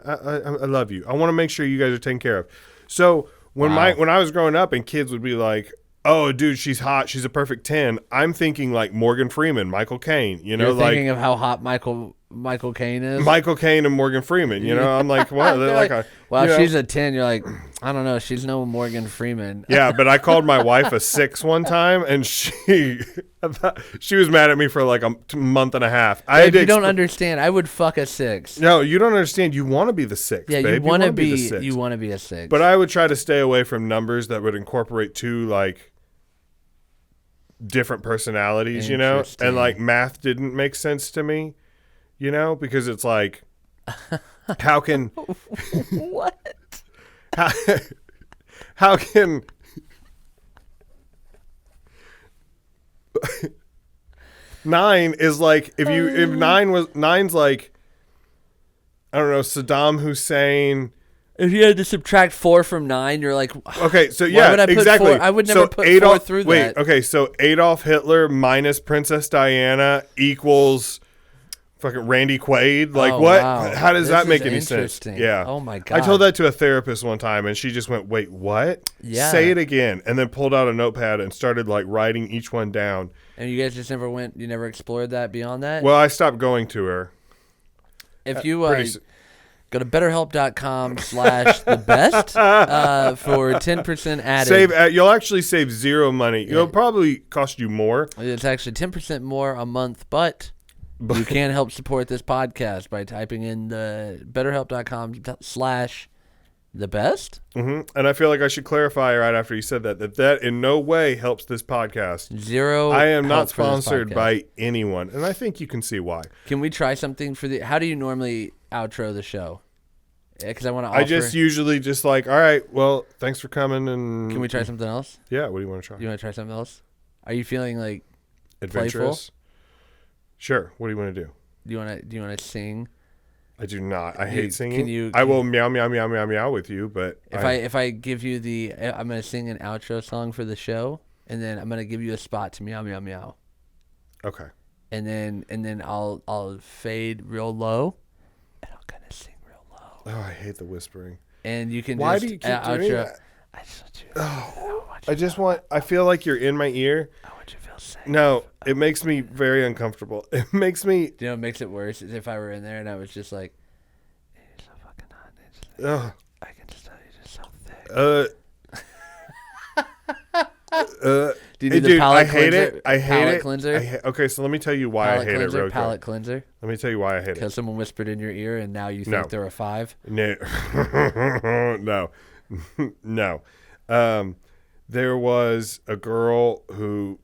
love you. I want to make sure you guys are taken care of." So. When I was growing up and kids would be like, "Oh, dude, she's hot. She's a perfect 10." I'm thinking like Morgan Freeman, Michael Caine. You know, You're thinking of how hot Michael Michael Caine is? Michael Caine and Morgan Freeman. You know, I'm like, what? They're like, well, she's a 10. You're like, I don't know. She's no Morgan Freeman. Yeah, but I called my wife a 6 one time, and she was mad at me for like a month and a half. You don't understand. I would fuck a 6. No, you don't understand. You want to be the 6. Yeah, babe. you want to be be. the 6. You want to be a 6. But I would try to stay away from numbers that would incorporate 2 like different personalities. You know, and like math didn't make sense to me. You know, because it's like, how can what? How can 9 is like if 9's like, I don't know, Saddam Hussein. If you had to subtract 4 from 9, you're like, okay, so yeah, would I put exactly. 4? I would never put 4 through that. Okay, so Adolf Hitler minus Princess Diana equals fucking Randy Quaid. Like, what? Wow. How does that make any sense? Yeah. Oh my god. I told that to a therapist one time, and she just went, "Wait, what? Yeah. Say it again," and then pulled out a notepad and started like writing each one down. And you guys just never went. You never explored that beyond that. Well, I stopped going to her. If you go to betterhelp.com/thebest for 10% added. You'll actually save zero money. Yeah. It'll probably cost you more. It's actually 10% more a month, but you can help support this podcast by typing in the betterhelp.com/thebest. Mm-hmm. And I feel like I should clarify right after you said that in no way helps this podcast. Zero. I am not sponsored by anyone, and I think you can see why. Can we try something for the? How do you normally outro the show? Because I want to. I just usually just like, all right, well, thanks for coming. And can we try something else? Yeah. What do you want to try? You want to try something else? Are you feeling like adventurous? Playful? Sure. What do you want to do? Do you want to sing? I do not. I hate singing. Can you? I will meow meow meow meow meow with you, but if I give you I'm gonna sing an outro song for the show, and then I'm gonna give you a spot to meow meow meow. Okay. And then I'll fade real low, and I'll kind of sing real low. Oh, I hate the whispering. And you can. Why just, do you keep doing that? I just want you. I feel like you're in my ear. I want you to feel safe. No, it makes me very uncomfortable. It makes me. You know, what makes it worse is if I were in there and I was just like, "You're so fucking hot." I can just tell you're just so thick. Do you need the palate cleanser? I hate palate it. Cleanser? Okay, so let me tell you why I hate it. Real Palate quick. cleanser. Let me tell you why I hate it. Because someone whispered in your ear and now you think they're a 5. No, no. There was a girl who,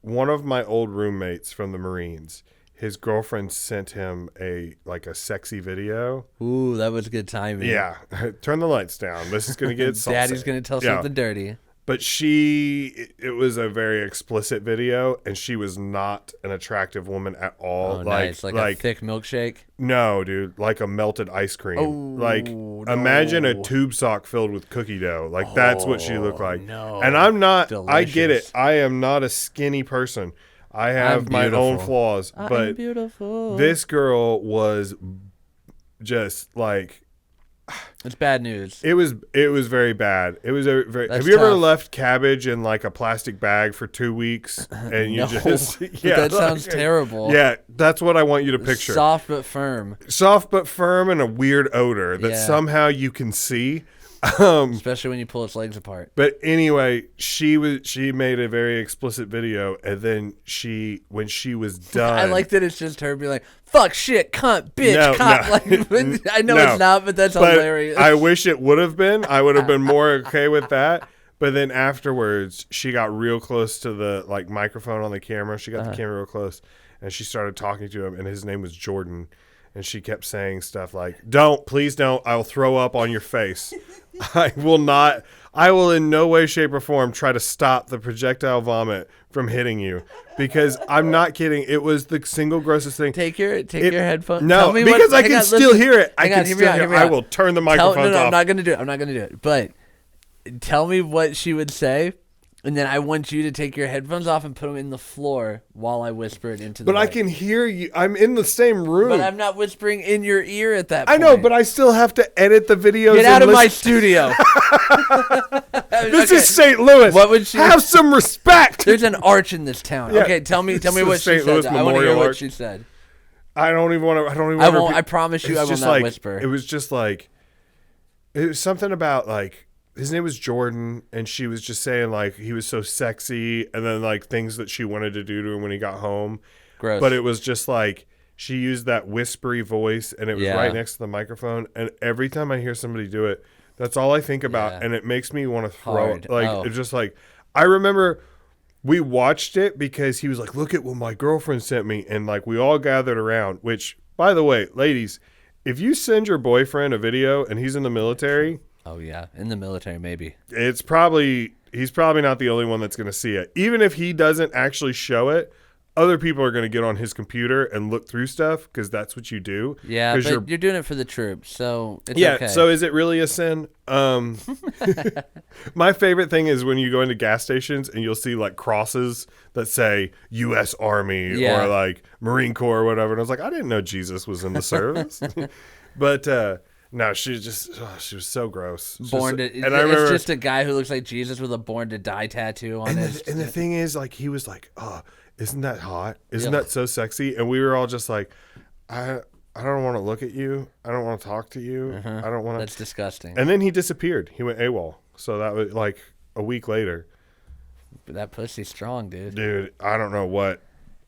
one of my old roommates from the Marines, his girlfriend sent him a sexy video. Ooh, that was good timing. Yeah, turn the lights down. This is gonna get salty. Daddy's gonna tell something dirty. But it was a very explicit video, and she was not an attractive woman at all. Oh, nice. Like a thick milkshake? No, dude. Like a melted ice cream. Oh, imagine a tube sock filled with cookie dough. That's what she looked like. No. And I'm not, Delicious. I get it. I am not a skinny person. I have my own flaws. But beautiful. This girl was just like... It's bad news. It was very bad. It was very. That's have you ever tough. left cabbage in like a plastic bag for 2 weeks and you No. just That sounds terrible. Yeah, that's what I want you to picture. Soft but firm. Soft but firm and a weird odor that somehow you can see. Especially when you pull its legs apart. But anyway, she made a very explicit video, and then when she was done, I like that it's just her being like, "Fuck, shit, cunt, bitch, cop." No. I know it's not, but that's hilarious. I wish it would have been. I would have been more okay with that. But then afterwards, she got real close to the microphone on the camera. She got the camera real close, and she started talking to him, and his name was Jordan. And she kept saying stuff like, please don't, I will throw up on your face. I will in no way, shape, or form try to stop the projectile vomit from hitting you. Because I'm not kidding. It was the single grossest thing. Take your headphones. No, because I can still hear it. I will turn the microphone off. I'm not going to do it. But tell me what she would say. And then I want you to take your headphones off and put them in the floor while I whisper it into the mic. I can hear you. I'm in the same room. But I'm not whispering in your ear at that point. I know, but I still have to edit the videos. Get out of my studio. This is St. Louis. What would she have some respect? There's an arch in this town. Yeah. Okay, tell me what she said. I want to hear what she said. I don't even want to. I don't even. I wanna won't. I promise you, I will not whisper. It was just like, it was something about like his name was Jordan, and she was just saying like he was so sexy, and then like things that she wanted to do to him when he got home. Gross. But it was just like she used that whispery voice, and it was right next to the microphone. And every time I hear somebody do it, that's all I think about, and it makes me want to throw. It's just like I remember. We watched it because he was like, look at what my girlfriend sent me. And like, we all gathered around, which, by the way, ladies, if you send your boyfriend a video and he's in the military. Oh, yeah. In the military, maybe. He's probably not the only one that's going to see it. Even if he doesn't actually show it, other people are going to get on his computer and look through stuff because that's what you do. Yeah, but you're doing it for the troops, so it's okay. So is it really a sin? My favorite thing is when you go into gas stations and you'll see like crosses that say U.S. Army or like Marine Corps or whatever. And I was like, I didn't know Jesus was in the service. But no, she was so gross. It's just a guy who looks like Jesus with a Born to Die tattoo on it. And the thing is, like, he was like, oh, isn't that hot? Isn't that so sexy? And we were all just like, I don't want to look at you. I don't want to talk to you. I don't want to. That's disgusting. And then he disappeared. He went AWOL. So that was like a week later. But that pussy's strong, dude. Dude, I don't know what.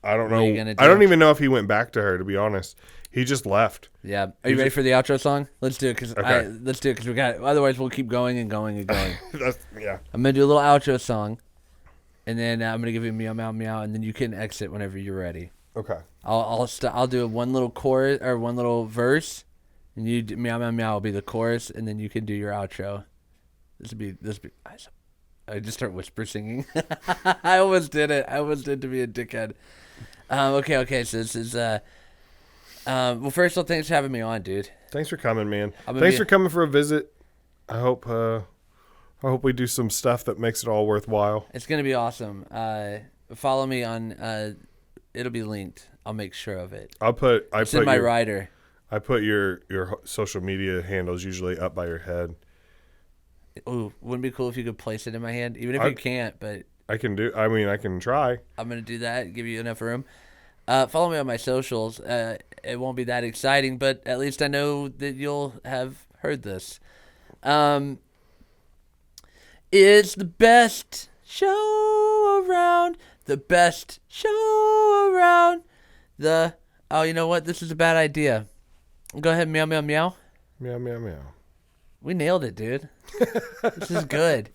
I don't know. What are you gonna do? I don't even know if he went back to her, to be honest. He just left. Yeah. Are you ready for the outro song? Let's do it because we got. Otherwise, we'll keep going and going and going. Yeah. I'm gonna do a little outro song, and then I'm gonna give you meow meow meow, and then you can exit whenever you're ready. Okay. I'll do one little chorus or one little verse, and you meow meow meow will be the chorus, and then you can do your outro. This be. I just start whisper singing. I almost did it. I almost did to be a dickhead. Okay. So this is well, first of all, thanks for having me on, dude. Thanks for coming, man. Thanks for coming for a visit. I hope we do some stuff that makes it all worthwhile. It's gonna be awesome. Follow me on. It'll be linked. I'll make sure of it. It's in my rider. I put your social media handles usually up by your head. Ooh, wouldn't it be cool if you could place it in my hand, even if you can't. But I can try. I'm gonna do that. Give you enough room. Follow me on my socials. It won't be that exciting, but at least I know that you'll have heard this. It's the best show around. The best show around. You know what? This is a bad idea. Go ahead, meow, meow, meow. Meow, meow, meow. We nailed it, dude. This is good.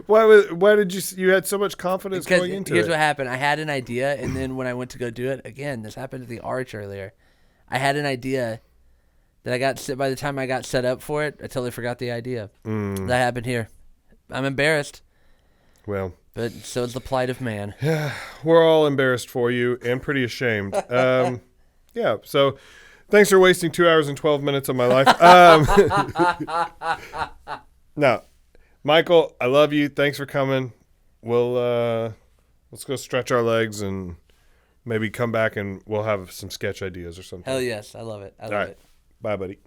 Why did you had so much confidence going into it? Here's what happened. I had an idea, and then when I went to go do it, again, this happened at the Arch earlier. I had an idea that by the time I got set up for it, I totally forgot the idea. That happened here. I'm embarrassed. Well. But so is the plight of man. Yeah, we're all embarrassed for you and pretty ashamed. Yeah, so thanks for wasting 2 hours and 12 minutes of my life. No, Michael, I love you. Thanks for coming. Let's go stretch our legs and maybe come back and we'll have some sketch ideas or something. Hell yes, I love it. I love it. Bye, buddy.